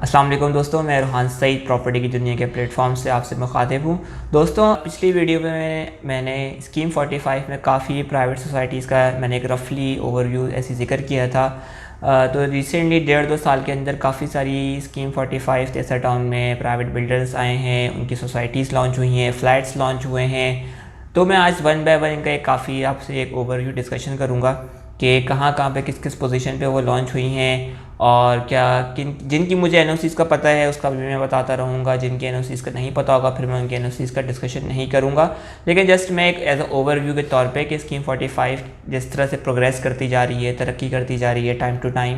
अस्सलाम वालेकुम दोस्तों, मैं रूहान सईद प्रॉपर्टी की दुनिया के प्लेटफॉर्म से आपसे मुखातिब हूँ। दोस्तों, पिछली वीडियो में मैंने स्कीम 45 में काफ़ी प्राइवेट सोसाइटीज़ का मैंने एक रफली ओवरव्यू ऐसी जिक्र किया था। तो रिसेंटली 1.5-2 साल के अंदर काफ़ी सारी स्कीम 45 तेसर टाउन में प्राइवेट बिल्डर्स आए हैं, उनकी सोसाइटीज़ लॉन्च हुई हैं, फ़्लैट्स लॉन्च हुए हैं। तो मैं आज वन बाय वन इनका एक काफ़ी आपसे एक ओवरव्यू डिस्कशन करूँगा कि कहाँ कहाँ पे किस किस पोजीशन पे वो लॉन्च हुई हैं और क्या किन जिनकी मुझे एनओसीज़ का पता है उसका भी मैं बताता रहूँगा, जिनके एनओसीज़ का नहीं पता होगा फिर मैं उनके एनओसीज़ का डिस्कशन नहीं करूँगा। लेकिन जस्ट मैं एक एज अ ओवरव्यू के तौर पे कि स्कीम 45 जिस तरह से प्रोग्रेस करती जा रही है, तरक्की करती जा रही है टाइम टू टाइम,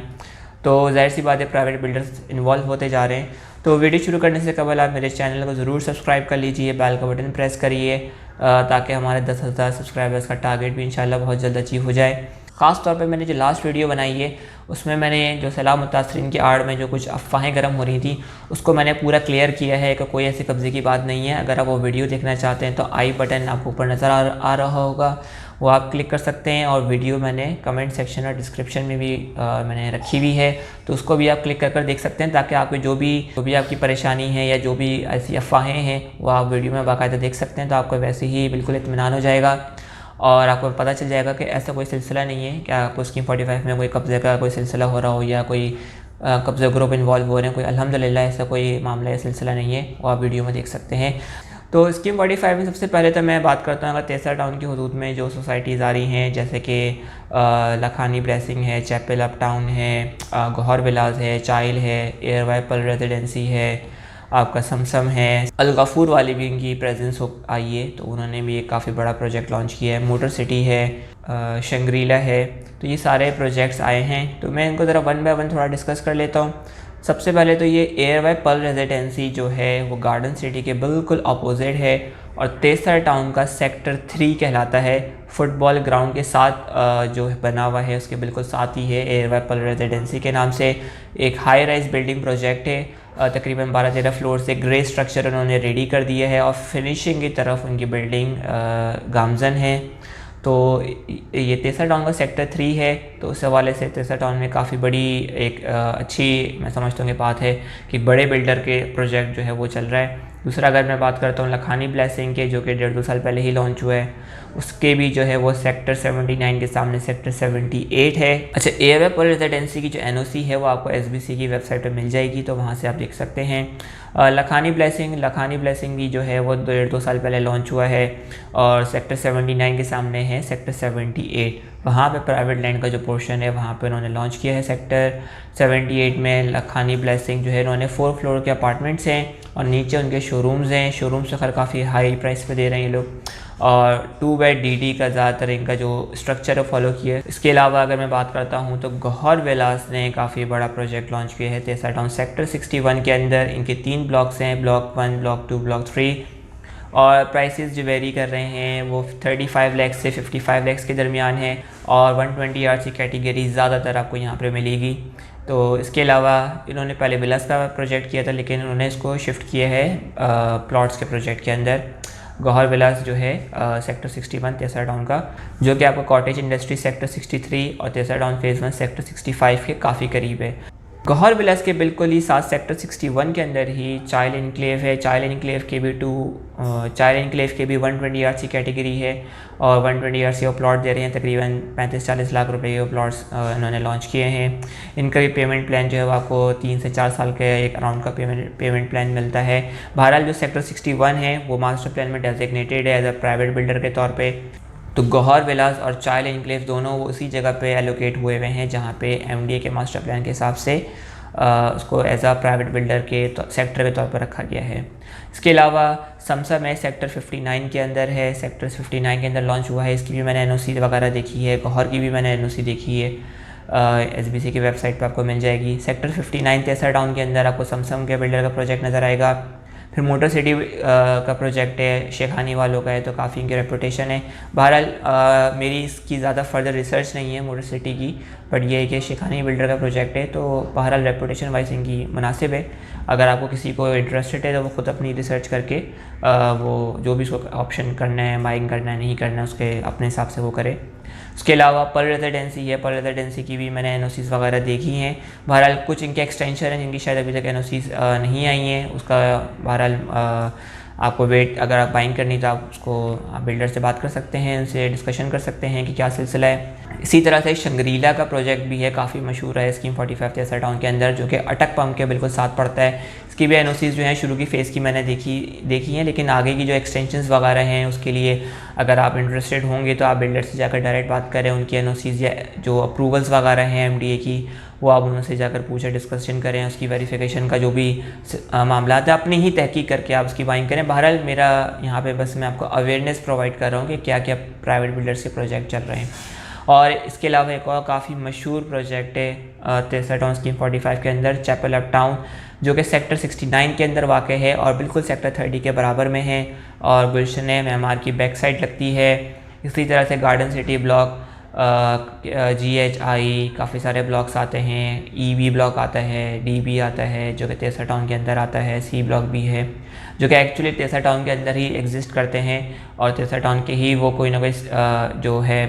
तो जाहिर सी बात है प्राइवेट बिल्डर्स इन्वॉल्व होते जा रहे हैं। तो वीडियो शुरू करने से कबल आप मेरे चैनल को ज़रूर सब्सक्राइब कर लीजिए, बेल का बटन प्रेस करिए ताकि हमारे 10,000 सब्सक्राइबर्स का टारगेट भी इंशाल्लाह बहुत जल्द अचीव हो जाए। ख़ास तौर पे मैंने जो लास्ट वीडियो बनाई है उसमें मैंने जो सलाह मुतासरीन की आड़ में जो कुछ अफवाहें गर्म हो रही थी उसको मैंने पूरा क्लियर किया है कि कोई ऐसे कब्ज़े की बात नहीं है। अगर आप वो वीडियो देखना चाहते हैं तो आई बटन आपको ऊपर नज़र आ रहा होगा, वो आप क्लिक कर सकते हैं। और वीडियो मैंने कमेंट सेक्शन और डिस्क्रिप्शन में भी मैंने रखी हुई है, तो उसको भी आप क्लिक कर देख सकते हैं ताकि आपको जो भी आपकी परेशानी है या जो भी ऐसी अफवाहें हैं वो आप वीडियो में बाकायदा देख सकते हैं। तो आपको वैसे ही बिल्कुल इत्मीनान हो जाएगा और आपको पता चल जाएगा कि ऐसा कोई सिलसिला नहीं है कि आपको स्कीम 45 में कोई कब्ज़े का कोई सिलसिला हो रहा हो या कोई कब्ज़ा ग्रुप इन्वॉल्व हो रहे हैं। कोई अल्हम्दुलिल्लाह ऐसा कोई मामला या सिलसिला नहीं है, वो आप वीडियो में देख सकते हैं। तो स्कीम 45 में सबसे पहले तो मैं बात करता हूँ अगर तेसरा टाउन की हदूद में जो सोसाइटीज़ आ रही हैं, जैसे कि लखानी ब्लेसिंग है, चैपल अप टाउन है, गौहर विलास है, चाइल है, एयर वाइपल रेजिडेंसी है, आपका समसम है, अलगफूर वाली भी इनकी प्रेजेंस आई है, तो उन्होंने भी एक काफ़ी बड़ा प्रोजेक्ट लॉन्च किया है। मोटर सिटी है, शंग्रीला है, तो ये सारे प्रोजेक्ट्स आए हैं। तो मैं इनको ज़रा वन बाय वन थोड़ा डिस्कस कर लेता हूँ। सबसे पहले तो ये एयर वाई पल रेजिडेंसी जो है वो गार्डन सिटी के बिल्कुल अपोजिट है और तेसर टाउन का सेक्टर 3 कहलाता है। फुटबॉल ग्राउंड के साथ जो बना हुआ है उसके बिल्कुल साथ ही है एयर वाई पल रेजिडेंसी के नाम से एक हाई राइज बिल्डिंग प्रोजेक्ट है। तकरीबन 12-13 फ्लोर से ग्रे स्ट्रक्चर उन्होंने रेडी कर दिया है और फिनिशिंग की तरफ उनकी बिल्डिंग गामजन है। तो ये तेसर टाउन का सेक्टर 3 है, तो उस हवाले से तेसर टाउन में काफ़ी बड़ी एक अच्छी मैं समझता हूँ कि बात है कि बड़े बिल्डर के प्रोजेक्ट जो है वो चल रहा है। दूसरा अगर मैं बात करता हूँ लखानी ब्लेसिंग के, जो कि 1.5-2 साल पहले ही लॉन्च हुआ है, उसके भी जो है वो सेक्टर 79 के सामने सेक्टर 78 है। अच्छा, एयर पर रेजिडेंसी की जो एनओसी है वो आपको एसबीसी की वेबसाइट पर मिल जाएगी, तो वहाँ से आप देख सकते हैं। लखानी ब्लेसिंग भी जो है वो 1.5-2 साल पहले लॉन्च हुआ है और सेक्टर 79 के सामने है सेक्टर 78। वहाँ पे प्राइवेट लैंड का जो पोर्शन है वहाँ पे उन्होंने लॉन्च किया है। सेक्टर 78 में लखानी ब्लेसिंग जो है उन्होंने 4 फ्लोर के अपार्टमेंट्स हैं और नीचे उनके शोरूम्स हैं। शोरूम्स तो खैर काफ़ी हाई प्राइस पे दे रहे हैं ये लोग, और 2 बेड डीडी का ज़्यादातर इनका जो स्ट्रक्चर है फॉलो किया है। इसके अलावा अगर मैं बात करता हूँ तो गौहर विलास ने काफ़ी बड़ा प्रोजेक्ट लॉन्च किया है तेसर टाउन सेक्टर 61 के अंदर। इनके 3 ब्लॉक्स हैं, ब्लॉक 1, ब्लॉक 2, ब्लॉक 3, और प्राइसेस जो वेरी कर रहे हैं वो 35 लाख से 55 लाख के दरमियान है और 120 आर की कैटेगरी ज़्यादातर आपको यहाँ पर मिलेगी। तो इसके अलावा इन्होंने पहले विलास का प्रोजेक्ट किया था लेकिन उन्होंने इसको शिफ्ट किया है प्लॉट्स के प्रोजेक्ट के अंदर। गौहर विलास जो है सेक्टर 61 तेसर टाउन का, जो कि आपका कॉटेज इंडस्ट्री सेक्टर 63 और तेसर टाउन फेज़ 1 सेक्टर 65 के काफ़ी करीब है। गौहर विलास के बिल्कुल ही साथ सेक्टर 61 के अंदर ही चाइल इनक्लेव है। चाइल इनक्लेव के भी 120 आर की कैटेगरी है और 120 आर वो प्लॉट दे रहे हैं, तकरीबन 35-40 लाख रुपए के प्लॉट्स इन्होंने लॉन्च किए हैं। इनका भी पेमेंट प्लान जो है वो आपको 3 से 4 साल के एक अराउंड का पेमेंट प्लान मिलता है। बहरहाल जो सेक्टर 61 है वो मास्टर प्लान में डेजिग्नेटेड है एज अ प्राइवेट बिल्डर के तौर पे। तो गौहर विलास और चाइल इनक्लेव दोनों वो उसी जगह पे एलोकेट हुए हुए हैं जहाँ पे एमडीए के मास्टर प्लान के हिसाब से उसको एज अ प्राइवेट बिल्डर के सेक्टर के तौर पर रखा गया है। इसके अलावा समसम है सेक्टर 59 के अंदर है, सेक्टर 59 के अंदर लॉन्च हुआ है। इसकी भी मैंने एनओसी वगैरह देखी है, गौहर की भी मैंने एनओसी देखी है, एसबीसी की वेबसाइट पर आपको मिल जाएगी। सेक्टर 59 तेसर टाउन के अंदर आपको समसम के बिल्डर का प्रोजेक्ट नज़र आएगा। फिर मोटर सिटी का प्रोजेक्ट है, शेखानी वालों का है, तो काफ़ी इनकी रेपुटेशन है। बहरहाल मेरी इसकी ज़्यादा फर्दर रिसर्च नहीं है मोटर सिटी की, बट ये है कि शिखानी बिल्डर का प्रोजेक्ट है, तो बहरहाल रेपुटेशन वाइज इनकी मुनासिब है। अगर आपको किसी को इंटरेस्टेड है तो वो खुद अपनी रिसर्च करके वो जो भी उसको ऑप्शन करना है, बाइंग करना है, नहीं करना है, उसके अपने हिसाब से वो करे। उसके अलावा पर रेजिडेंसी है, पर रेजिडेंसी की भी मैंने एनओसीज़ वगैरह देखी हैं। बहरहाल कुछ इनके एक्सटेंशन हैं जिनकी शायद अभी तक एनओसीज़ नहीं आई हैं, उसका बहरहाल आपको वेट, अगर आप बाइंग करनी तो आप उसको बिल्डर से बात कर सकते हैं, उनसे डिस्कशन कर सकते हैं कि क्या सिलसिला है। इसी तरह से शंग्रीला का प्रोजेक्ट भी है, काफ़ी मशहूर है स्कीम 45 तेसा टाउन के अंदर, जो कि अटक पम्प के बिल्कुल साथ पड़ता है। इसकी भी एनओसीज़ जो हैं शुरू की फ़ेज़ की मैंने देखी हैं, लेकिन आगे की जो एक्सटेंशंस वगैरह हैं उसके लिए अगर आप इंटरेस्टेड होंगे तो आप बिल्डर से जाकर डायरेक्ट बात करें। उनकी एनओसीज़ या जो अप्रूवल्स वगैरह हैं एमडीए की, वो आप उनसे जाकर पूछें, डिस्कशन करें, उसकी वेरिफिकेशन का जो भी मामला है अपनी ही तहकीक करके आप उसकी बाइंग करें। बहरहाल मेरा यहाँ पे बस मैं आपको अवेयरनेस प्रोवाइड कर रहा हूँ कि क्या क्या प्राइवेट बिल्डर्स के प्रोजेक्ट चल रहे हैं। और इसके अलावा एक और काफ़ी मशहूर प्रोजेक्ट है तेसा टाउन स्कीम 45 के अंदर, चैपल अप टाउन, जो कि सेक्टर 69 के अंदर वाक़ है और बिल्कुल सेक्टर 30 के बराबर में है, और गुलशन मेमार की बैक साइड लगती है। इसी तरह से गार्डन सिटी ब्लॉक, GHI, काफ़ी सारे ब्लॉक्स आते हैं, EB ब्लॉक आता है, DB आता है जो कि तेसा टाउन के अंदर आता है, C ब्लॉक भी है जो कि एक्चुअली तेसा टाउन के अंदर ही एग्जिस्ट करते हैं और तेसा टाउन के ही वो कोई ना कोई जो है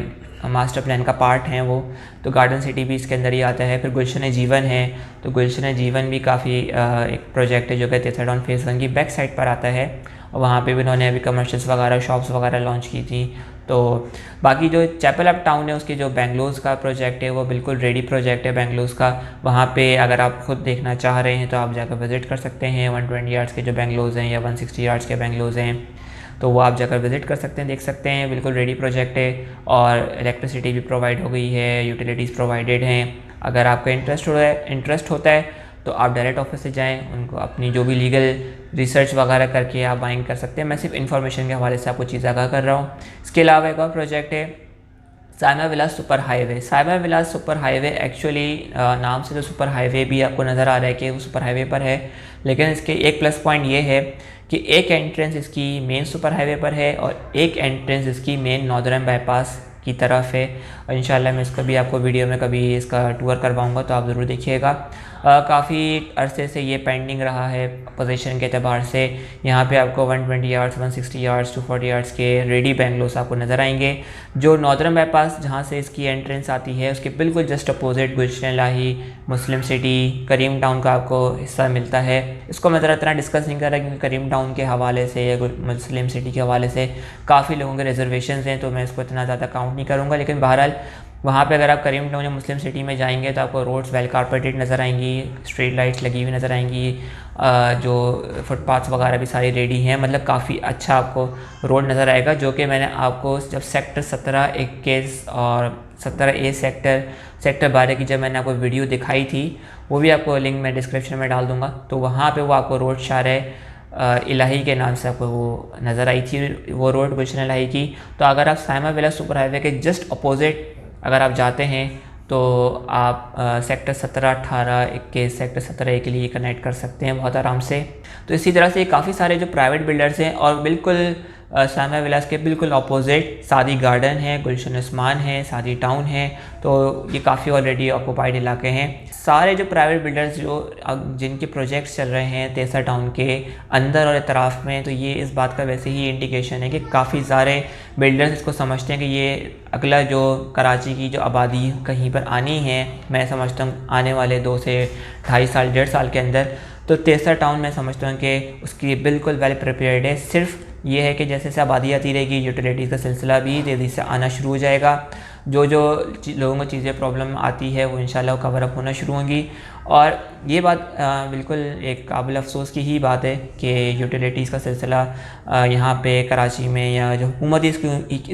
मास्टर प्लान का पार्ट हैं वो। तो गार्डन सिटी भी इसके अंदर ही आता है। फिर गुलशन जीवन है, तो गुलशन जीवन भी काफ़ी एक प्रोजेक्ट है जो कि तेसा टाउन फेज़ 1 की बैक साइड पर आता है, और वहाँ पे भी उन्होंने अभी कमर्शियल्स वगैरह, शॉप्स वगैरह लॉन्च की थी। तो बाकी जो चैपल अप टाउन है उसके जो बेंगलोर का प्रोजेक्ट है वो बिल्कुल रेडी प्रोजेक्ट है बेंगलोर का। वहाँ पे अगर आप खुद देखना चाह रहे हैं तो आप जाकर विज़िट कर सकते हैं। 120 यार्ड्स के जो बेंगलोर हैं या 160 यार्ड्स के बेंगलोर हैं, तो वो आप जाकर विज़िट कर सकते हैं, देख सकते हैं। बिल्कुल रेडी प्रोजेक्ट है और इलेक्ट्रिसिटी भी प्रोवाइड हो गई है, यूटिलिटीज़ प्रोवाइडेड हैं। अगर आपका इंटरेस्ट होता है तो आप डायरेक्ट ऑफिस से जाएं, उनको अपनी जो भी लीगल रिसर्च वगैरह करके आप बाइंग कर सकते हैं। मैं सिर्फ इन्फॉर्मेशन के हवाले से आपको चीज़ आगाह कर रहा हूँ। इसके अलावा एक और प्रोजेक्ट है साइमा विलास सुपर हाईवे। साइमा विलास सुपर हाईवे एक्चुअली नाम से तो सुपर हाईवे भी आपको नज़र आ रहा है कि वो सुपर हाईवे पर है, लेकिन इसके एक प्लस पॉइंट ये है कि एक एंट्रेंस इसकी मेन सुपर हाईवे पर है और एक एंट्रेंस इसकी मेन नॉर्दर्न बाईपास की तरफ है। और इंशाल्लाह मैं इसका भी आपको वीडियो में कभी इसका टूर करवाऊंगा, तो आप ज़रूर देखिएगा। काफ़ी अरसे से ये पेंडिंग रहा है पोजीशन के अतबार से। यहाँ पे आपको 120 यार्ड्स, 160 यार्ड्स, 240 यार्ड्स के रेडी बेंगलोस आपको नज़र आएंगे। जो नॉर्दर्न बाईपास जहाँ से इसकी एंट्रेंस आती है उसके बिल्कुल जस्ट अपोजिट गुलशन इलाही, मुस्लिम सिटी, करीम टाउन का आपको हिस्सा मिलता है। इसको मैं ज़रा इतना डिस्कस नहीं कर रहा क्योंकि करीम टाउन के हवाले से या मुस्लिम सिटी के हवाले से काफ़ी लोगों के रिजर्वेशन हैं, तो मैं इसको इतना ज़्यादा काउंट नहीं करूँगा। लेकिन बहरहाल वहाँ पे अगर आप करीम टाउन या मुस्लिम सिटी में जाएंगे तो आपको रोड्स वेल कारपेटेड नज़र आएंगी, स्ट्रीट लाइट्स लगी हुई नज़र आएंगी, जो फुटपाथ्स वगैरह भी सारी रेडी हैं। मतलब काफ़ी अच्छा आपको रोड नज़र आएगा, जो कि मैंने आपको जब सेक्टर 17, 21 और 17A सेक्टर 12 की जब मैंने आपको वीडियो दिखाई थी, वो भी आपको लिंक मैं डिस्क्रिप्शन में डाल दूँगा। तो वहाँ पर वो आपको रोड शारह इलाही के नाम से आपको वो नज़र आई थी, वो रोड गुलशन इलाही की। तो अगर आप साइमा विलास सुपर हाईवे के जस्ट अपोजिट अगर आप जाते हैं तो आप सेक्टर 17, 18, 21, सेक्टर 17A के लिए कनेक्ट कर सकते हैं बहुत आराम से। तो इसी तरह से काफ़ी सारे जो प्राइवेट बिल्डर्स हैं, और बिल्कुल साइमा विलास के बिल्कुल अपोजिट सादी गार्डन है, गुलशन उस्मान है, सादी टाउन है। तो ये काफ़ी ऑलरेडी ऑक्यूपाइड इलाके हैं। सारे जो प्राइवेट बिल्डर्स जो जिनके प्रोजेक्ट्स चल रहे हैं तेसा टाउन के अंदर और इतराफ़ में, तो ये इस बात का वैसे ही इंडिकेशन है कि काफ़ी सारे बिल्डर्स इसको समझते हैं कि ये अगला जो कराची की जो आबादी कहीं पर आनी है, मैं समझता हूँ आने वाले 2 से 2.5 साल, 1.5 साल के अंदर, तो तेसा टाउन मैं समझता हूँ कि उसकी बिल्कुल वेल प्रिपेयर्ड है। सिर्फ ये है कि जैसे जैसे आबादी आती रहेगी, यूटिलिटीज़ का सिलसिला भी तेज़ी से आना शुरू हो जाएगा। जो लोगों को चीज़ें प्रॉब्लम आती है वो इंशाल्लाह कवर अप होना शुरू होंगी। और ये बात बिल्कुल एक काबिल अफसोस की ही बात है कि यूटिलिटीज़ का सिलसिला यहाँ पे कराची में या जो हुकूमती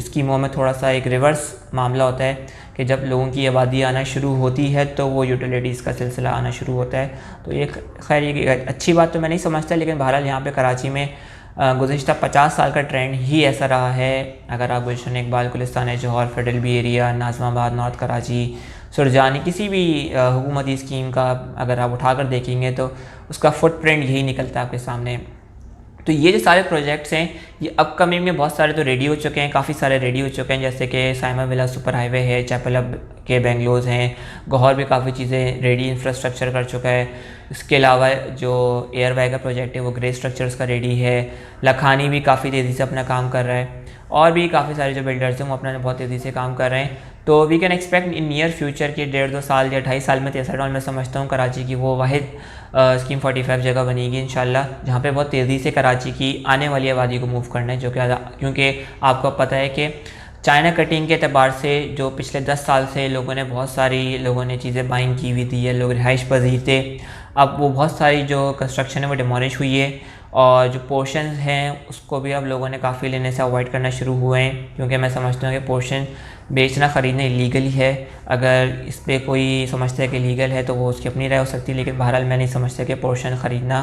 स्कीमों में थोड़ा सा एक रिवर्स मामला होता है कि जब लोगों की आबादी आना शुरू होती है तो वो यूटिलिटीज़ का सिलसिला आना शुरू होता है। तो ये खैर ये अच्छी बात तो मैं नहीं समझता, लेकिन बहरहाल यहाँ पे कराची में गुज़िश्ता 50 साल का ट्रेंड ही ऐसा रहा है। अगर आप Gulshan Iqbal, Gulistan Jauhar, federal B area, Nazimabad, north Karachi, Surjani, किसी भी हुकूमती स्कीम का अगर आप उठा कर देखेंगे तो उसका फुटप्रिंट यही निकलता है आपके सामने। तो तो ये जो सारे प्रोजेक्ट्स हैं ये अपकमिंग में बहुत सारे तो रेडी हो चुके हैं, काफ़ी सारे रेडी हो चुके हैं, जैसे कि साइमा विला सुपर हाईवे है, चैपल अब के बेंगलोर हैं, गौहर भी काफ़ी चीज़ें रेडी इंफ्रास्ट्रक्चर कर चुका है। इसके अलावा जो एयर वाई का प्रोजेक्ट है वो ग्रे स्ट्रक्चर्स का रेडी है। लखानी भी काफ़ी तेज़ी से अपना काम कर रहा है, और भी काफ़ी सारे जो बिल्डर्स हैं वो अपना बहुत तेज़ी से काम कर रहे हैं। तो we can expect in near future कि 1.5-2 साल या 2.5 साल में तेसर मैं समझता हूँ कराची की वो वाहिद स्कीम 45 जगह बनेगी इंशाल्लाह, जहाँ पे बहुत तेज़ी से कराची की आने वाली आबादी को मूव करना है, जो कि क्योंकि आपको पता है कि चाइना कटिंग के अतबार से जो पिछले 10 साल से लोगों ने बहुत सारी लोगों ने चीज़ें बाइंग की हुई थी, या लोग रिहाइश पजीर थे, अब वो बहुत सारी जो कंस्ट्रक्शन है वो डिमोलिश हुई है, और जो पोर्शंस हैं उसको भी अब लोगों ने काफ़ी लेने से अवॉइड करना शुरू हुए हैं, क्योंकि मैं समझता हूँ कि पोर्शन बेचना ख़रीदना इलीगल है। अगर इस पर कोई समझता है कि लीगल है तो वो उसकी अपनी राय हो सकती है, लेकिन बहरहाल मैं नहीं समझता कि पोर्शन ख़रीदना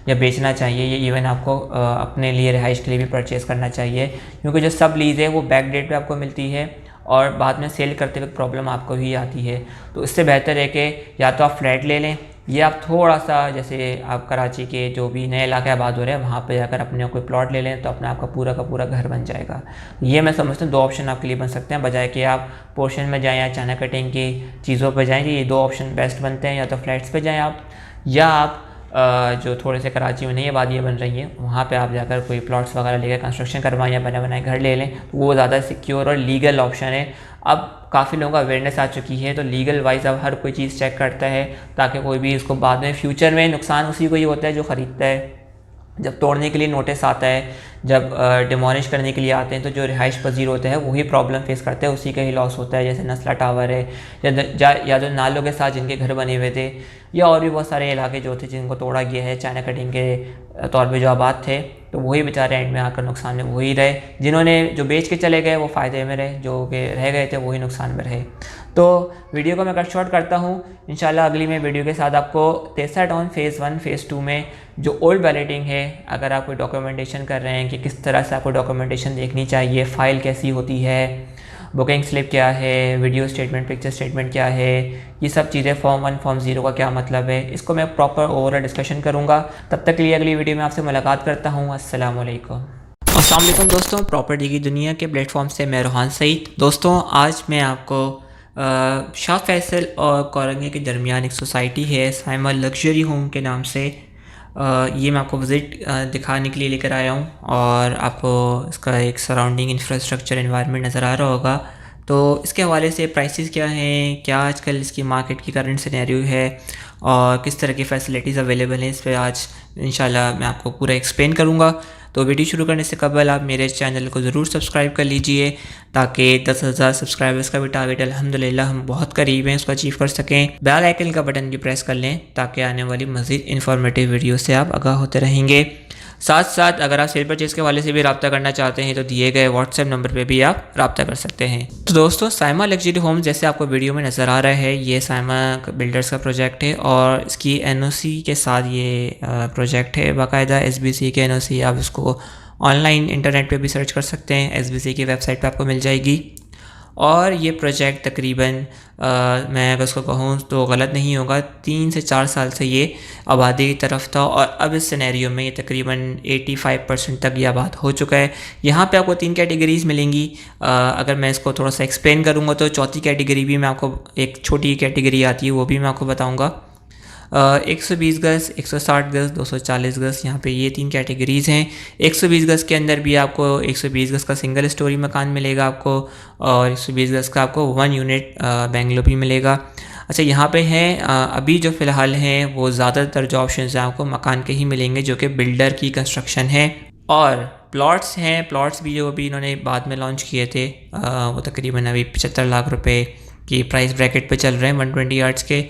या बेचना चाहिए। ये इवन आपको अपने लिए रिहाइश के लिए भी परचेज़ करना चाहिए, क्योंकि जो सब लीज़ है वो बैक डेट पे आपको मिलती है और बाद में सेल करते वक्त प्रॉब्लम आपको ही आती है। तो इससे बेहतर है कि या तो आप फ्लैट ले लें, या आप थोड़ा सा जैसे आप कराची के जो भी नए इलाके आबाद हो रहे हैं वहाँ पे जाकर अपने कोई प्लॉट ले लें, तो अपना आपका पूरा का पूरा घर बन जाएगा। ये मैं समझता हूँ 2 ऑप्शन आपके लिए बन सकते हैं, बजाय कि आप पोर्शन में जाएँ या चाइना कटिंग की चीज़ों पर जाएँ। ये 2 ऑप्शन बेस्ट बनते हैं, या तो फ्लैट्स पे जाएँ आप, या आप जो थोड़े से कराची में नई आबादियाँ बन रही हैं वहाँ पे आप जाकर कोई प्लॉट्स वगैरह लेकर कंस्ट्रक्शन करवाएं या बने बनाए घर ले लें, तो वो ज़्यादा सिक्योर और लीगल ऑप्शन है। अब काफ़ी लोगों को अवेयरनेस आ चुकी है, तो लीगल वाइज अब हर कोई चीज़ चेक करता है, ताकि कोई भी इसको बाद में फ्यूचर में नुकसान उसी को ही होता है जो ख़रीदता है। जब तोड़ने के लिए नोटिस आता है, जब डिमोलिश करने के लिए आते हैं, तो जो रिहाइश पजीर होते हैं वही प्रॉब्लम फेस करते हैं, उसी का ही लॉस होता है। जैसे नस्ला टावर है, या जो नालों के साथ जिनके घर बने हुए थे, या और भी बहुत सारे इलाके जो थे जिनको तोड़ा गया है चाइना कटिंग के तौर पे जो आबाद थे, तो वही बेचारे एंड में आकर नुकसान में वही रहे। जिन्होंने जो बेच के चले गए वो फ़ायदे में रहे, जो कि रह गए थे वही नुकसान में रहे। तो वीडियो को मैं कट शॉर्ट करता हूँ। इंशाल्लाह अगली मैं वीडियो के साथ आपको तेसा टाउन फ़ेज़ 1 फ़ेज़ 2 में जो ओल्ड बैलेटिंग है, अगर आप कोई डॉक्यूमेंटेशन कर रहे हैं कि किस तरह से आपको डॉक्यूमेंटेशन देखनी चाहिए, फ़ाइल कैसी होती है, बुकिंग स्लिप क्या है, वीडियो स्टेटमेंट, पिक्चर स्टेटमेंट क्या है, ये सब चीज़ें फॉर्म 1 फॉर्म 0 का क्या मतलब है, इसको मैं प्रॉपर ओवरऑल डिस्कशन करूँगा। तब तक के लिए अगली वीडियो में आपसे मुलाकात करता हूँ। अस्सलाम वालेकुम। अस्सलाम वालेकुम दोस्तों, प्रॉपर्टी की दुनिया के प्लेटफॉर्म से मैं रोहान सईद। दोस्तों आज मैं आपको शाह फैसल और कोरंगे के दरमियान एक सोसाइटी है साइमा लग्जरी होम के नाम से, ये मैं आपको विज़िट दिखाने के लिए लेकर आया हूँ, और आपको इसका एक सराउंडिंग इंफ्रास्ट्रक्चर एनवायरनमेंट नज़र आ रहा होगा। तो इसके हवाले से प्राइसेस क्या हैं, क्या आजकल इसकी मार्केट की करंट सिनेरियो है, और किस तरह की फ़ैसिलिटीज़ अवेलेबल हैं, इस पर आज इंशाल्लाह मैं आपको पूरा एक्सप्लेन करूँगा। तो वीडियो शुरू करने से कबल आप मेरे चैनल को ज़रूर सब्सक्राइब कर लीजिए, ताकि 10,000 सब्सक्राइबर्स का भी टारगेट अल्हम्दुलिल्लाह हम बहुत करीब हैं उसको अचीव कर सकें। बेल आइकन का बटन भी प्रेस कर लें, ताकि आने वाली मज़ीद इन्फॉर्मेटिव वीडियो से आप आगाह होते रहेंगे। साथ साथ अगर आप सेल परचेज़ के हवाले से भी रब्ता करना चाहते हैं तो दिए गए व्हाट्सएप नंबर पे भी आप रब्ता कर सकते हैं। तो दोस्तों साइमा लग्जरी होम जैसे आपको वीडियो में नज़र आ रहा है, ये साइमा बिल्डर्स का प्रोजेक्ट है, और इसकी एनओसी के साथ ये प्रोजेक्ट है। बाकायदा एसबीसी के एनओसी, आप इसको ऑनलाइन इंटरनेट पे भी सर्च कर सकते हैं, एसबीसी की वेबसाइट पे आपको मिल जाएगी। और ये प्रोजेक्ट तकरीबन मैं अगर उसको कहूँ तो गलत नहीं होगा, 3 से 4 साल से ये आबादी की तरफ था, और अब इस सिनेरियो में ये तकरीबन 85% तक ये आबाद हो चुका है। यहाँ पे आपको 3 कैटेगरीज़ मिलेंगी। अगर मैं इसको थोड़ा सा एक्सप्लेन करूँगा तो चौथी कैटेगरी भी मैं आपको, एक छोटी कैटेगरी आती है वो भी मैं आपको बताऊँगा। 120 गज़, 160 गज़, 240 गज़, यहाँ पे ये 3 कैटेगरीज़ हैं। 120 गज़ के अंदर भी आपको 120 गज़ का सिंगल स्टोरी मकान मिलेगा आपको, और 120 गज़ का आपको 1 यूनिट बेंगलो भी मिलेगा। अच्छा यहाँ पे हैं अभी जो फ़िलहाल हैं वो ज़्यादातर जो ऑप्शन हैं आपको मकान के ही मिलेंगे, जो कि बिल्डर की कंस्ट्रक्शन है। और प्लॉट्स हैं, प्लॉट्स भी जो अभी इन्होंने बाद में लॉन्च किए थे, वो तकरीबन अभी 75 लाख रुपए की प्राइस ब्रैकेट पे चल रहे हैं 120 यार्ड्स के।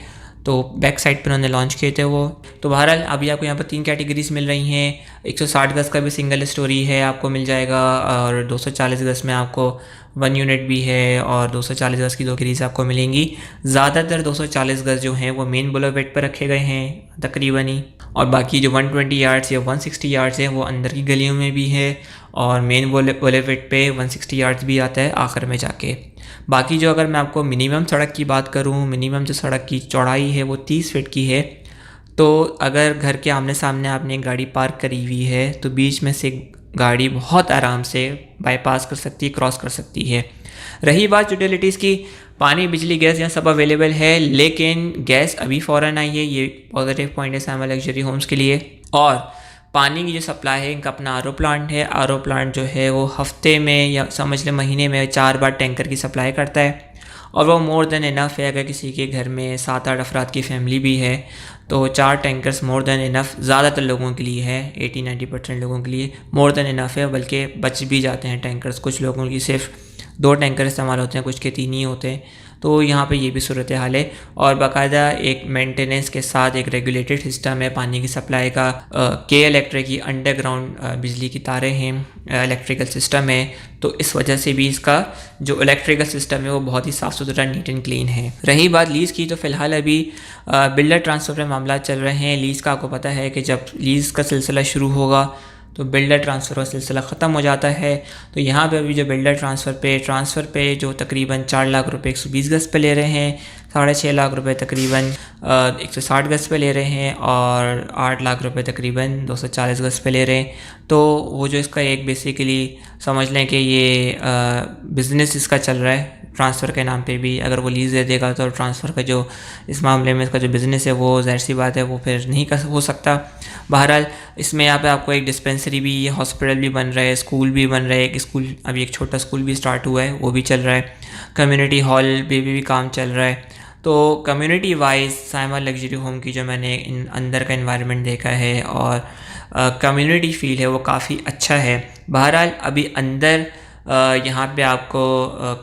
तो बैक साइड पर उन्होंने लॉन्च किए थे वो। तो बहरहाल अभी आपको यहाँ पर 3 कैटेगरीज मिल रही हैं। 160 गज़ का भी सिंगल स्टोरी है आपको मिल जाएगा, और 240 गज़ में आपको 1 यूनिट भी है, और 240 गज़ की 2 कैटेगरीज आपको मिलेंगी। ज़्यादातर 240 गज़ जो हैं वो मेन बुलेवेट पर रखे गए हैं तकरीबन ही, और बाकी जो 120 यार्ड्स या 160 यार्ड्स हैं वो अंदर की गलियों में भी है, और मेन बुलेवेट पे 160 यार्ड्स भी आता है आखिर में जाके। बाकी जो अगर मैं आपको मिनिमम सड़क की बात करूं, मिनिमम जो सड़क की चौड़ाई है वो 30 फीट की है। तो अगर घर के आमने सामने आपने एक गाड़ी पार्क करी हुई है तो बीच में से गाड़ी बहुत आराम से बाईपास कर सकती है, क्रॉस कर सकती है। रही बात यूटिलिटीज़ की, पानी, बिजली, गैस यहाँ सब अवेलेबल है, लेकिन गैस अभी फ़ौरन आई है, ये पॉजिटिव पॉइंट है साइमा लग्जरी होम्स के लिए। और पानी की जो सप्लाई है, इनका अपना आरओ प्लांट है। आरओ प्लांट जो है वो हफ्ते में या समझ लें महीने में 4 बार टैंकर की सप्लाई करता है, और वो मोर देन इनफ है। अगर किसी के घर में 7-8 अफराद की फैमिली भी है तो 4 टैंकर्स मोर देन इनफ ज़्यादातर लोगों के लिए है, 80-90% लोगों के लिए मोर देन इनफ है, बल्कि बच भी जाते हैं टैंकर्स। कुछ लोगों की सिर्फ 2 टैंकर इस्तेमाल होते हैं, कुछ के 3 ही होते हैं। तो यहाँ पे ये भी सूरत हाल है, और बाकायदा एक मेंटेनेंस के साथ एक रेगुलेटेड सिस्टम है पानी की सप्लाई का। के इलेक्ट्रिक की अंडरग्राउंड बिजली की तारें हैं, इलेक्ट्रिकल सिस्टम है, तो इस वजह से भी इसका जो इलेक्ट्रिकल सिस्टम है वो बहुत ही साफ़ सुथरा, नीट एंड क्लीन है। रही बात लीज़ की, तो फ़िलहाल अभी बिल्डर ट्रांसफ़र में मामला चल रहे हैं। लीज़ का आपको पता है कि जब लीज़ का सिलसिला शुरू होगा तो बिल्डर ट्रांसफ़र का सिलसिला ख़त्म हो जाता है। तो यहाँ पे अभी जो बिल्डर ट्रांसफ़र पे जो तकरीबन 4 लाख रुपए 120 गज़ पे ले रहे हैं, 6.5 लाख रुपए तकरीबन 160 गज़ पे ले रहे हैं, और 8 लाख रुपए तकरीबन 240 गज़ पे ले रहे हैं। तो वो जो इसका एक बेसिकली समझ लें कि ये बिज़नेस इसका चल रहा है ट्रांसफ़र के नाम पे भी। अगर वो लीज़ दे देगा तो ट्रांसफ़र का जो इस मामले में इसका जो बिज़नेस है वो ज़ाहिर सी बात है वो फिर नहीं हो सकता। बहरहाल इसमें यहाँ पे आपको एक डिस्पेंसरी भी, हॉस्पिटल भी बन रहा है, स्कूल भी बन रहा है, एक स्कूल अभी एक छोटा स्कूल भी स्टार्ट हुआ है, वो भी चल रहा है, कम्युनिटी हॉल भी काम चल रहा है। तो community wise Saima luxury home की जो मैंने अंदर का एनवायरनमेंट देखा है और कम्युनिटी फील है वो काफ़ी अच्छा है। बहरहाल अभी अंदर यहाँ पे आपको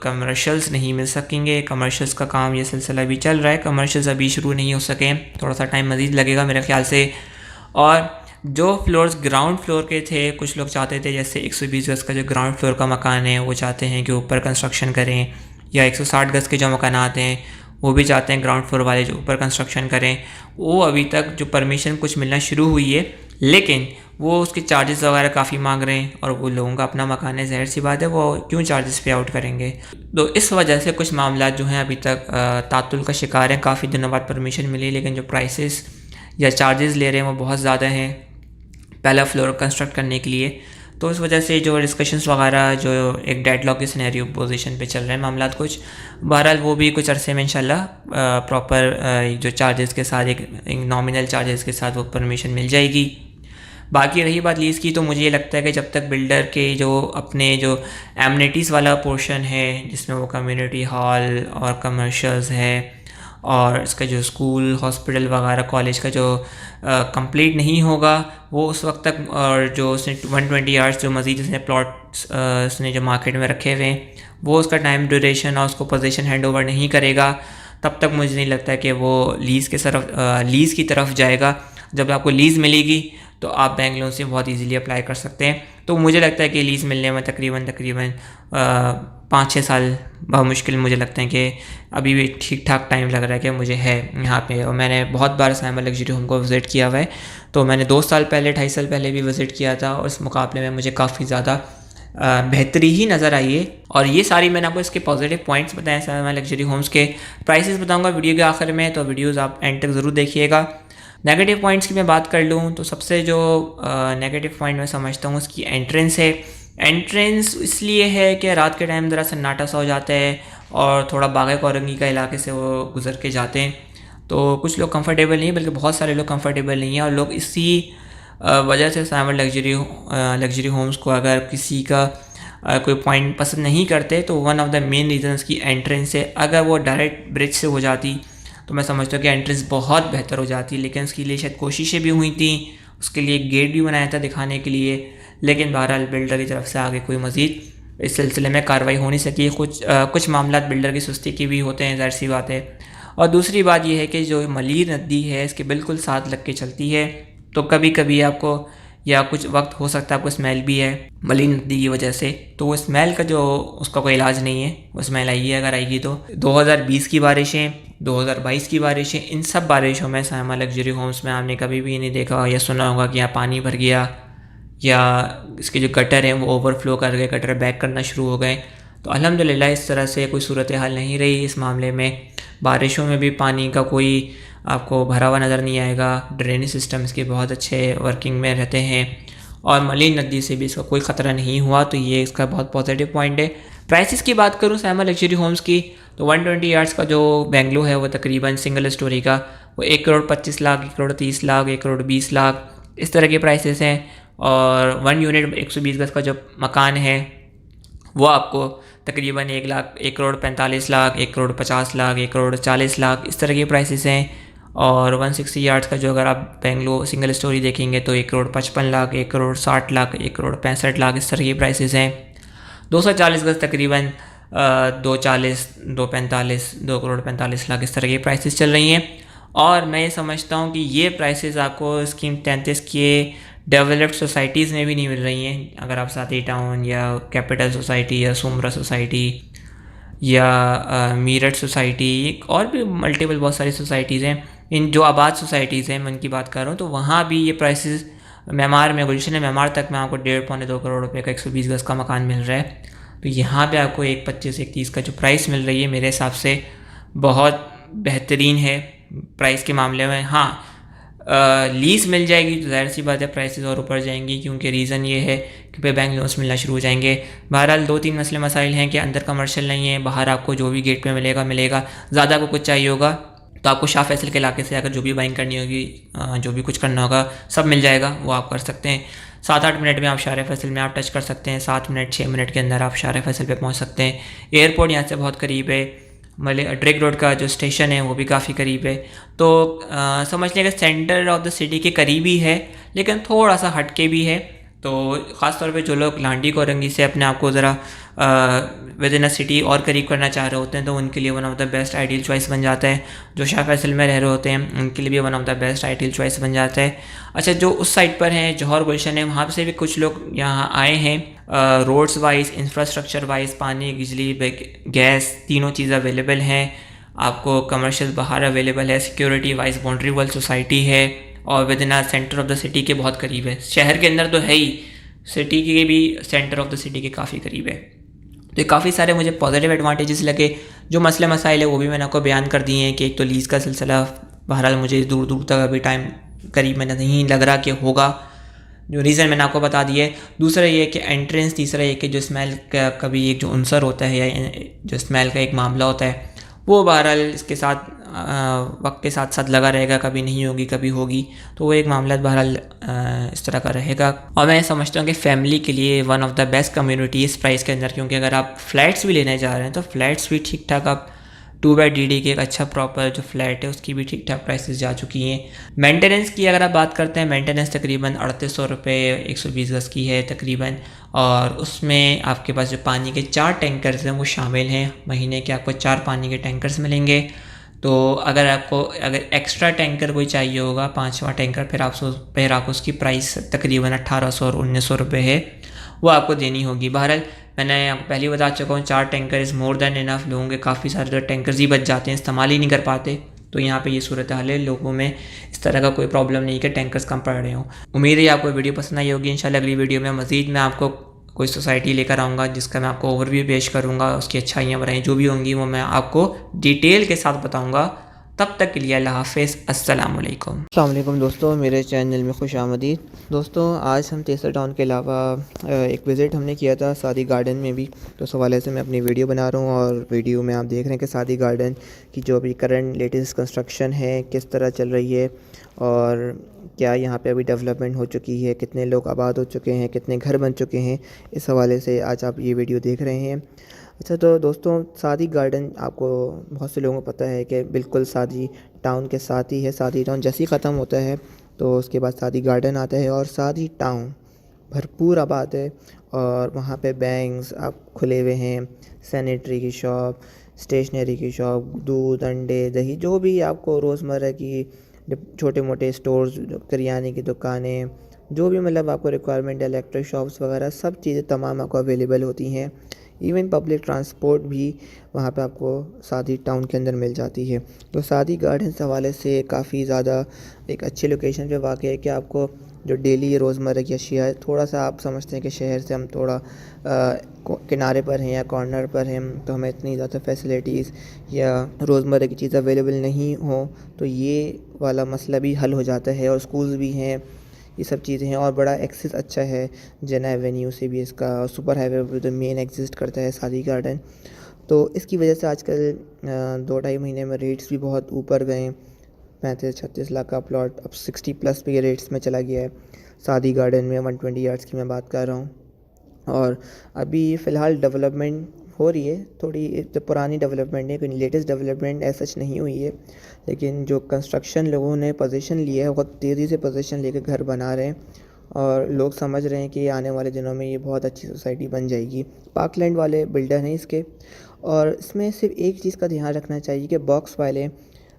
कमर्शियल्स नहीं मिल सकेंगे, कमर्शियल्स का काम ये सिलसिला भी चल रहा है, कमर्शियल्स अभी शुरू नहीं हो सके, थोड़ा सा टाइम मज़ीद लगेगा मेरे ख्याल से। और जो फ्लोर्स ग्राउंड फ्लोर के थे, कुछ लोग चाहते थे जैसे 120 गज़ का जो ग्राउंड फ्लोर का मकान है वो चाहते हैं कि ऊपर कंस्ट्रक्शन करें, या 160 गज़ के जो मकानात हैं वो भी चाहते हैं ग्राउंड फ्लोर वाले जो ऊपर कंस्ट्रक्शन करें। वो अभी तक जो परमिशन कुछ मिलना शुरू हुई है, लेकिन वो उसके चार्जेस वगैरह काफ़ी मांग रहे हैं, और वो लोगों का अपना मकान है, ज़ाहिर सी बात है वो क्यों चार्जेस पे आउट करेंगे। तो इस वजह से कुछ मामला जो हैं अभी तक तातुल का शिकार हैं। काफ़ी दिनों बाद परमिशन मिली, लेकिन जो प्राइसेस या चार्जेस ले रहे हैं वो बहुत ज़्यादा हैं पहला फ्लोर कंस्ट्रक्ट करने के लिए। तो इस वजह से जो डिस्कशंस वगैरह जो एक डेडलॉक की सिनेरियो पोजीशन पे चल रहे हैं मामला कुछ, बहरहाल वो भी कुछ अरसे में इंशाल्लाह प्रॉपर जो चार्जेस के साथ एक नॉमिनल चार्जेस के साथ वो परमिशन मिल जाएगी। बाकी रही बात लीज़ की, तो मुझे ये लगता है कि जब तक बिल्डर के जो अपने जो एमनिटीज़ वाला पोर्शन है जिसमें वो कम्युनिटी हॉल और कमर्शियल्स है और इसका जो स्कूल, हॉस्पिटल वगैरह, कॉलेज का जो कंप्लीट नहीं होगा वो उस वक्त तक, और जो उसने 120 आवर्स जो मज़ीद उसने प्लॉट्स उसने जो मार्केट में रखे हुए हैं वो उसका टाइम ड्यूरेशन और उसको पोजीशन हैंड ओवर नहीं करेगा, तब तक मुझे नहीं लगता कि वो लीज़ की तरफ जाएगा। जब आपको लीज़ मिलेगी तो आप बैंक लोन से बहुत इजीली अप्लाई कर सकते हैं। तो मुझे लगता है कि लीज़ मिलने में तकरीबन 5-6 साल बहुत मुश्किल मुझे लगते हैं कि अभी भी ठीक ठाक टाइम लग रहा है कि मुझे है यहाँ पे। और मैंने बहुत बार साइमा लग्जरी होम को विज़िट किया हुआ है, तो मैंने 2 साल पहले 2.5 साल पहले भी विज़िट किया था, और इस मुकाबले में मुझे काफ़ी ज़्यादा बेहतरी ही नज़र आई है। और ये सारी मैंने आपको इसके पॉजिटिव पॉइंट्स बताए साइमा लग्जरी होम्स के। प्राइसेस बताऊँगा वीडियो के आखिर में, तो वीडियोज़ आप एंड तक ज़रूर देखिएगा। नेगेटिव पॉइंट्स की मैं बात कर लूँ तो सबसे जो नेगेटिव पॉइंट मैं समझता हूँ उसकी एंट्रेंस है। एंट्रेंस इसलिए है कि रात के टाइम ज़रा सन्नाटा सा हो जाता है और थोड़ा बागा कौरंगी का इलाके से वो गुज़र के जाते हैं, तो कुछ लोग कंफर्टेबल नहीं, बल्कि बहुत सारे लोग कंफर्टेबल नहीं हैं। और लोग इसी वजह से साइमा लग्जरी होम्स को अगर किसी का कोई पॉइंट पसंद नहीं करते तो one of the main reasons की एंट्रेंस है। अगर वो डायरेक्ट ब्रिज से हो जाती तो मैं समझता हूँ कि एंट्रेंस बहुत बेहतर हो जाती, लेकिन उसके लिए शायद कोशिशें भी हुई थी, उसके लिए एक गेट भी बनाया था दिखाने के लिए, लेकिन बहरहाल बिल्डर की तरफ से आगे कोई मज़ीद इस सिलसिले में कार्रवाई हो नहीं सकी। कुछ मामला बिल्डर की सुस्ती के भी होते हैं, ज़ाहिर सी बात है। और दूसरी बात यह है कि जो मलीर नदी है इसके बिल्कुल साथ लग के चलती है, तो कभी कभी आपको या कुछ वक्त हो सकता है आपको स्मेल भी है मलीर नदी की वजह से, तो वो स्मेल का जो उसका कोई इलाज नहीं है, वो स्मेल आएगी अगर आएगी तो। 2020 की बारिशें, 2022 की बारिशें, इन सब बारिशों में साइमा लग्जरी होम्स में आपने कभी भी नहीं देखा या सुना होगा कि यहाँ पानी भर गया या इसके जो गटर हैं वो ओवरफ्लो कर गए, गटर बैक करना शुरू हो गए। तो अल्हम्दुलिल्लाह इस तरह से कोई सूरत हाल नहीं रही इस मामले में। बारिशों में भी पानी का कोई आपको भरा हुआ नज़र नहीं आएगा। ड्रेनेज सिस्टम इसके बहुत अच्छे वर्किंग में रहते हैं और मलिन नदी से भी इसका कोई ख़तरा नहीं हुआ, तो ये इसका बहुत पॉजिटिव पॉइंट है। प्राइसेस की बात करूँ सैमा लग्जरी होम्स की, तो 120 यार्ड्स का जो बेंगलो है वो तकरीबन सिंगल स्टोरी का वो 1,25,00,000, 1,30,00,000, 1,20,00,000 इस तरह के प्राइसेस हैं। और 1 यूनिट 120 गज का जो मकान है वो आपको तकरीबन 1,00,000, 1,45,00,000, 1,50,00,000, 1,40,00,000 इस तरह के प्राइसेस हैं। और 160 यार्ड्स का जो अगर आप बेंगलो सिंगल स्टोरी देखेंगे तो 1,55,00,000, 1,60,00,000, 1,65,00,000 इस तरह के प्राइसेस हैं। 240 गज तकरीबन 2,40, 2,45, 2,45,00,000 इस तरह की प्राइसेस चल रही हैं। और मैं ये समझता हूँ कि ये प्राइसेस आपको स्कीम 33 के डेवलप्ड सोसाइटीज़ में भी नहीं मिल रही हैं। अगर आप साथी टाउन या कैपिटल सोसाइटी या सुमरा सोसाइटी या मीरठ सोसाइटी और भी मल्टीपल बहुत सारी सोसाइटीज़ हैं, इन जो आबाद सोसाइटीज़ हैं मैं उनकी बात कर रहा हूँ, तो वहाँ भी ये प्राइसेस मेमार में, गुलशन मेमार तक में आपको 1.5-2 करोड़ रुपए का 120 गज का मकान मिल रहा है। तो यहाँ पे आपको 1,25, 1,30 का जो प्राइस मिल रही है मेरे हिसाब से बहुत बेहतरीन है प्राइस के मामले में। हाँ, लीज़ मिल जाएगी तो ज़ाहिर सी बात है प्राइसेस और ऊपर जाएंगी, क्योंकि रीज़न ये है कि पे बैंक लोन्स मिलना शुरू हो जाएंगे। बहरहाल 2-3 मसले मसाइल हैं कि अंदर कमर्शियल नहीं है, बाहर आपको जो भी गेट पे मिलेगा। ज़्यादा आपको कुछ चाहिए होगा तो आपको शाह फैसल के इलाके से अगर जो भी बाइंग करनी होगी, जो भी कुछ करना होगा सब मिल जाएगा, वो आप कर सकते हैं। 7-8 मिनट में आप शाह फैसल में आप टच कर सकते हैं। 7 मिनट 6 मिनट के अंदर आप शाह फैसल पे पहुंच सकते हैं। एयरपोर्ट यहाँ से बहुत करीब है। ड्रेक रोड का जो स्टेशन है वो भी काफ़ी करीब है। तो समझ लें कि सेंटर ऑफ द सिटी के करीब ही है, लेकिन थोड़ा सा हटके भी है। तो ख़ास तौर पे जो लोग लांडी कोरंगी से अपने आप को ज़रा विद इन अ सिटी और करीब करना चाह रहे होते हैं, तो उनके लिए one of the best ideal choice बन जाता है। जो शाह फैसल में रह रहे होते हैं उनके लिए भी one of the best ideal choice बन जाता है। अच्छा, जो उस साइड पर हैं जौहर गुलशन है, वहाँ से भी कुछ लोग यहाँ आए हैं। रोड्स वाइज, इंफ्रास्ट्रक्चर वाइज, पानी, बिजली, गैस तीनों चीज़ अवेलेबल हैं। आपको कमर्शियल बाहर अवेलेबल है। Security wise boundary wall society है और with in centre of the city के बहुत करीब है। शहर के अंदर तो है ही, सिटी के भी सेंटर ऑफ द सिटी के काफ़ी करीब है। तो काफ़ी सारे मुझे पॉजिटिव एडवांटेजेस लगे। जो मसले मसाइल है वो भी मैंने आपको बयान कर दिए हैं कि एक तो लीज़ का सिलसिला बहरहाल मुझे दूर दूर तक अभी टाइम करीब में नहीं लग रहा कि होगा, जो रीज़न मैंने आपको बता दिया है। दूसरा ये है कि एंट्रेंस, तीसरा ये कि जो स्मेल का कभी एक जो अंसर होता है या जो स्मेल का एक मामला होता है वो बहरहाल इसके साथ वक्त के साथ साथ लगा रहेगा, कभी नहीं होगी कभी होगी, तो वो एक मामला बहरहाल इस तरह का रहेगा। और मैं समझता हूँ कि फ़ैमिली के लिए one of the best community इस प्राइस के अंदर, क्योंकि अगर आप फ्लैट्स भी लेने जा रहे हैं तो फ्लैट्स भी ठीक ठाक, आप 2 के एक अच्छा प्रॉपर जो फ्लैट है उसकी भी ठीक ठाक प्राइसेस जा चुकी हैं। मेंटेनेंस की अगर आप बात करते हैं, मेंटेनेंस तकरीबन 3,800 रुपये 120 गज की है तकरीबन, और उसमें आपके पास जो पानी के 4 टैंकर्स हैं वो शामिल हैं। महीने के आपको 4 पानी के टैंकर्स मिलेंगे। तो अगर एक्स्ट्रा टैंकर कोई चाहिए होगा, 5वां टैंकर, फिर आप उसकी प्राइस तकरीबन 1,800 और 1,900 रुपये है, वो आपको देनी होगी। बहरहाल मैंने आपको पहले ही बता चुका हूँ 4 tanker is more than enough. लोगों के काफ़ी सारे जो टैंकर्स ही बच जाते हैं, इस्तेमाल ही नहीं कर पाते। तो यहाँ पे ये सूरत हाल है, लोगों में इस तरह का कोई प्रॉब्लम नहीं कि टैंकर्स कम पड़ रहे हों। उम्मीद है आपको वीडियो पसंद आई होगी। इंशाल्लाह अगली वीडियो में मज़ीद मैं आपको कोई सोसाइटी लेकर आऊँगा जिसका मैं आपको ओवरव्यू पेश करूँगा, उसकी अच्छाइयाँ बुराइयाँ जो भी होंगी वो मैं आपको डिटेल के साथ बताऊँगा। तब तक के लिए अल्लाह हाफ़िज़, अस्सलाम वालेकुम दोस्तों, मेरे चैनल में खुश आमदीद। दोस्तों, आज हम तेसर टाउन के अलावा एक विज़िट हमने किया था सादी गार्डन में भी, तो उस हवाले से मैं अपनी वीडियो बना रहा हूँ। और वीडियो में आप देख रहे हैं कि सादी गार्डन की जो अभी करंट लेटेस्ट कंस्ट्रक्शन है किस तरह चल रही है और क्या यहाँ पे अभी डेवलपमेंट हो चुकी है, कितने लोग आबाद हो चुके हैं, कितने घर बन चुके हैं, इस हवाले से आज आप ये वीडियो देख रहे हैं। अच्छा, तो दोस्तों, सादी गार्डन आपको बहुत से लोगों को पता है कि बिल्कुल सादी टाउन के साथ ही है। सादी टाउन जैसे ही ख़त्म होता है तो उसके बाद सादी गार्डन आता है, और सादी टाउन भरपूर आबाद है और वहाँ पे बैंक्स आप खुले हुए हैं, सैनिटरी की शॉप, स्टेशनरी की शॉप, दूध, अंडे, दही, जो भी आपको रोज़मर्रा की छोटे मोटे स्टोर्स, करियाने की दुकानें, जो भी मतलब आपको रिक्वायरमेंट है, इलेक्ट्रिक शॉप्स वगैरह सब चीज़ें तमाम आपको अवेलेबल होती हैं। इवन पब्लिक ट्रांसपोर्ट भी वहाँ पे आपको सादी टाउन के अंदर मिल जाती है। तो सादी गार्डन हवाले से काफ़ी ज़्यादा एक अच्छी लोकेशन पे वाक़ है कि आपको जो डेली रोज़मर्रा की अशिया है। थोड़ा सा आप समझते हैं कि शहर से हम थोड़ा किनारे पर हैं या कॉर्नर पर हैं, तो हमें इतनी ज़्यादा फैसिलिटीज़ या रोज़मर्रा की चीज़ अवेलेबल नहीं हो, तो ये वाला मसला भी हल हो जाता है। और स्कूल्स भी हैं, ये सब चीज़ें हैं, और बड़ा एक्सेस अच्छा है जना एवेन्यू से भी इसका, सुपर हाईवे पर तो मेन एग्जिस्ट करता है सादी गार्डन। तो इसकी वजह से आजकल 2 ढाई महीने में रेट्स भी बहुत ऊपर गए। 35-36 लाख का प्लॉट अब 60+ पे रेट्स में चला गया है। सादी गार्डन में 120 यार्ड्स की मैं बात कर रहा हूँ। और अभी फ़िलहाल डेवलपमेंट हो रही है, थोड़ी तो पुरानी डेवलपमेंट है, कोई लेटेस्ट डेवलपमेंट ऐसा सच नहीं हुई है। लेकिन जो कंस्ट्रक्शन लोगों ने पोजीशन लिया है, बहुत तेज़ी से पोजीशन लेकर घर बना रहे हैं, और लोग समझ रहे हैं कि आने वाले दिनों में ये बहुत अच्छी सोसाइटी बन जाएगी। पार्कलैंड वाले बिल्डर हैं इसके, और इसमें सिर्फ एक चीज़ का ध्यान रखना चाहिए कि बॉक्स वाले,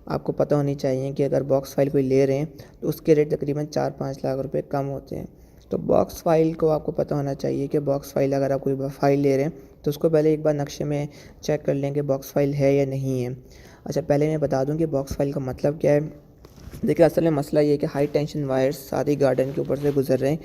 आपको पता होनी चाहिए कि अगर बॉक्स फाइल कोई ले रहे हैं तो उसके रेट तकरीबन 4-5 लाख रुपए कम होते हैं। तो बॉक्स फाइल को आपको पता होना चाहिए कि बॉक्स फाइल, अगर आप कोई फाइल ले रहे हैं तो उसको पहले एक बार नक्शे में चेक कर लें कि बॉक्स फाइल है या नहीं है। अच्छा, पहले मैं बता दूं कि बॉक्स फाइल का मतलब क्या है। देखिए, असल में मसला ये है कि हाई टेंशन वायर्स सादी गार्डन के ऊपर से गुजर रहे हैं,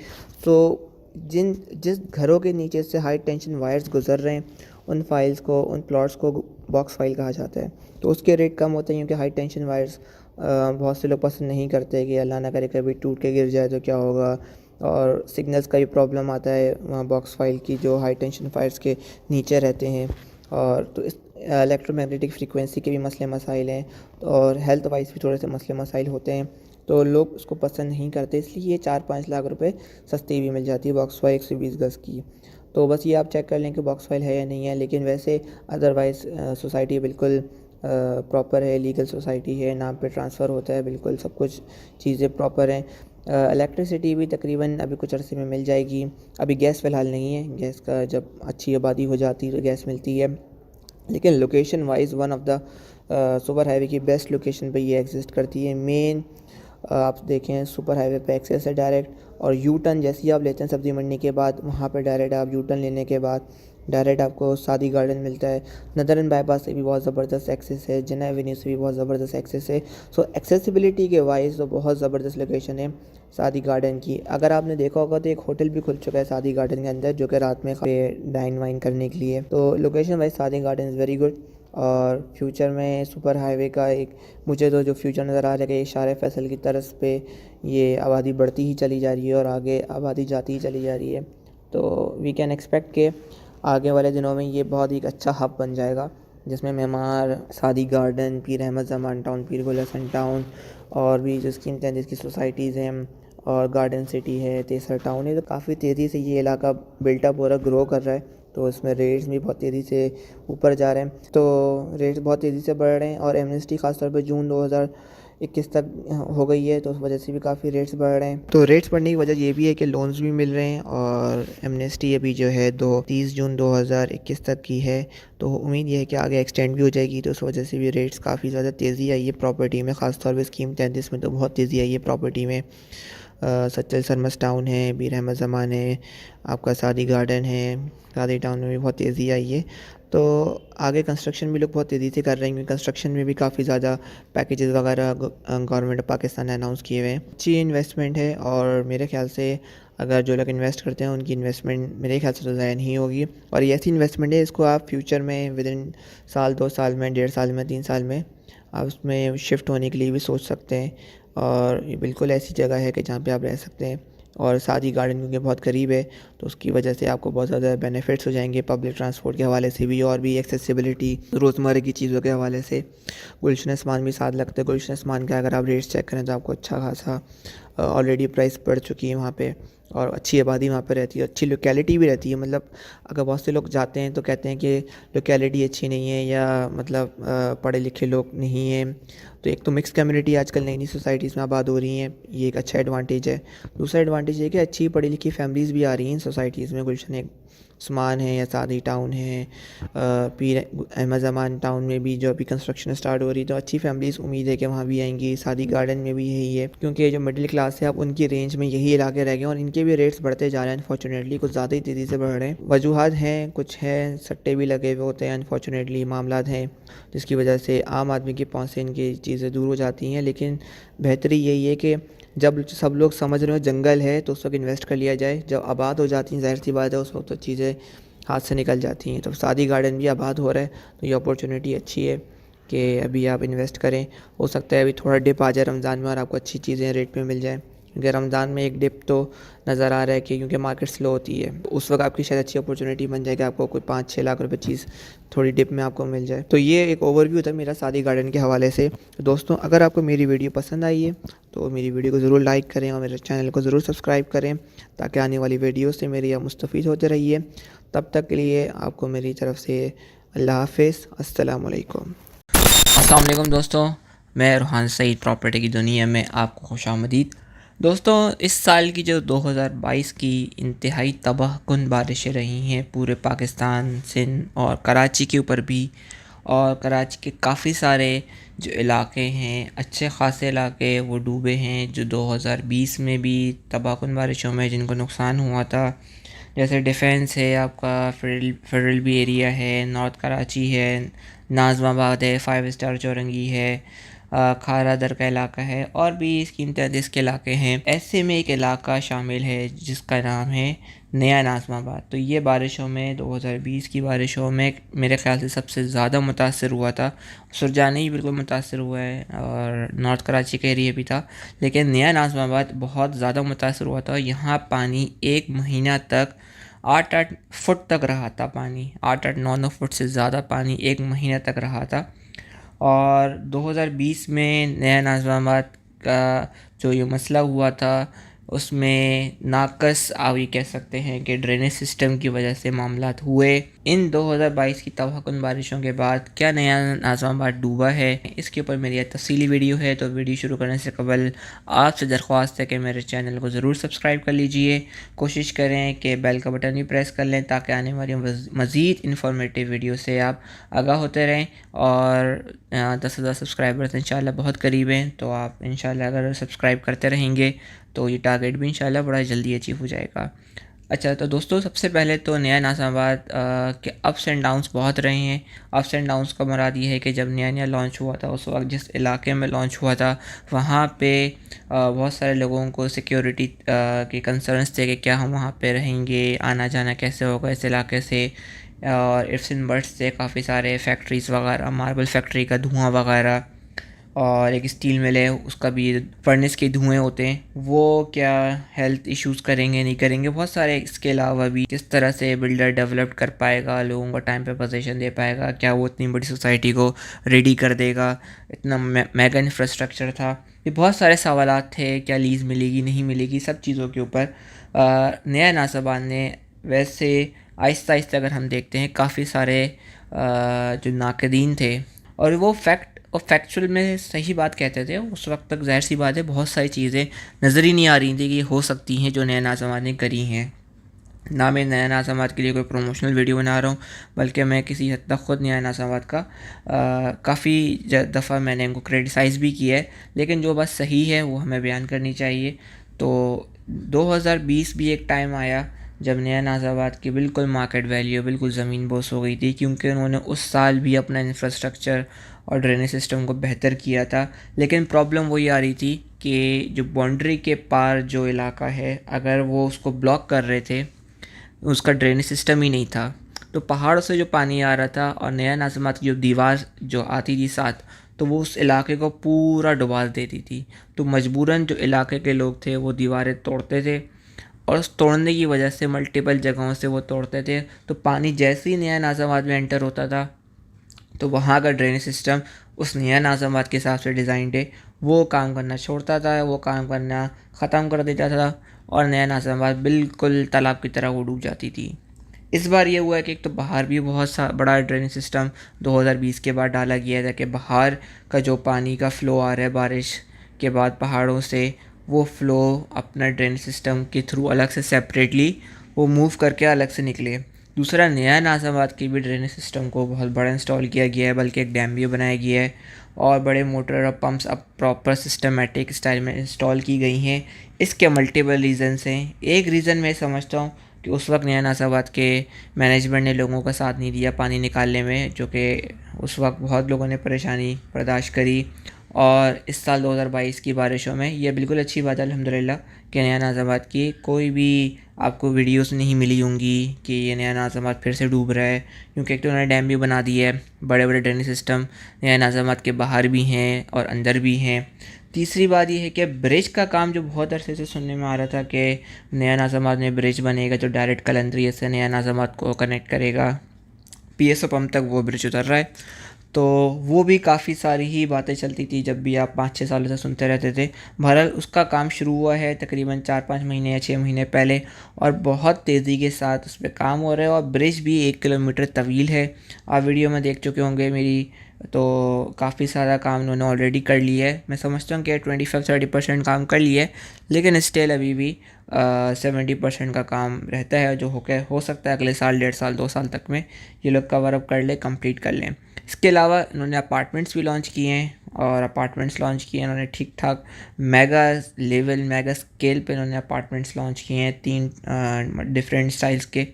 तो जिस घरों के नीचे से हाई टेंशन वायर्स गुजर रहे हैं, उन फाइल्स को, उन प्लॉट्स को बॉक्स फाइल कहा जाता है। तो उसके रेट कम होते हैं, क्योंकि हाई टेंशन वायर्स बहुत से लोग पसंद नहीं करते कि अल्लाह ना करे कभी टूट के गिर जाए तो क्या होगा। और सिग्नल्स का भी प्रॉब्लम आता है वहाँ बॉक्स फाइल की, जो हाई टेंशन वायर्स के नीचे रहते हैं। और तो इस इलेक्ट्रोमैग्नेटिक फ्रीक्वेंसी के भी मसले मसाइल हैं, और हेल्थ वाइज भी थोड़े से मसले मसाइल होते हैं, तो लोग उसको पसंद नहीं करते। इसलिए ये 4-5 लाख रुपए सस्ती भी मिल जाती है बॉक्स फाइल 120 गज़ की। तो बस ये आप चेक कर लें कि बॉक्स फाइल है या नहीं है। लेकिन वैसे अदरवाइज़ सोसाइटी बिल्कुल प्रॉपर है, लीगल सोसाइटी है, नाम पे ट्रांसफ़र होता है, बिल्कुल सब कुछ चीज़ें प्रॉपर हैं। इलेक्ट्रिसिटी भी तकरीबन अभी कुछ अरसे में मिल जाएगी। अभी गैस फ़िलहाल नहीं है, गैस का जब अच्छी आबादी हो जाती है तो गैस मिलती है। लेकिन location wise one of the super highway की बेस्ट लोकेशन पे ये एग्जिस्ट करती है। मेन आप देखें, सुपर हाईवे पे एक्सेस है डायरेक्ट, और यू टर्न जैसे ही आप लेते हैं सब्ज़ी मंडी के बाद, वहाँ पे डायरेक्ट आप यू टर्न लेने के बाद डायरेक्ट आपको सादी गार्डन मिलता है। नदरन बाईपास से भी बहुत ज़बरदस्त एक्सेस है, जना एवेन्यू से भी बहुत ज़बरदस्त एक्सेस है। सो एक्सेसिबिलिटी के वाइज तो बहुत ज़बरदस्त लोकेशन है सादी गार्डन की। अगर आपने देखा होगा तो एक होटल भी खुल चुका है सादी गार्डन के अंदर, जो कि रात में डाइन वाइन करने के लिए। तो लोकेशन वाइज सादी गार्डन इज़ वेरी गुड। और फ्यूचर में सुपर हाईवे का एक, मुझे तो जो फ्यूचर नज़र आ रहा है कि इशारे फैसल की तरफ पे ये आबादी बढ़ती ही चली जा रही है और आगे आबादी जाती ही चली जा रही है। तो वी कैन एक्सपेक्ट के आगे वाले दिनों में ये बहुत ही एक अच्छा हब बन जाएगा, जिसमें मेमार, सादी गार्डन, पीर अहमद ज़मान टाउन, पीर गुल हसन टाउन, और भी जो स्कीम तहत की सोसाइटीज़ हैं, और गार्डन सिटी है, तेसर टाउन है, तो काफ़ी तेज़ी से ये इलाका बिल्टअप हो रहा है, ग्रो कर रहा है। तो इसमें रेट्स भी बहुत तेज़ी से ऊपर जा रहे हैं, तो रेट्स बहुत तेज़ी से बढ़ रहे हैं। और एमनेस्टी ख़ासतौर पर जून 2021 तक हो गई है, तो उस वजह से भी काफ़ी रेट्स बढ़ रहे हैं। तो रेट्स बढ़ने की वजह ये भी है कि लोन्स भी मिल रहे हैं, और एमनेस्टी अभी जो है 30 जून 2021 तक की है, तो उम्मीद ये है कि आगे एक्सटेंड भी हो जाएगी। तो उस वजह से भी रेट्स काफ़ी ज़्यादा तेज़ी आई है प्रॉपर्टी में, ख़ासतौर पर स्कीम 33 में तो बहुत तेज़ी आई है प्रॉपर्टी में। सच्चल सरमस टाउन है, पीर अहमद ज़मान है, आपका सादी गार्डन है, सादी टाउन में भी बहुत तेज़ी आई है। तो आगे कंस्ट्रक्शन भी लोग बहुत तेज़ी से कर रहे हैं, क्योंकि कंस्ट्रक्शन में भी काफ़ी ज़्यादा पैकेजेस वगैरह गवर्नमेंट ऑफ पाकिस्तान ने अनाउंस किए हुए हैं। अच्छी इन्वेस्टमेंट है, और मेरे ख्याल से अगर जो लोग इन्वेस्ट करते हैं उनकी इन्वेस्टमेंट मेरे ख्याल से तो ज़ाया नहीं होगी। और ये ऐसी इन्वेस्टमेंट है, इसको आप फ्यूचर में विद इन साल, 2 साल में, 1.5 साल में, 3 साल में आप उसमें शिफ्ट होने के लिए भी सोच सकते हैं। और ये बिल्कुल ऐसी जगह है कि जहाँ पे आप रह सकते हैं। और सादी गार्डन क्योंकि बहुत करीब है, तो उसकी वजह से आपको बहुत ज़्यादा बेनिफिट्स हो जाएंगे, पब्लिक ट्रांसपोर्ट के हवाले से भी, और भी एक्सेसिबिलिटी रोज़मर्रा की चीज़ों के हवाले से। गुलशन आसमान भी साथ लगता है। गुलशन आसमान का अगर आप रेट्स चेक करें तो आपको अच्छा खासा ऑलरेडी प्राइस बढ़ चुकी है वहाँ पे, और अच्छी आबादी वहाँ पे रहती है, अच्छी लोकेलिटी भी रहती है। मतलब अगर बहुत से लोग जाते हैं तो कहते हैं कि लोकेलिटी अच्छी नहीं है, या मतलब पढ़े लिखे लोग नहीं हैं। तो एक तो मिक्स कम्युनिटी आजकल नई नई सोसाइटीज़ में आबाद हो रही हैं, ये एक अच्छा एडवांटेज है। दूसरा एडवांटेज ये कि अच्छी पढ़ी लिखी फैमिलीज़ भी आ रही हैं सोसाइटीज़ में। गुलशन एक उस्मान है, या सादी टाउन है, पीर अहमद ज़मान टाउन में भी जो अभी कंस्ट्रक्शन स्टार्ट हो रही है, तो अच्छी फैमिलीज़ उम्मीद है कि वहाँ भी आएंगी। सादी गार्डन में भी यही है, क्योंकि जो मिडिल क्लास है अब उनकी रेंज में यही इलाके रह गए, और इनके भी रेट्स बढ़ते जा रहे हैं अनफॉर्चुनेटली, कुछ ज़्यादा ही तेज़ी से बढ़ रहे हैं। वजूहत हैं, कुछ हैं, सट्टे भी लगे हुए होते हैं, अनफॉर्चुनेटली मामला हैं, जिसकी वजह से आम आदमी की पहुँच से इनकी चीज़ें दूर हो जाती हैं। लेकिन बेहतरी यही है कि जब सब लोग समझ रहे हो जंगल है तो उस वक्त इन्वेस्ट कर लिया जाए, जब आबाद हो जाती हैं ज़ाहिर सी बात है उस वक्त तो चीज़ें हाथ से निकल जाती हैं। तो सादी गार्डन भी आबाद हो रहा है तो ये अपॉर्चुनिटी अच्छी है कि अभी आप इन्वेस्ट करें। हो सकता है अभी थोड़ा डिप आ जाए रमज़ान में और आपको अच्छी चीज़ें रेट में मिल जाए, क्योंकि रमज़ान में एक डिप तो नज़र आ रहा है कि क्योंकि मार्केट स्लो होती है, उस वक्त आपकी शायद अच्छी अपॉर्चुनिटी बन जाएगी, आपको कोई 5-6 लाख रुपए चीज़ थोड़ी डिप में आपको मिल जाए। तो ये एक ओवरव्यू था मेरा सादी गार्डन के हवाले से। तो दोस्तों अगर आपको मेरी वीडियो पसंद आई है तो मेरी वीडियो को ज़रूर लाइक करें और मेरे चैनल को ज़रूर सब्सक्राइब करें, ताकि आने वाली वीडियो से मेरी आप मुस्तफ़ीद होते रहिए। तब तक के लिए आपको मेरी तरफ़ से अल्लाह हाफ़िज़, अस्सलामु अलैकुम। अस्सलाम वालेकुम दोस्तों, मैं रोहान सईद प्रॉपर्टी की दुनिया में आपको खुशामदीद। दोस्तों इस साल की जो 2022 की इंतहाई तबाहकुन बारिशें रही हैं पूरे पाकिस्तान, सिंध और कराची के ऊपर भी, और कराची के काफ़ी सारे जो इलाके हैं, अच्छे ख़ासे इलाके वो डूबे हैं, जो 2020 में भी तबाहकुन बारिशों में जिनको नुकसान हुआ था। जैसे डिफेंस है, आपका फेडरल भी एरिया है, नॉर्थ कराची है, नाज़माबाद है, 5 स्टार चौरंगी है, खारा दर का इलाका है, और भी इसकी 33 के इलाके हैं। ऐसे में एक इलाका शामिल है जिसका नाम है नया नाज़माबाद। तो ये बारिशों में 2020 की बारिशों में मेरे ख़्याल से सबसे ज़्यादा मुतासर हुआ था। सुरजानी बिल्कुल मुतासर हुआ है और नॉर्थ कराची का एरिया भी था, लेकिन नया नाज़माबाद बहुत ज़्यादा मुतासर हुआ था। यहाँ पानी 1 महीना तक 8-8 फुट तक रहा था, पानी 8-8 9-9 फुट से ज़्यादा पानी 1 महीना तक रहा था। और 2020 में नया नाज़माबाद का जो ये मसला हुआ था उसमें नाकस आप ये कह सकते हैं कि ड्रेनेज सिस्टम की वजह से मामलात हुए। इन 2022 की तबाहकुन बारिशों के बाद क्या नया नाज़माबाद डूबा है, इसके ऊपर मेरी एक तफसीली वीडियो है। तो वीडियो शुरू करने से कबल आपसे दरख्वास्त है कि मेरे चैनल को ज़रूर सब्सक्राइब कर लीजिए। कोशिश करें कि बेल का बटन भी प्रेस कर लें ताकि आने वाली मज़ीद इन्फॉर्मेटिव वीडियो से आप आगाह होते रहें। और 10,000 सब्सक्राइबर्स इंशाल्लाह बहुत करीब हैं, तो आप इंशाल्लाह अगर सब्सक्राइब करते रहेंगे तो ये टारगेट भी इंशाल्लाह बड़ा जल्दी अचीव हो जाएगा। अच्छा, तो दोस्तों सबसे पहले तो नया नाज़माबाद के अप्स एंड डाउन्स बहुत रहे हैं। अप्स एंड डाउन्स का मुराद ये है कि जब नया नया लॉन्च हुआ था उस वक्त जिस इलाके में लॉन्च हुआ था वहाँ पे बहुत सारे लोगों को सिक्योरिटी के कंसर्न्स थे कि क्या हम वहाँ पे रहेंगे, आना जाना कैसे होगा इस इलाके से। और इफ्स एंड बट्स थे काफ़ी सारे, फैक्ट्रीज़ वगैरह, मार्बल फैक्ट्री का धुआं वगैरह, और एक स्टील मिल है उसका भी फर्नेस के धुएँ होते हैं, वो क्या हेल्थ इश्यूज़ करेंगे नहीं करेंगे। बहुत सारे इसके अलावा भी किस तरह से बिल्डर डेवलप कर पाएगा, लोगों को टाइम पे पोजीशन दे पाएगा, क्या वो इतनी बड़ी सोसाइटी को रेडी कर देगा, इतना मेगा इंफ्रास्ट्रक्चर था। ये बहुत सारे सवालात थे, क्या लीज़ मिलेगी नहीं मिलेगी, सब चीज़ों के ऊपर नया नाज़माबाद ने वैसे आहिस्ता आहिस्ता अगर हम देखते हैं काफ़ी सारे जो नाक़दीन थे और वो फैक्चुअल में सही बात कहते थे उस वक्त तक, ज़ाहिर सी बात है बहुत सारी चीज़ें नज़र ही नहीं आ रही थी कि हो सकती हैं जो नया नाज़माबाद ने करी हैं। ना मैं नया नाज़माबाद के लिए कोई प्रमोशनल वीडियो बना रहा हूँ, बल्कि मैं किसी हद तक ख़ुद नया नाज़माबाद का काफ़ी दफ़ा मैंने इनको क्रिटिसाइज़ भी किया है, लेकिन जो बात सही है वो हमें बयान करनी चाहिए। तो 2020 भी एक टाइम आया जब नया नाज़माबाद की बिल्कुल मार्केट वैल्यू बिल्कुल ज़मीन बोस हो गई थी, क्योंकि उन्होंने उस साल भी अपना इंफ्रास्ट्रक्चर और ड्रेनेज सिस्टम को बेहतर किया था। लेकिन प्रॉब्लम वही आ रही थी कि जो बाउंड्री के पार जो इलाका है, अगर वो उसको ब्लॉक कर रहे थे, उसका ड्रेनेज सिस्टम ही नहीं था, तो पहाड़ों से जो पानी आ रहा था और नया नाज़माबाद की जो दीवार जो आती थी साथ, तो वो उस इलाके को पूरा डुबा देती थी। तो मजबूरन जो इलाके के लोग थे वो दीवारें तोड़ते थे, और उस तोड़ने की वजह से मल्टीपल जगहों से वो तोड़ते थे, तो पानी जैसे ही नया नाज़माबाद में एंटर होता था तो वहाँ का ड्रेनेज सिस्टम उस नया नाज़माबाद के हिसाब से डिज़ाइंड है, वो काम करना छोड़ता था, वो काम करना ख़त्म कर देता था, और नया नाज़माबाद बिल्कुल तालाब की तरह वो डूब जाती थी। इस बार ये हुआ है कि एक तो बाहर भी बहुत बड़ा ड्रेनेज सिस्टम 2020 के बाद डाला गया था कि बाहर का जो पानी का फ़्लो आ रहा है बारिश के बाद पहाड़ों से, वो फ़्लो अपना ड्रेनेज सिस्टम के थ्रू अलग से सेपरेटली वो मूव करके अलग से निकले। दूसरा, नया नाज़माबाद के भी ड्रेनेज सिस्टम को बहुत बड़ा इंस्टॉल किया गया है, बल्कि एक डैम भी बनाया गया है, और बड़े मोटर और पम्प्स अब प्रॉपर सिस्टमेटिक स्टाइल में इंस्टॉल की गई हैं। इसके मल्टीपल रीज़न्स हैं। एक रीज़न मैं समझता हूँ कि उस वक्त नया नाज़माबाद के मैनेजमेंट ने लोगों का साथ नहीं दिया पानी निकालने में, जो कि उस वक्त बहुत लोगों ने परेशानी बर्दाश्त करी, और इस साल 2022 की बारिशों में ये बिल्कुल अच्छी बात है अल्हम्दुलिल्लाह कि नया नाज़ाबाद की कोई भी आपको वीडियोस नहीं मिली होंगी कि ये नया नाज़ाबाद फिर से डूब रहा है, क्योंकि एक तो उन्होंने डैम भी बना दिया है, बड़े बड़े ड्रेनेज सिस्टम नया नाज़ाबाद के बाहर भी हैं और अंदर भी हैं। तीसरी बात ये है कि ब्रिज का काम जो बहुत अरसे से सुनने में आ रहा था कि नया नाज़ाबाद में ब्रिज बनेगा जो डायरेक्ट कलंदरिया से नया नाज़ाबाद को कनेक्ट करेगा, पीएसओ पंप तक वो ब्रिज उतर रहा है। तो वो भी काफ़ी सारी ही बातें चलती थी जब भी आप 5-6 सालों से सुनते रहते थे। बहरहाल उसका काम शुरू हुआ है तकरीबन 4-5 महीने या 6 महीने पहले और बहुत तेज़ी के साथ उस पे काम हो रहा है और ब्रिज भी 1 किलोमीटर तवील है। आप वीडियो में देख चुके होंगे मेरी, तो काफ़ी सारा काम उन्होंने ऑलरेडी कर लिया है। मैं समझता हूँ कि 25-30% काम कर लिया है, लेकिन स्टिल अभी भी 70% का काम रहता है जो हो सकता है अगले साल, 1.5 साल, 2 साल तक में ये लोग कवर अप कर लें, कंप्लीट कर लें। इसके अलावा इन्होंने अपार्टमेंट्स भी लॉन्च किए हैं और अपार्टमेंट्स लॉन्च किए इन्होंने ठीक ठाक मेगा लेवल, मेगा स्केल पे इन्होंने अपार्टमेंट्स लॉन्च किए हैं 3 डिफरेंट स्टाइल्स के,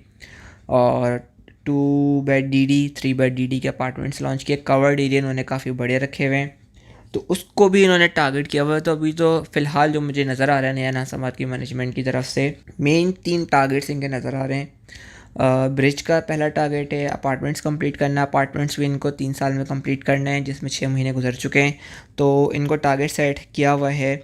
और 2 बेड डीडी, 3 बेड डीडी के अपार्टमेंट्स लॉन्च किए। कवर्ड एरिया इन्होंने काफ़ी बड़े रखे हुए हैं, तो उसको भी इन्होंने टारगेट किया हुआ है। तो अभी तो फ़िलहाल जो मुझे नज़र आ रहा है नया नाज़ाबाद की मैनेजमेंट की तरफ से मेन 3 टारगेट्स इनके नज़र आ रहे हैं। ब्रिज का पहला टारगेट है अपार्टमेंट्स कंप्लीट करना। अपार्टमेंट्स भी इनको 3 साल में कंप्लीट करना है, जिसमें 6 महीने गुजर चुके हैं। तो इनको टारगेट सेट किया हुआ है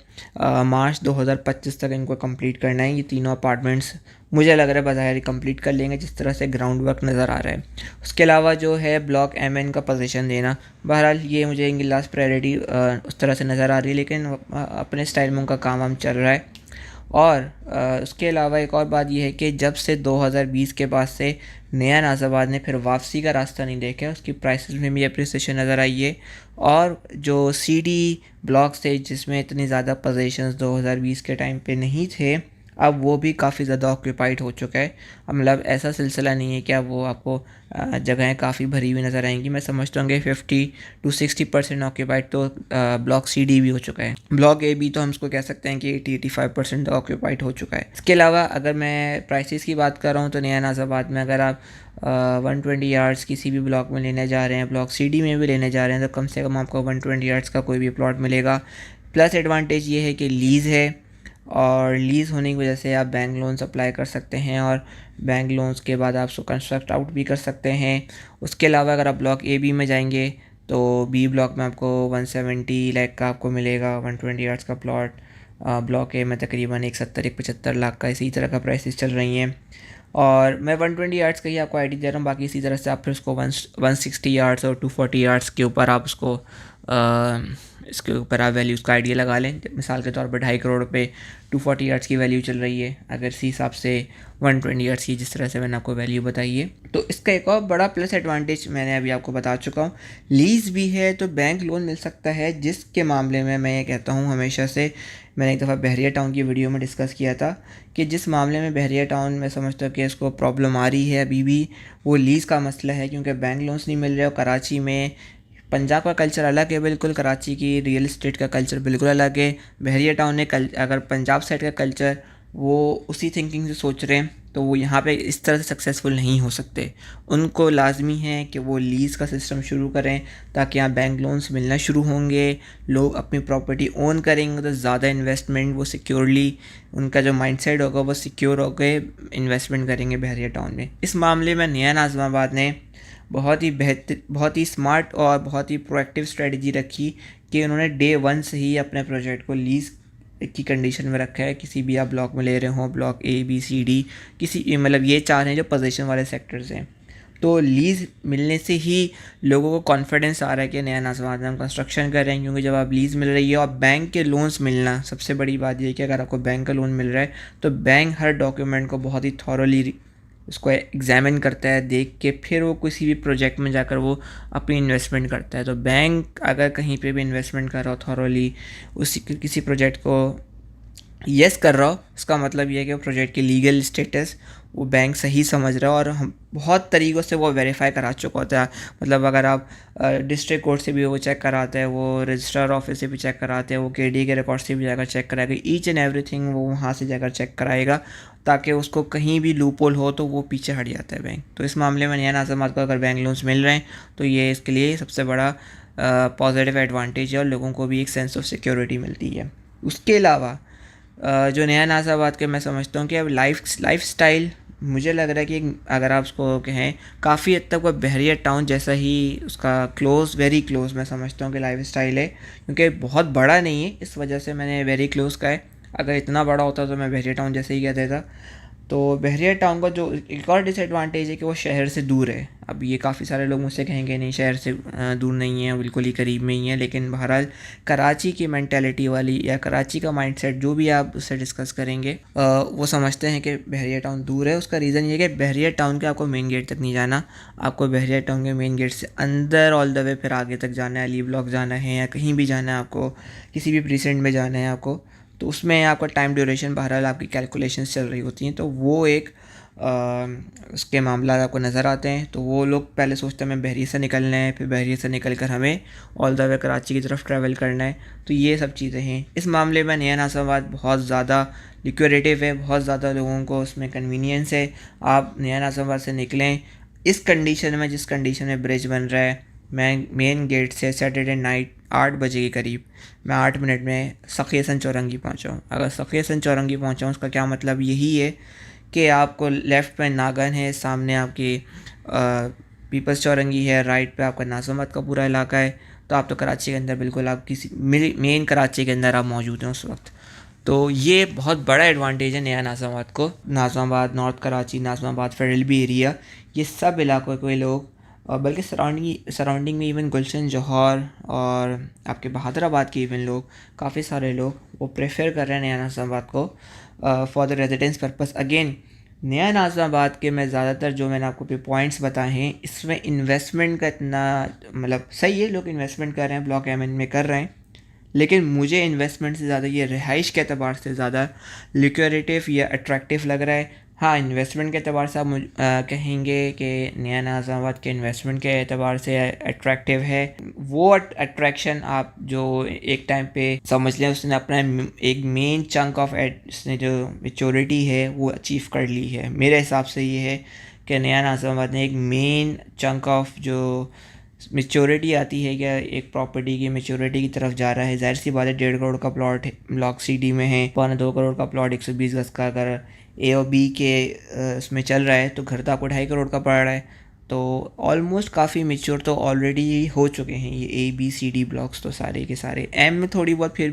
मार्च 2025 तक इनको कंप्लीट करना है। ये तीनों अपार्टमेंट्स मुझे लग रहा है बाज़ाहिर कंप्लीट कर लेंगे जिस तरह से ग्राउंड वर्क नज़र आ रहा है। उसके अलावा जो है ब्लॉक MN का पोजीशन देना, बहरहाल ये मुझे इनकी लास्ट प्रायोरिटी उस तरह से नज़र आ रही है, लेकिन अपने स्टाइल में उनका काम चल रहा है। और उसके अलावा एक और बात यह है कि जब से 2020 के बाद से नया नाज़ाबाद ने फिर वापसी का रास्ता नहीं देखा, उसकी प्राइसेस में भी अप्रिसिएशन नज़र आई है। और जो CD ब्लॉक्स थे जिसमें इतनी ज़्यादा पोजीशंस 2020 के टाइम पे नहीं थे, अब वो भी काफ़ी ज़्यादा ऑक्यूपाइड हो चुका है। अब मतलब ऐसा सिलसिला नहीं है कि अब वो आपको जगहें काफ़ी भरी हुई नज़र आएंगी। मैं समझता हूँ कि 50-60% ऑक्यूपाइड तो ब्लॉक CD भी हो चुका है। ब्लॉक AB तो हम उसको कह सकते हैं कि 80-85% ऑक्यूपाइड हो चुका है। इसके अलावा अगर मैं प्राइसेस की बात कर रहा हूँ तो नया नाज़ाबाद में अगर आप 120 यार्ड्स किसी भी ब्लॉक में लेने जा रहे हैं, ब्लॉक CD में भी लेने जा रहे हैं, तो कम से कम आपको 120 यार्ड्स का कोई भी प्लॉट मिलेगा। प्लस एडवांटेज ये है कि लीज़ है और लीज़ होने की वजह से आप बैंक लोन्स अप्लाई कर सकते हैं और बैंक लोन्स के बाद आप उसको कंस्ट्रक्ट आउट भी कर सकते हैं। उसके अलावा अगर आप ब्लॉक AB में जाएंगे तो B ब्लॉक में आपको 170 लाख का आपको मिलेगा 120 यार्ड्स का प्लॉट। ब्लॉक A में तकरीबन 170-175 लाख का इसी तरह का प्राइसेस चल रही हैं। और मैं 120 यार्ड्स का ही आपको आइडिया दे रहा हूँ, बाकी इसी तरह से आप फिर उसको 160 यार्ड्स और 240 यार्ड्स के ऊपर आप उसको इसके ऊपर आप वैल्यूज़ का आइडिया लगा लें। मिसाल के तौर पर 2.5 करोड़ पे 240 यार्ड्स की वैल्यू चल रही है, अगर इसी हिसाब से 120 यार्ड्स की जिस तरह से मैंने आपको वैल्यू बताई है। तो इसका एक और बड़ा प्लस एडवांटेज मैंने अभी आपको बता चुका हूँ, लीज़ भी है तो बैंक लोन मिल सकता है, जिसके मामले में मैं ये कहता हूँ हमेशा से, मैंने एक दफ़ा बहरिया टाउन की वीडियो में डिस्कस किया था कि जिस मामले में बहरिया टाउन में समझता हूँ कि इसको प्रॉब्लम आ रही है अभी भी, वो लीज़ का मसला है, क्योंकि बैंक लोन्स नहीं मिल रहे। और कराची में पंजाब का कल्चर अलग है बिल्कुल, कराची की रियल इस्टेट का कल्चर बिल्कुल अलग है। बहरिया टाउन ने अगर पंजाब साइड का कल्चर वो उसी थिंकिंग से सोच रहे हैं तो वो यहाँ पे इस तरह से सक्सेसफुल नहीं हो सकते। उनको लाजमी है कि वो लीज़ का सिस्टम शुरू करें ताकि यहाँ बैंक लोन्स मिलना शुरू होंगे, लोग अपनी प्रॉपर्टी ओन करेंगे तो ज़्यादा इन्वेस्टमेंट वो सिक्योरली, उनका जो माइंडसेट होगा वो सिक्योर होकर इन्वेस्टमेंट करेंगे बहरिया टाउन में। इस मामले में नया नाज़िमाबाद ने बहुत ही बेहतर, बहुत ही स्मार्ट और बहुत ही प्रोएक्टिव स्ट्रेटजी रखी कि उन्होंने डे 1 से ही अपने प्रोजेक्ट को लीज़ की कंडीशन में रखा है। किसी भी आप ब्लॉक में ले रहे हो, block A B C D, किसी मतलब ये 4 हैं जो पोजीशन वाले सेक्टर्स हैं, तो लीज़ मिलने से ही लोगों को कॉन्फिडेंस आ रहा है कि नया नाज़िमाबाद में हम कंस्ट्रक्शन कर रहे हैं। क्योंकि जब आप लीज़ मिल रही है और बैंक के लोन्स मिलना, सबसे बड़ी बात यह है कि अगर आपको बैंक का लोन मिल रहा है तो बैंक हर डॉक्यूमेंट को बहुत ही थॉरोली उसको एग्ज़ामिन करता है, देख के फिर वो किसी भी प्रोजेक्ट में जाकर वो अपनी इन्वेस्टमेंट करता है। तो बैंक अगर कहीं पे भी इन्वेस्टमेंट कर रहा हो थॉरोली, उसी किसी प्रोजेक्ट को यस कर रहा हो, इसका मतलब ये है कि वो प्रोजेक्ट की लीगल स्टेटस वो बैंक सही समझ रहा है और हम बहुत तरीक़ों से वो वेरीफाई करा चुका होता है। मतलब अगर आप डिस्ट्रिक्ट कोर्ट से भी वो चेक कराते हैं, वो रजिस्ट्रार ऑफिस से भी चेक कराते हैं, वो KDA के रिकॉर्ड से भी जाकर चेक कराएगा, ईच एंड एवरीथिंग वो वहाँ से जाकर चेक कराएगा ताकि उसको कहीं भी लूपहोल हो तो वो पीछे हट जाता है बैंक। तो इस मामले में नया नाज़िमाबाद को अगर बैंक लोन्स मिल रहे हैं तो ये इसके लिए सबसे बड़ा पॉजिटिव एडवांटेज है और लोगों को भी एक सेंस ऑफ सिक्योरिटी मिलती है। उसके अलावा जो नया नाज़ाबाद के मैं समझता हूँ कि अब लाइफ स्टाइल मुझे लग रहा है कि अगर आप उसको कहें काफ़ी हद तक वह बहरिया टाउन जैसा ही उसका वेरी क्लोज मैं समझता हूँ कि लाइफ स्टाइल है, क्योंकि बहुत बड़ा नहीं है, इस वजह से मैंने वेरी क्लोज का है। अगर इतना बड़ा होता तो मैं बहरिया टाउन जैसे ही कह देता। तो बहरिया टाउन का जो एक और डिसएडवांटेज है कि वो शहर से दूर है। अब ये काफ़ी सारे लोग मुझसे कहेंगे नहीं शहर से दूर नहीं है, बिल्कुल ही करीब में ही है, लेकिन बहरहाल कराची की मेंटालिटी वाली या कराची का माइंडसेट जो भी आप उससे डिस्कस करेंगे वो समझते हैं कि बहरिया टाउन दूर है। उसका रीज़न ये है कि बहरिया टाउन के आपको मेन गेट तक नहीं जाना, आपको बहरिया टाउन के मेन गेट से अंदर ऑल द वे फिर आगे तक जाना है, अली ब्लॉक जाना है या कहीं भी जाना है, आपको किसी भी प्रीसेंट में जाना है आपको, तो उसमें आपका टाइम ड्यूरेशन बहरहाल आपकी कैलकुलेशंस चल रही होती हैं, तो वो एक उसके मामला आपको नज़र आते हैं। तो वो लोग पहले सोचते हैं हमें बहरिया से निकलना है, फिर बहरिया से निकल कर हमें ऑल द वे कराची की तरफ ट्रैवल करना है। तो ये सब चीज़ें हैं। इस मामले में नया नाज़ाबाद बहुत ज़्यादा लिक्विडेटिव है, बहुत ज़्यादा लोगों को उसमें कन्वीनियंस है। आप नया नाज़ाबाद से निकलें इस कंडीशन में, जिस कंडीशन में ब्रिज बन रहा है, मैं मेन गेट से सैटरडे नाइट 8 बजे के करीब मैं 8 मिनट में सखी-हसन चौरंगी पहुँचा हूँ। अगर सखी-हसन चौरंगी पहुँचा हूँ उसका क्या मतलब यही है कि आपको लेफ़्ट में नागन है, सामने आपकी पीपल्स चौरंगी है, राइट पे आपका नाज़ाबाद का पूरा इलाका है। तो आप तो कराची के अंदर बिल्कुल आप किसी मेन कराची के अंदर आप मौजूद हैं उस वक्त। तो ये बहुत बड़ा एडवांटेज है नया नाज़ाबाद को। Nazabad, north Karachi, Nazabad, federal area, ये सब इलाकों के लोग और बल्कि सराउंडिंग में इवन गुलशन, जौहर और आपके बहादुराबाद के इवन लोग, काफ़ी सारे लोग वो प्रेफर कर रहे हैं नया नाज़ाबाद को for the residence purpose. Again नया नाज़ाबाद के मैं ज़्यादातर जो मैंने आपको पे पॉइंट्स बताए हैं, इसमें इन्वेस्टमेंट का इतना मतलब सही है, लोग इन्वेस्टमेंट कर रहे हैं, ब्लॉक एम में कर रहे हैं, लेकिन मुझे इन्वेस्टमेंट से ज़्यादा ये रिहाइश के अतबार से ज़्यादा लिक्विडेटिव या अट्रैक्टिव लग रहा है। हाँ, इन्वेस्टमेंट के अतबार से आप कहेंगे कि नया नाज़ाबाद के इन्वेस्टमेंट के अतबार से अट्रैक्टिव है। वो अट्रैक्शन आप जो एक टाइम पे समझ लें उसने अपना एक मेन चंक ऑफ उसने जो मेच्योरिटी है वो अचीव कर ली है। मेरे हिसाब से ये है कि नया नाज़ाबाद ने एक मेन चंक ऑफ जो मेच्योरिटी आती है या एक प्रॉपर्टी की मेच्योरिटी की तरफ जा रहा है। ज़ाहिर सी बात है 1.5 करोड़ का प्लॉट ब्लॉक CD में है, 2.25 करोड़ का प्लॉट 120 गज का अगर A और B के उसमें चल रहा है तो घर तो आपको 2.5 करोड़ का पड़ रहा है। तो ऑलमोस्ट काफ़ी मेच्योर तो ऑलरेडी हो चुके हैं ये A B C D blocks, तो सारे के सारे। M में थोड़ी बहुत फिर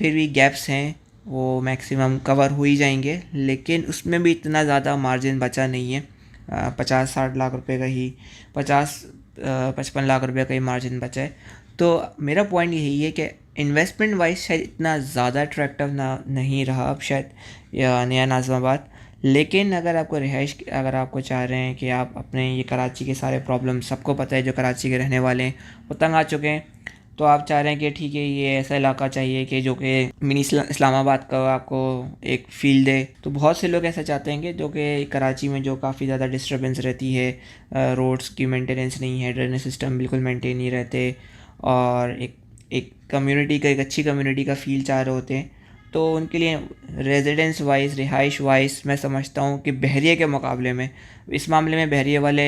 भी गैप्स हैं, वो मैक्सिमम कवर हो ही जाएंगे, लेकिन उसमें भी इतना ज़्यादा मार्जिन बचा नहीं है। 50-60 लाख रुपए का ही 55 लाख रुपए का ही मार्जिन बचा है। तो मेरा पॉइंट यही है कि इन्वेस्टमेंट वाइज शायद इतना ज़्यादा अट्रैक्टिव नहीं रहा अब शायद या नया नाज़ाबाद, लेकिन अगर आपको रिहाइश अगर आपको चाह रहे हैं कि आप अपने ये कराची के सारे प्रॉब्लम, सबको पता है जो कराची के रहने वाले हैं वो तंग आ चुके हैं, तो आप चाह रहे हैं कि ठीक है ये ऐसा इलाका चाहिए कि जो कि मिनी इस्लामाबाद का आपको एक फील दे, तो बहुत से लोग ऐसा चाहते हैं कि जो कि कराची में जो काफ़ी ज़्यादा डिस्टर्बेंस रहती है, रोड्स की मेंटेनेंस नहीं है, ड्रेनेज सिस्टम बिल्कुल मेंटेन नहीं रहते, और एक कम्युनिटी का, एक अच्छी कम्युनिटी का फील चाह रहे होते हैं, तो उनके लिए रेजिडेंस वाइज, रिहाइश वाइज मैं समझता हूँ कि बहरिया के मुकाबले में इस मामले में बहरिया वाले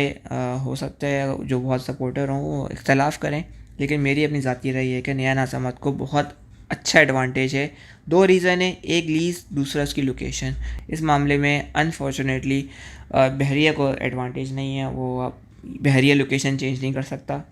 हो सकता है जो बहुत सपोर्टर हों वो इख्तलाफ करें, लेकिन मेरी अपनी ज़ाती राय है कि नया नाज़ाबाद को बहुत अच्छा एडवांटेज है। 2 रीज़न है, एक लीज़, दूसरा उसकी लोकेशन। इस मामले में अनफॉर्चुनेटली बहरिया को एडवांटेज नहीं है, वो आप बहरिया लोकेशन चेंज नहीं कर सकता,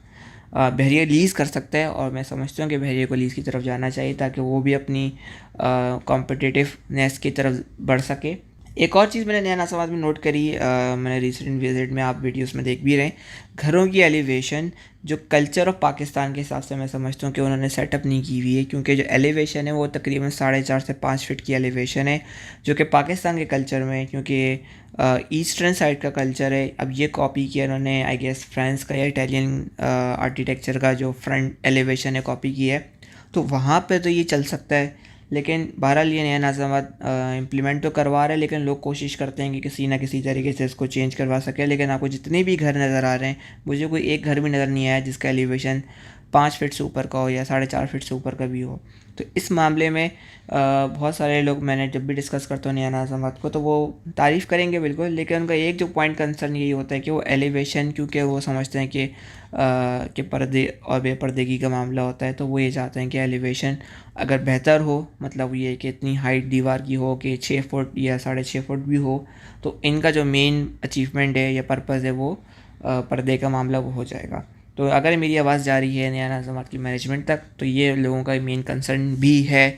बहरिया लीज़ कर सकता है, और मैं समझता हूँ कि बहरिया को लीज़ की तरफ जाना चाहिए ताकि वो भी अपनी कॉम्पिटिटिवनेस की तरफ बढ़ सके। एक और चीज़ मैंने नया नाज़ाबाद में नोट करी, मैंने रिसेंट विजिट में, आप वीडियोस में देख भी रहे हैं, घरों की एलिवेशन जो कल्चर ऑफ पाकिस्तान के हिसाब से मैं समझता हूँ कि उन्होंने सेटअप नहीं की हुई है, क्योंकि जो एलिवेशन है वो तकरीबन 4.5 से 5 फीट की एलिवेशन है, जो कि पाकिस्तान के कल्चर में, क्योंकि ईस्टर्न साइड का कल्चर है। अब ये कॉपी किया उन्होंने आई गेस फ्रांस का या इटालियन आर्किटेक्चर का जो फ्रंट एलिवेशन है कॉपी की है, तो वहाँ पर तो ये चल सकता है, लेकिन बहरहाल ये नया नाज़ाबाद इम्प्लीमेंट तो करवा रहे हैं, लेकिन लोग कोशिश करते हैं कि किसी ना किसी तरीके से इसको चेंज करवा सके। लेकिन आपको जितने भी घर नज़र आ रहे हैं, मुझे कोई एक घर भी नज़र नहीं आया जिसका एलिवेशन 5 फीट से ऊपर का हो या 4.5 फीट से ऊपर का भी हो। तो इस मामले में बहुत सारे लोग, मैंने जब भी डिस्कस करता हूँ नया समाज को, तो वो तारीफ़ करेंगे बिल्कुल, लेकिन उनका एक जो पॉइंट कंसर्न यही होता है कि वो एलिवेशन, क्योंकि वो समझते हैं कि पर्दे और बेपर्दगी का मामला होता है, तो वो ये चाहते हैं कि एलिवेशन अगर बेहतर हो, मतलब ये कि इतनी हाइट दीवार की हो कि 6 फुट या 6.5 फुट भी हो, तो इनका जो मेन अचीवमेंट है या पर्पज़ है वो पर्दे का मामला वो हो जाएगा। तो अगर मेरी आवाज़ जा रही है नया समाज की मैनेजमेंट तक, तो ये लोगों का मेन कंसर्न भी है।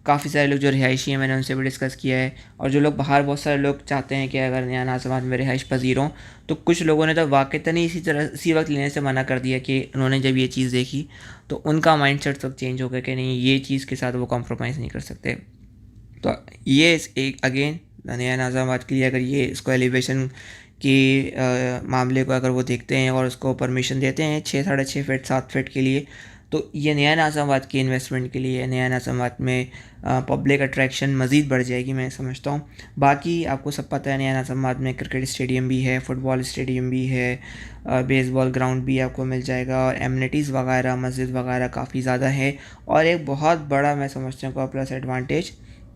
काफ़ी सारे लोग जो रिहायशी हैं, मैंने उनसे भी डिस्कस किया है, और जो लोग बाहर, बहुत सारे लोग चाहते हैं कि अगर नया समाज में रिहाइश पजीर हों, तो कुछ लोगों ने तो वाक़तन ही इसी वक्त लेने से मना कर दिया कि उन्होंने जब ये चीज़ देखी तो उनका माइंडसेट सब चेंज हो गया कि नहीं, ये चीज़ के साथ वो कॉम्प्रोमाइज़ नहीं कर सकते। तो ये एक अगेन नया नाज़ाबाद के लिए अगर ये इसको एलिवेशन के मामले को अगर वो देखते हैं और उसको परमिशन देते हैं 6 6.5 फीट 7 फीट के लिए, तो ये नया नाज़ाबाद की इन्वेस्टमेंट के लिए, नया नाज़ाबाद में पब्लिक अट्रैक्शन मज़ीद बढ़ जाएगी, मैं समझता हूँ। बाकी आपको सब पता है नया नाज़ाबाद में क्रिकेट स्टेडियम भी है, फुटबॉल स्टेडियम भी है, बेसबॉल ग्राउंड भी आपको मिल जाएगा, और एमनिटीज़ वगैरह, मस्जिद वगैरह काफ़ी ज़्यादा है। और एक बहुत बड़ा मैं समझता हूँ प्लस एडवांटेज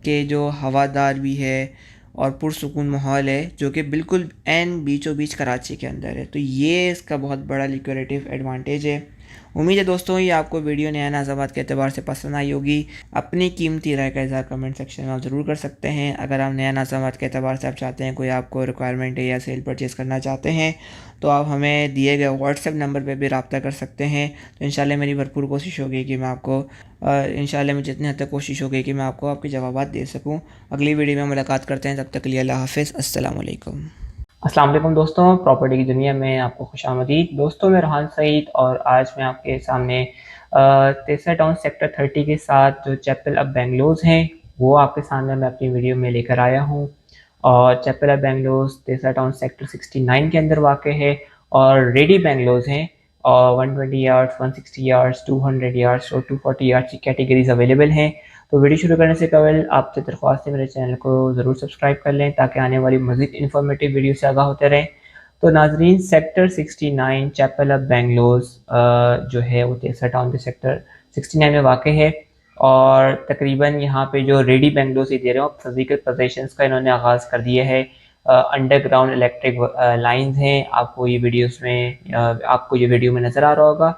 कि जो हवादार भी है और पुरसुकून माहौल है, जो कि बिल्कुल एन बीचों बीच कराची के अंदर है, तो ये इसका बहुत बड़ा लिक्विडेटिव एडवांटेज है। उम्मीद है दोस्तों ये आपको वीडियो नया नाज़ाबाद के अतबार से पसंद आई होगी। अपनी कीमती राय का इज़हार कमेंट सेक्शन में आप ज़रूर कर सकते हैं। अगर आप नया नाज़ाबाद के अतबार से आप चाहते हैं, कोई आपको रिक्वायरमेंट है या सेल परचेज़ करना चाहते हैं, तो आप हमें दिए गए व्हाट्सएप नंबर पर भी रब्ता कर सकते हैं। तो इंशाल्लाह मेरी भरपूर कोशिश होगी कि मैं आपको इंशाल्लाह मैं जितनी हद तक कोशिश होगी कि मैं आपको आपके जवाबात दे सकूँ। अगली वीडियो में मुलाकात करते हैं, तब तक के लिए अल्लाह हाफ़िज़, अस्सलामु अलैकुम। अस्सलाम वालेकुम दोस्तों, प्रॉपर्टी की दुनिया में आपको खुशामदीद। दोस्तों मैं रेहान सईद, और आज मैं आपके सामने तेसा टाउन सेक्टर 30 के साथ जो चैपल ऑफ बेंगलोज हैं, वो आपके सामने मैं अपनी वीडियो में लेकर आया हूँ। और चैपल ऑफ बेंगलोज तेसा टाउन सेक्टर 69 के अंदर वाक़ है, और रेडी बेंगलोज हैं, और 120 यार्ड्स, 160 यार्ड्स, 200 यार्ड्स और 240 यार्ड्स की कैटेगरीज अवेलेबल हैं। तो वीडियो शुरू करने से कबल आपसे दरख्वास्त है, मेरे चैनल को ज़रूर सब्सक्राइब कर लें ताकि आने वाली मज़ीद इन्फॉर्मेटिव वीडियो से आगाह होते रहें। तो नाजरीन, सेक्टर 69 चैपल ऑफ बेंगलोज जो है वो तेसा टाउन के सेक्टर 69 में वाक़ है, और तकरीबन यहाँ पे जो रेडी बेंगलोज ही दे रहे हो, फिजिकल पोजीशंस का इन्होंने आगाज़ कर दिया है। अंडरग्राउंड इलेक्ट्रिक लाइंस हैं, आपको ये वीडियो में नज़र आ रहा होगा,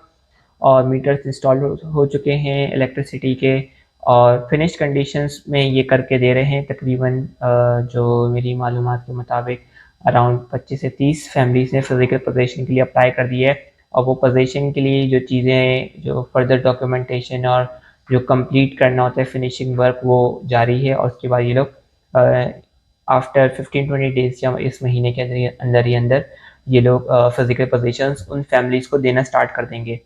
और मीटर्स इंस्टॉल हो चुके हैं इलेक्ट्रिसिटी के, और फिनिश कंडीशंस में ये करके दे रहे हैं। तकरीबन जो मेरी मालूमात के मुताबिक अराउंड 25 से 30 फैमिलीज ने फिजिकल पोजीशन के लिए अप्लाई कर दिया है, और वो पोजीशन के लिए जो चीज़ें, जो फर्दर डॉक्यूमेंटेशन और जो कंप्लीट करना होता है फिनिशिंग वर्क, वो जारी है। और उसके बाद ये लोग आफ्टर 15-20 डेज या इस महीने के अंदर ये लोग फिजिकल पोजीशंस उन फैमिलीज़ को देना स्टार्ट कर देंगे।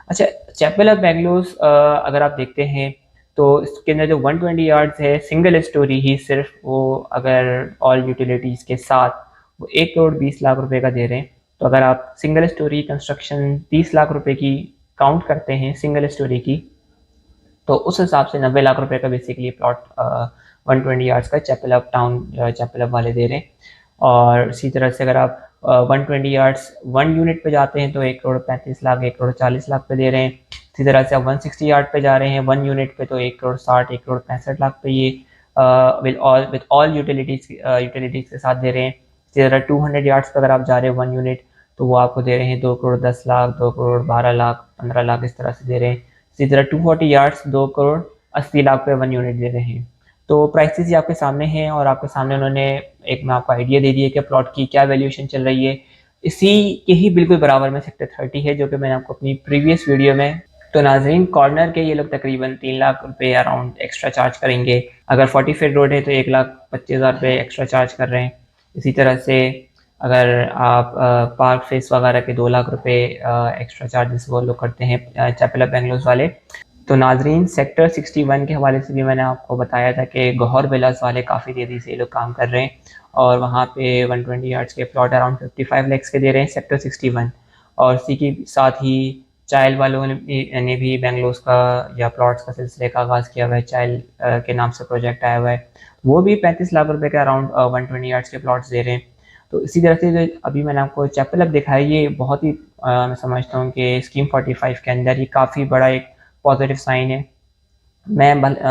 अच्छा, चैपल ऑफ बेंगलोज अगर आप देखते हैं तो इसके अंदर जो 120 यार्ड्स है, सिंगल स्टोरी ही सिर्फ, वो अगर ऑल यूटिलिटीज़ के साथ वो 1 करोड़ 20 लाख रुपए का दे रहे हैं। तो अगर आप सिंगल स्टोरी कंस्ट्रक्शन 30 लाख रुपए की काउंट करते हैं सिंगल स्टोरी की, तो उस हिसाब से 90 लाख रुपए का बेसिकली प्लॉट 120 यार्ड्स का चैपल ऑफ वाले दे रहे हैं। और इसी तरह से अगर आप 120 यार्ड्स 1 यूनिट पे जाते हैं तो 1 करोड़ 35 लाख, 1 करोड़ 40 लाख पे दे रहे हैं। इसी तरह से आप 160 यार्ड पे जा रहे हैं 1 यूनिट पे, तो 1 करोड़ 60, 1 करोड़ 65 लाख पे ये विद ऑल यूटिलिटीज़ के साथ दे रहे हैं। इसी तरह 200 यार्ड्स पे अगर आप जा रहे हैं 1 यूनिट, तो वो आपको दे रहे हैं 2 करोड़ 10 लाख, 2 करोड़ 12 लाख, 15 लाख, इस तरह से दे रहे हैं। इसी तरह 240 यार्ड्स 2 करोड़ 80 लाख पे 1 यूनिट दे रहे हैं। तो प्राइसेस ये आपके सामने हैं, और आपके सामने उन्होंने एक मैं आपको आइडिया दे दिया कि प्लॉट की क्या वैल्यूएशन चल रही है। इसी के ही बिल्कुल बराबर में सेक्टर 30 है, जो कि मैंने आपको अपनी प्रीवियस वीडियो में। तो नाजरीन, कॉर्नर के ये लोग तकरीबन 3 लाख रुपए अराउंड एक्स्ट्रा चार्ज करेंगे। अगर 40 फीट रोड है तो 1,25,000 रुपये एक्स्ट्रा चार्ज कर रहे हैं। इसी तरह से अगर आप पार्क फेस वगैरह के 2 लाख रुपए एक्स्ट्रा चार्जेस वो लोग करते हैं चैपल ऑफ बेंगलोज वाले। तो नाजरीन, सेक्टर 61 के हवाले से भी मैंने आपको बताया था कि गौहर विलास वाले काफ़ी तेज़ी से ये लोग काम कर रहे हैं, और वहाँ पे 120 यार्ड्स के प्लॉट अराउंड 55 लाख के दे रहे हैं सेक्टर 61। और इसी के साथ ही चाइल्ड वालों ने भी बेंगलोज का या प्लॉट्स का सिलसिले का आगाज़ किया हुआ है। चाइल्ड के नाम से प्रोजेक्ट आया हुआ है, वो भी 35 लाख रुपए के अराउंड 120 यार्ड्स के प्लॉट्स दे रहे हैं। तो इसी तरह से जो अभी मैंने आपको चैपल ऑफ दिखाया, ये बहुत ही मैं समझता हूँ कि स्कीम 45 के अंदर ये काफ़ी बड़ा एक पॉजिटिव साइन है।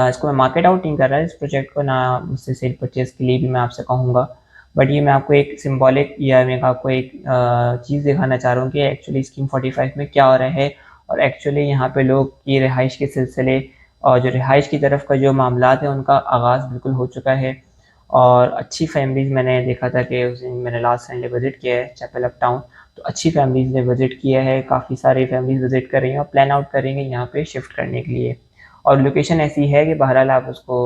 इसको मैं मार्केट आउट नहीं कर रहा इस प्रोजेक्ट को, ना मुझसे सेल परचेज के लिए भी मैं आपसे कहूँगा, बट ये मैं आपको एक सिंबॉलिक या मैं आपको एक चीज़ दिखाना चाह रहा हूँ कि एक्चुअली स्कीम 45 में क्या हो रहा है और एक्चुअली यहाँ पे लोग की रिहाइश के सिलसिले और जो रिहाइश की तरफ का जो मामलात है उनका आगाज़ बिल्कुल हो चुका है। और अच्छी फैमिलीज़ मैंने देखा था कि उस दिन मैंने लास्ट संडे विज़िट किया है चैपल अप टाउन, तो अच्छी फैमिलीज़ ने विज़िट किया है, काफ़ी सारी फैमिलीज़ विज़िट कर रही हैं और प्लान आउट करेंगे यहाँ पे शिफ्ट करने के लिए। और लोकेशन ऐसी है कि बहरहाल आप उसको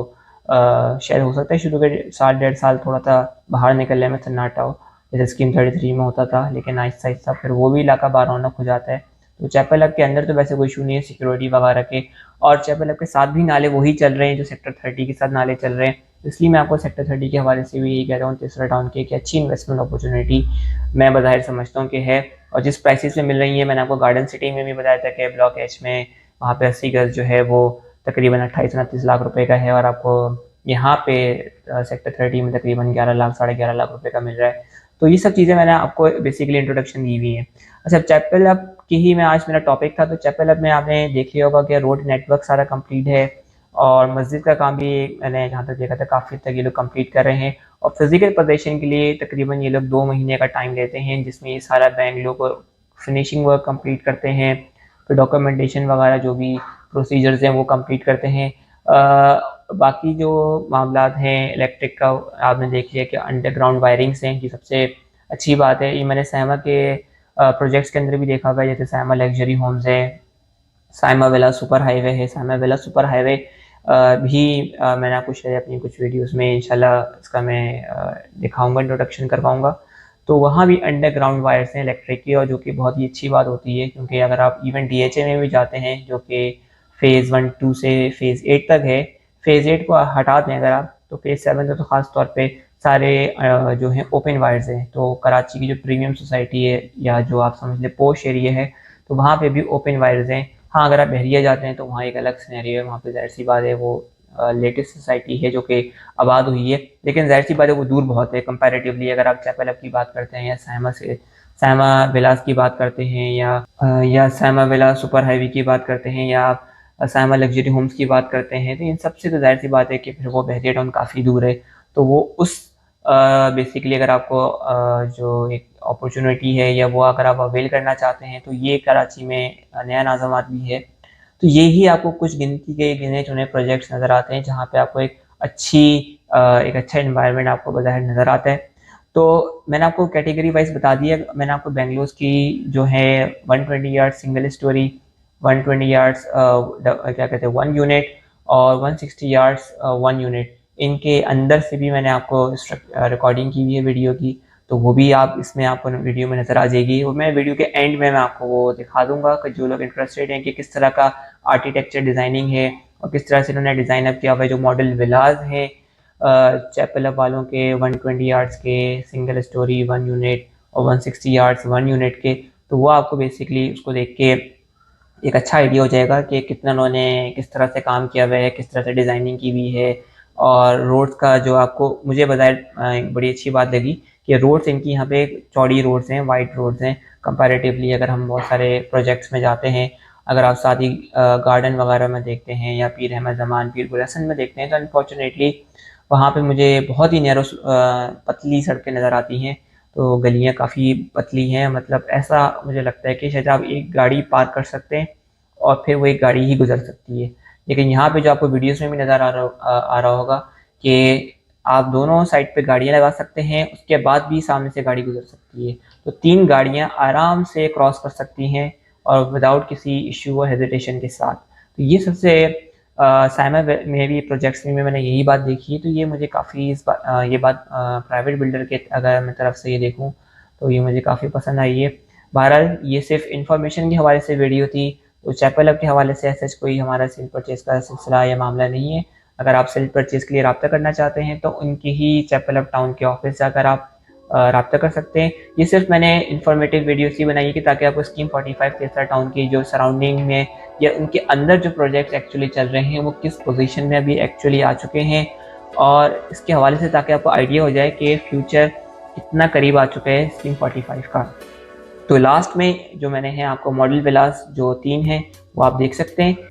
शायद हो सकता है शुरू के साल 1.5 साल थोड़ा सा बाहर निकलने में सन्नाटा हो, जैसे स्कीम 33 में होता था, लेकिन आहिस्ता आहिस्ता फिर वो भी इलाका बारौनक हो जाता है। तो चैपल हब के अंदर तो वैसे कोई इशू नहीं है सिक्योरिटी वगैरह के, और चैपल हब के साथ भी नाले वही चल रहे हैं जो सेक्टर 30 के साथ नाले चल रहे हैं। इसलिए मैं आपको सेक्टर 30 के हवाले से भी यही कह रहा हूँ तीसरा टाउन की, कि अच्छी इन्वेस्टमेंट अपॉर्चुनिटी मैं बज़ाहिर समझता हूँ कि है। और जिस प्राइसेस में मिल रही है, मैंने आपको गार्डन सिटी में भी बताया था कि ब्लॉक एच में वहाँ पे 80 गज जो है वो तकरीबन 28-29 लाख रुपए का है, और आपको यहाँ पे सेक्टर 30 में तकरीबन 11 लाख 11.5 लाख रुपए का मिल रहा है। तो ये सब चीज़ें मैंने आपको बेसिकली इंट्रोडक्शन दी हुई है। अच्छा, चैपल हब की ही मैं आज मेरा टॉपिक था, तो चैपल हब में आपने देख लिया होगा कि रोड नेटवर्क सारा कंप्लीट है और मस्जिद का काम भी मैंने जहाँ तक देखा था काफ़ी तक ये लोग कंप्लीट कर रहे हैं। और फिजिकल पोजीशन के लिए तकरीबन ये लोग 2 महीने का टाइम लेते हैं, जिसमें ये सारा बैंक लोग फिनिशिंग वर्क कंप्लीट करते हैं, फिर डॉक्यूमेंटेशन वगैरह जो भी प्रोसीजर्स हैं वो कंप्लीट करते हैं। बाकी जो मामलात हैं इलेक्ट्रिक का आपने देख लिया कि अंडरग्राउंड वायरिंग्स हैं, ये सबसे अच्छी बात है। ये मैंने साइमा के प्रोजेक्ट्स के अंदर भी देखा हुआ है, जैसे साइमा लग्जरी होम्स है, साइमा विला सुपर हाईवे है। साइमा विला सुपर हाईवे भी मैंने आपको शायद अपनी कुछ वीडियोस में इंशाल्लाह इसका मैं दिखाऊंगा, इंट्रोडक्शन करवाऊंगा। तो वहाँ भी अंडरग्राउंड वायर्स हैं इलेक्ट्रिक की, और जो कि बहुत ही अच्छी बात होती है, क्योंकि अगर आप इवन DHA में भी जाते हैं जो कि फ़ेज़ 1-2 से फ़ेज़ 8 तक है, फ़ेज़ 8 को हटा दें अगर आप, तो फ़ेज़ 7 तो ख़ास तौर पे सारे जो हैं ओपन वायर्स हैं। तो कराची की जो प्रीमियम सोसाइटी है या जो आप समझ लें पोश एरिया है, तो वहाँ पे भी ओपन वायर्स हैं। हाँ, अगर आप बहरिया जाते हैं तो वहाँ एक अलग सिनेरियो है, वहाँ पे ज़ाहिर सी बात है वो लेटेस्ट सोसाइटी है जो कि आबाद हुई है, लेकिन ज़ाहिर सी बात है वो दूर बहुत है कंपैरेटिवली। अगर आप चैपल हब की बात करते हैं या साइमा विलास की बात करते हैं या साइमा विला सुपर हाईवे की बात करते हैं या आप साइमा लग्जरी होम्स की बात करते हैं, तो इन सबसे तो ज़ाहिर सी बात है कि फिर वो बहरिया टाउन काफ़ी दूर है। तो वो उस बेसिकली अगर आपको जो एक अपॉर्चुनिटी है या वो अगर आप अवेल करना चाहते हैं, तो ये कराची में नया नाज़ामात भी है। तो ये ही आपको कुछ गिनती के गिने चुने प्रोजेक्ट्स नज़र आते हैं जहाँ पे आपको एक अच्छा एनवायरनमेंट आपको बाहर नज़र आता है। तो मैंने आपको कैटेगरी वाइज बता दिया। मैंने आपको बेंगलोर की जो है 120 यार्ड सिंगल स्टोरी, 120 यार्ड्स क्या कहते हैं 1 यूनिट, और 160 यार्ड्स 1 यूनिट, इनके अंदर से भी मैंने आपको रिकॉर्डिंग की हुई है वीडियो की, तो वो भी आप इसमें आपको वीडियो में नज़र आ जाएगी। वो मैं वीडियो के एंड में मैं आपको वो दिखा दूंगा कि जो लोग इंटरेस्टेड हैं कि किस तरह का आर्किटेक्चर डिज़ाइनिंग है और किस तरह से इन्होंने डिज़ाइन अप किया हुआ है। जो मॉडल विलाज हैं चैपल हब वालों के 120 यार्ड्स के सिंगल स्टोरी 1 यूनिट और 160 यार्ड्स 1 यूनिट के, तो वो आपको बेसिकली उसको देख के एक अच्छा आइडिया हो जाएगा कि कितना उन्होंने किस तरह से काम किया हुआ है, किस तरह से डिज़ाइनिंग की हुई है। और रोड्स का जो आपको मुझे बजाय बड़ी अच्छी बात लगी कि रोड्स इनकी यहाँ पे चौड़ी रोड्स हैं, वाइड रोड्स हैं कंपैरेटिवली। अगर हम बहुत सारे प्रोजेक्ट्स में जाते हैं, अगर आप साथ ही गार्डन वगैरह में देखते हैं या पीर अहमद ज़मान, पीर गुल हसन में देखते हैं, तो अनफॉर्चुनेटली वहाँ पे मुझे बहुत ही नैरो पतली सड़कें नज़र आती हैं। तो गलियाँ काफ़ी पतली हैं, मतलब ऐसा मुझे लगता है कि शायद आप एक गाड़ी पार्क कर सकते हैं और फिर वो एक गाड़ी ही गुजर सकती है। लेकिन यहाँ पे जो आपको वीडियोस में भी नज़र आ रहा होगा कि आप दोनों साइड पे गाड़ियाँ लगा सकते हैं, उसके बाद भी सामने से गाड़ी गुजर सकती है। तो 3 गाड़ियाँ आराम से क्रॉस कर सकती हैं और विदाउट किसी इशू और हेजिटेशन के साथ। तो ये सबसे साइमा में भी प्रोजेक्ट्स में मैंने यही बात देखी है। तो ये मुझे काफ़ी ये बात प्राइवेट बिल्डर के अगर मैं तरफ से ये देखूँ तो ये मुझे काफ़ी पसंद आई है। बहरहाल ये सिर्फ इंफॉर्मेशन के हवाले से वीडियो थी, तो चैपल हब के हवाले से ऐसा कोई हमारा सेल परचेज़ का सिलसिला या मामला नहीं है। अगर आप सेल परचेज़ के लिए रब्ता करना चाहते हैं तो उनकी ही चैपल हब टाउन के ऑफिस जाकर आप रब्ता कर सकते हैं। ये सिर्फ मैंने इन्फॉर्मेटिव वीडियोस ही बनाई है कि ताकि आपको स्कीम 45 तीसरा टाउन की जो सराउंडिंग में या उनके अंदर जो प्रोजेक्ट्स एक्चुअली चल रहे हैं वो किस पोजीशन में अभी एक्चुअली आ चुके हैं, और इसके हवाले से ताकि आपको आइडिया हो जाए कि फ्यूचर कितना करीब आ चुका है स्कीम 45 का। तो लास्ट में जो मैंने है आपको मॉडल विलास जो 3 हैं वो आप देख सकते हैं।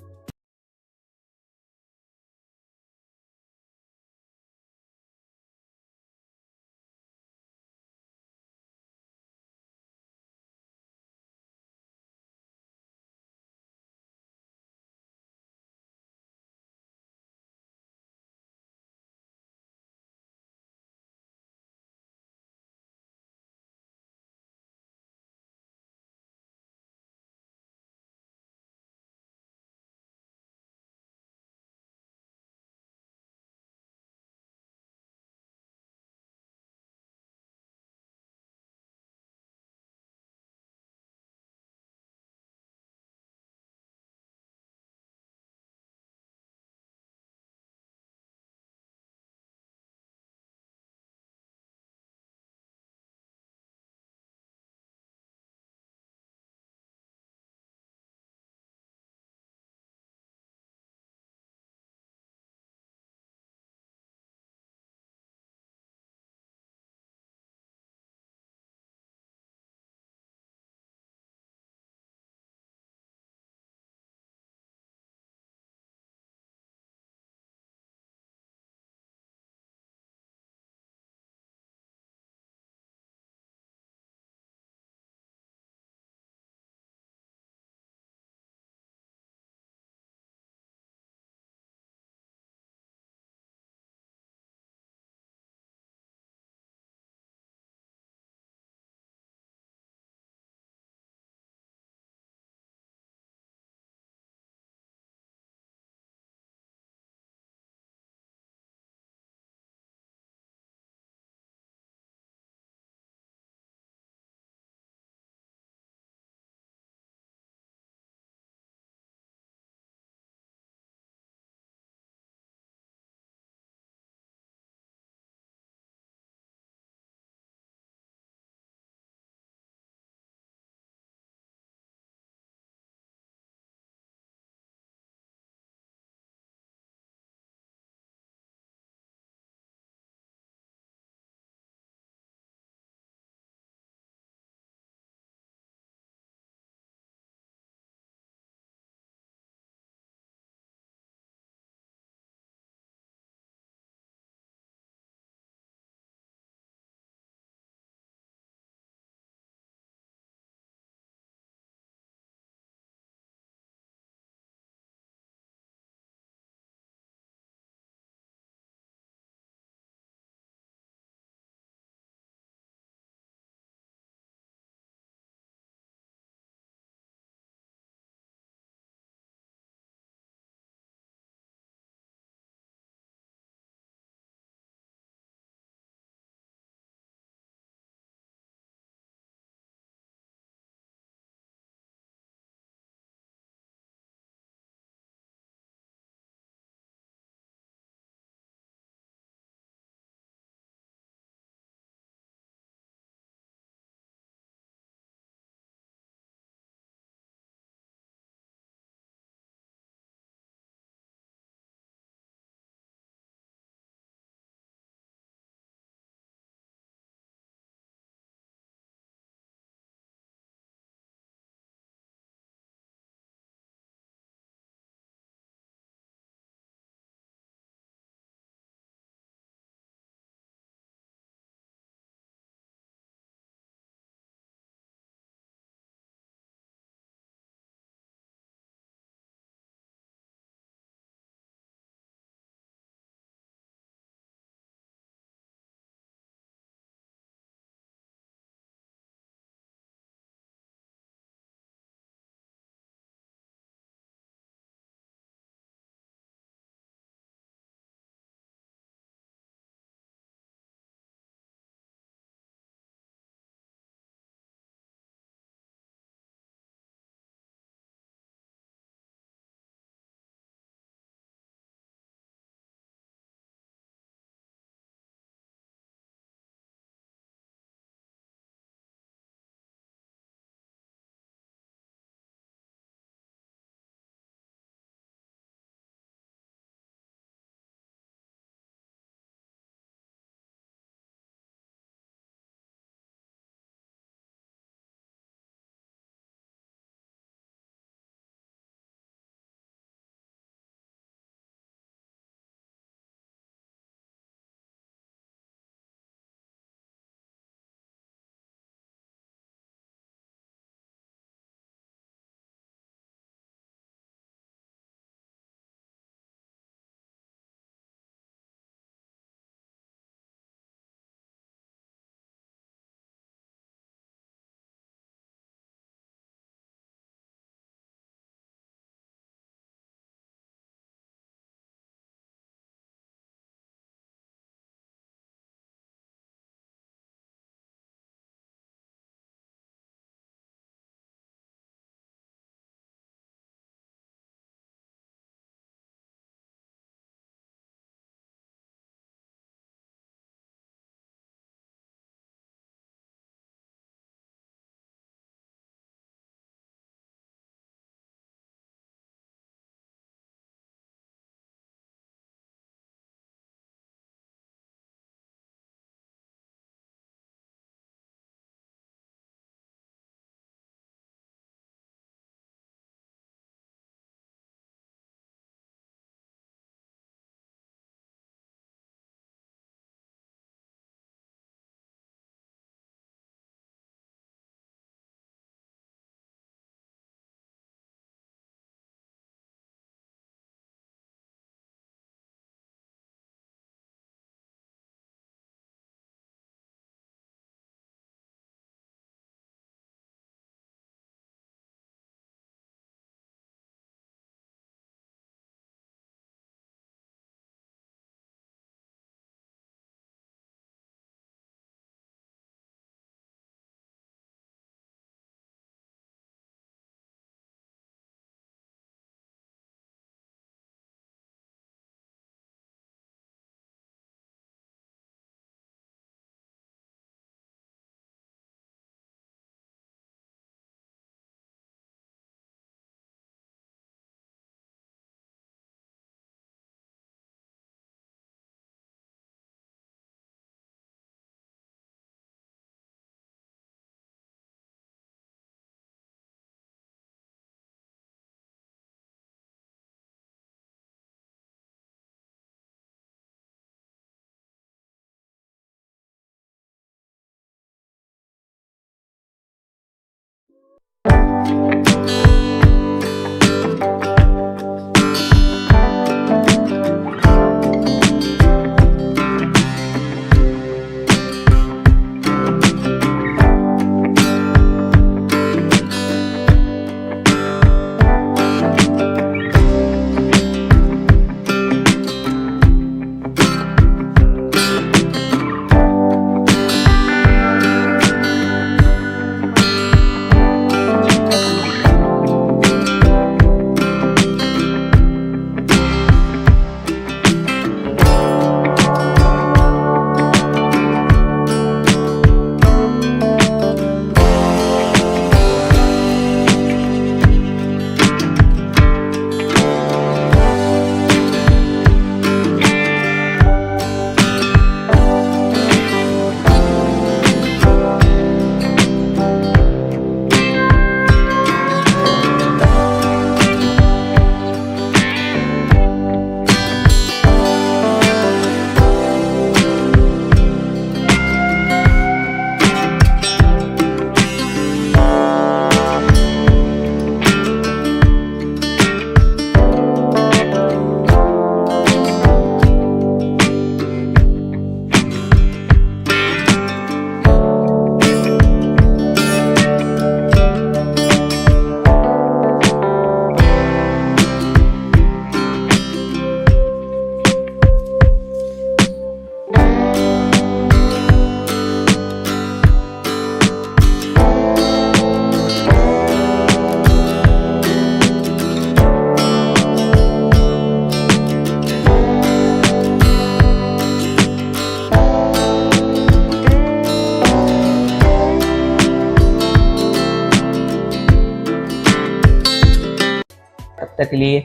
तक के लिए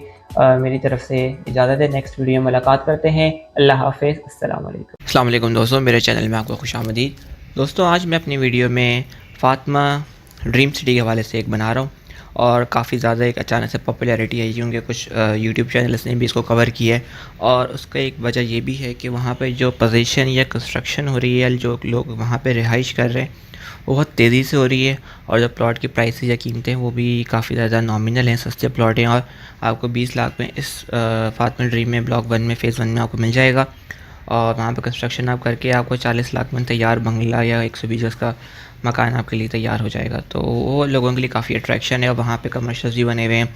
मेरी तरफ से इजाज़त है। नेक्स्ट वीडियो में मुलाकात करते हैं। अल्लाह हाफ़िज़। अस्सलाम वालेकुम दोस्तों, मेरे चैनल में आपको खुशामदीद। दोस्तों, आज मैं अपनी वीडियो में फ़ातिमा ड्रीम सिटी के हवाले से एक बना रहा हूँ और काफ़ी ज़्यादा एक अचानक से पॉपुलैरिटी आई क्योंकि कुछ यूट्यूब चैनल्स ने भी इसको कवर किया है। और उसका एक वजह ये भी है कि वहाँ पे जो पोजीशन या कंस्ट्रक्शन हो रही है, जो लोग वहाँ पे रिहाइश कर रहे हैं, वो बहुत तेज़ी से हो रही है। और जो प्लॉट की प्राइसेस या कीमतें वो भी काफ़ी ज़्यादा नॉमिनल हैं, सस्ते प्लॉट हैं। और आपको 20 लाख में इस फ़ातिमा ड्रीम में ब्लॉक 1 में फ़ेज़ 1 में आपको मिल जाएगा। और वहाँ पे कंस्ट्रक्शन आप करके आपको 40 लाख में तैयार बंगला या 120 गज़ का मकान आपके लिए तैयार हो जाएगा। तो वो लोगों के लिए काफ़ी अट्रैक्शन है। और वहाँ पे कमर्शियल्स भी बने हुए हैं,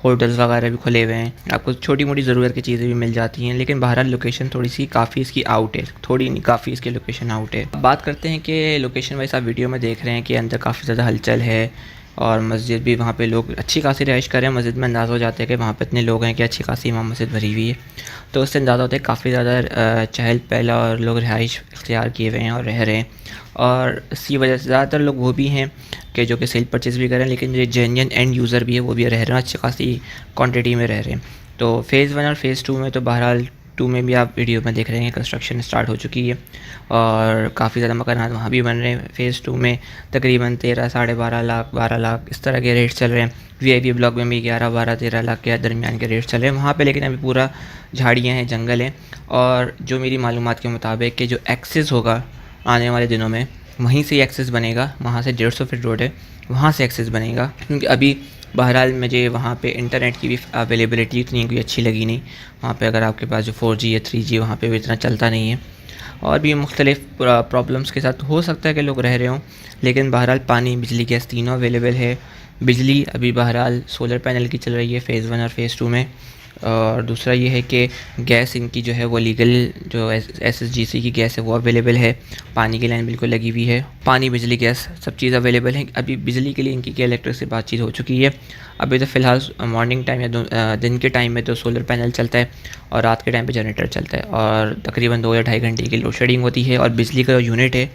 होटल्स वगैरह भी खुले हुए हैं, आपको छोटी मोटी ज़रूरत की चीज़ें भी मिल जाती हैं। लेकिन बहरहाल लोकेशन थोड़ी सी काफ़ी इसकी आउट है, थोड़ी नहीं काफ़ी इसकी लोकेशन आउट है। बात करते हैं कि लोकेशन वाइज आप वीडियो में देख रहे हैं कि अंदर काफ़ी ज़्यादा हलचल है और मस्जिद भी वहाँ पे लोग अच्छी खासी रिहाइश कर रहे हैं। मस्जिद में अंदाज़ा हो जाता है कि वहाँ पे इतने लोग हैं कि अच्छी खासी वहाँ मस्जिद भरी हुई है, तो उससे अंदाज़ा होता है काफ़ी ज़्यादा चहल पहल और लोग रिहाइश इख्तियार किए हुए हैं और रह रहे हैं। और इसी वजह से ज़्यादातर लोग वो भी हैं कि जो कि सेल परचेज़ भी कर रहे हैं, लेकिन जो जेन्युइन एंड यूज़र भी है वो भी रह रहे हैं, अच्छी खासी क्वांटिटी में रह रहे हैं। तो फ़ेज़ 1 और फ़ेज़ 2 में तो बहरहाल 2 में भी आप वीडियो में देख रहे हैं कंस्ट्रक्शन स्टार्ट हो चुकी है और काफ़ी ज़्यादा मकानात वहाँ भी बन रहे हैं। फ़ेज़ 2 में तकरीबन 13, 12.5 लाख, 12 लाख इस तरह के रेट चल रहे हैं। वीआईपी ब्लॉक में भी 11, 12, 13 लाख के दरमियान के रेट चल रहे हैं वहाँ पे। लेकिन अभी पूरा झाड़ियाँ हैं, जंगल हैं। और जो मेरी मालूमात के मुताबिक कि जो एक्सेस होगा आने वाले दिनों में, वहीं से एक्सेस बनेगा। वहाँ से 150 फीट रोड है, वहाँ से एक्सेस बनेगा। क्योंकि अभी बहरहाल मुझे वहाँ पे इंटरनेट की भी अवेलेबिलिटी इतनी कोई अच्छी लगी नहीं। वहाँ पे अगर आपके पास जो 4G या 3G वहाँ पे भी इतना चलता नहीं है। और भी मुख्तलिफ़ प्रॉब्लम्स के साथ हो सकता है कि लोग रह रहे हों। लेकिन बहरहाल पानी, बिजली, गैस तीनों अवेलेबल है। बिजली अभी बहरहाल सोलर पैनल की चल रही है फ़ेज़ 1 और फ़ेज़ 2 में। और दूसरा ये है कि गैस इनकी जो है वो लीगल जो SSGC की गैस है वो अवेलेबल है। पानी की लाइन बिल्कुल लगी हुई है। पानी, बिजली, गैस सब चीज़ अवेलेबल है। अभी बिजली के लिए इनकी क्या इलेक्ट्रिक से बातचीत हो चुकी है। अभी तो फ़िलहाल मॉर्निंग टाइम या दिन के टाइम में तो सोलर पैनल चलता है और रात के टाइम पे जनरेटर चलता है। और तकरीबन 2 या ढाई घंटे की लोड शेडिंग होती है। और बिजली का जो यूनिट है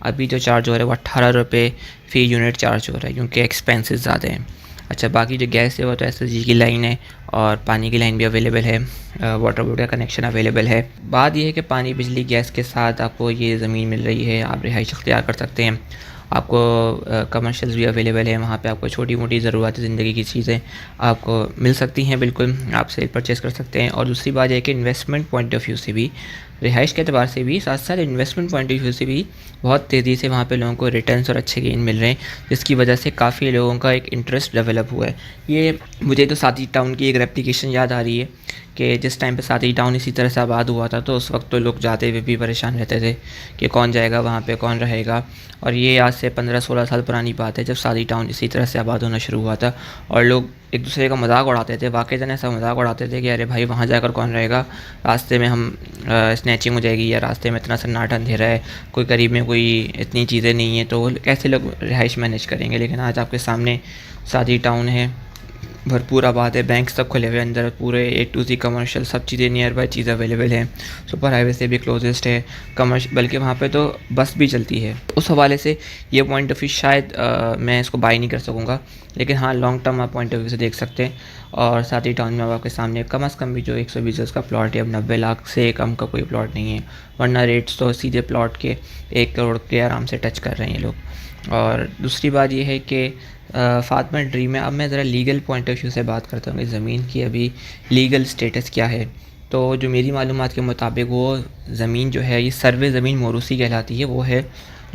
अभी जो चार्ज हो रहा है वो 18 रुपये फ़ी यूनिट चार्ज हो रहा है, क्योंकि एक्सपेंसेस ज़्यादा हैं। अच्छा, बाकी जो गैस है वो तो SSG की लाइन है और पानी की लाइन भी अवेलेबल है, वाटर बोर्ड का कनेक्शन अवेलेबल है। बात यह है कि पानी, बिजली, गैस के साथ आपको ये ज़मीन मिल रही है, आप रिहाइश इख्तियार कर सकते हैं। आपको कमर्शियल्स भी अवेलेबल है, वहाँ पे आपको छोटी मोटी ज़रूरत ज़िंदगी की चीज़ें आपको मिल सकती हैं, बिल्कुल आप सेल परचेज़ कर सकते हैं। और दूसरी बात यह है कि इन्वेस्टमेंट पॉइंट ऑफ व्यू से भी, रिहाइश के अतबार से भी, साथ साथ इन्वेस्टमेंट पॉइंट ऑफ व्यू से भी बहुत तेज़ी से वहाँ पे लोगों को रिटर्न्स और अच्छे गेन मिल रहे हैं, जिसकी वजह से काफ़ी लोगों का एक इंटरेस्ट डेवलप हुआ है। ये मुझे तो साथी टाउन की एक रेप्लिकेशन याद आ रही है कि जिस टाइम पे साथी टाउन इसी तरह से आबाद हुआ था, तो उस वक्त तो लोग जाते हुए भी परेशान रहते थे कि कौन जाएगा वहाँ पे, कौन रहेगा। और ये आज से 15-16 साल पुरानी बात है, जब साथी टाउन इसी तरह से आबाद होना शुरू हुआ था और लोग एक दूसरे का मजाक उड़ाते थे, वाक़ईतन ऐसा मजाक उड़ाते थे कि अरे भाई वहाँ जाकर कौन रहेगा, रास्ते में हम स्नैचिंग हो जाएगी या रास्ते में इतना सन्नाटा अंधेरा है, कोई करीब में कोई इतनी चीज़ें नहीं है, तो कैसे लोग रिहाइश मैनेज करेंगे। लेकिन आज आपके सामने साथी टाउन है, भरपूर आबाद है, बैंक सब खुले हुए अंदर, पूरे A to Z कमर्शियल सब चीज़ें नियर बाय चीज़ अवेलेबल है। सुपर हाईवे से भी क्लोजेस्ट है कमर्शियल, बल्कि वहाँ पे तो बस भी चलती है। उस हवाले से ये पॉइंट ऑफ व्यू शायद मैं इसको बाई नहीं कर सकूँगा, लेकिन हाँ लॉन्ग टर्म आप पॉइंट ऑफ व्यू से देख सकते हैं। और साथ ही टाउन में आपके सामने कम से कम भी जो 120 गज़ का प्लॉट है, अब 90 लाख से कम का कोई प्लॉट नहीं है, वरना रेट्स तो सीधे प्लॉट के 1 करोड़ के आराम से टच कर रहे हैं ये लोग। और दूसरी बात ये है कि फ़ातिमा ड्रीम में अब मैं ज़रा लीगल पॉइंट ऑफ व्यू से बात करता हूँ कि ज़मीन की अभी लीगल स्टेटस क्या है। तो जो मेरी मालूमात के मुताबिक वो ज़मीन जो है, ये सर्वे ज़मीन मोरूसी कहलाती है, वो है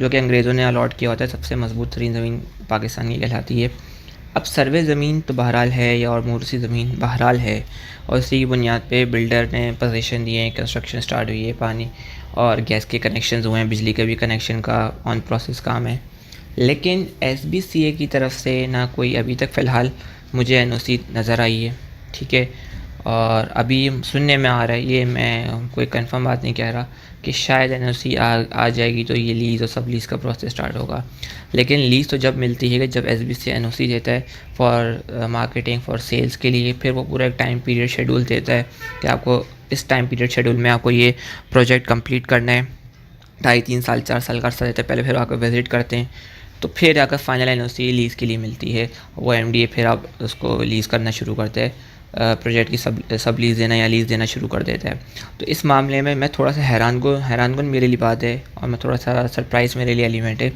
जो कि अंग्रेज़ों ने अलॉट किया होता है, सबसे मजबूत तरीन ज़मीन पाकिस्तान की कहलाती है। अब सर्वे ज़मीन तो बहरहाल है या और मोरूसी ज़मीन बहरहाल है, और इसी की बुनियाद पे बिल्डर ने पोजीशन दिए हैं, कंस्ट्रक्शन स्टार्ट हुई है, पानी और गैस के कनेक्शन हुए हैं, बिजली का भी कनेक्शन का ऑन प्रोसेस काम है। लेकिन SBCA की तरफ से ना कोई अभी तक फ़िलहाल मुझे NOC नज़र आई है, ठीक है। और अभी सुनने में आ रहा है, ये मैं कोई कंफर्म बात नहीं कह रहा, कि शायद NOC आ जाएगी तो ये लीज़ और सब लीज़ का प्रोसेस स्टार्ट होगा। लेकिन लीज़ तो जब मिलती है कि जब SBCA NOC देता है फॉर मार्केटिंग, फॉर सेल्स के लिए, फिर वो पूरा एक टाइम पीरियड शेड्यूल देता है कि आपको इस टाइम पीरियड शेड्यूल में आपको ये प्रोजेक्ट कंप्लीट करना है। 2.5-3 साल 4 साल का अर्सा देता है, पहले फिर आकर विज़िट करते हैं, तो फिर आकर फाइनल NOC लीज़ के लिए मिलती है, वो MDA फिर आप उसको लीज़ करना शुरू करते हैं। प्रोजेक्ट की सब लीज़ देना या लीज़ देना शुरू कर देता है। तो इस मामले में मैं थोड़ा सा हैरानकुन मेरे लिए बात है, और मैं थोड़ा सा सरप्राइज़ मेरे लिए एलिमेंट है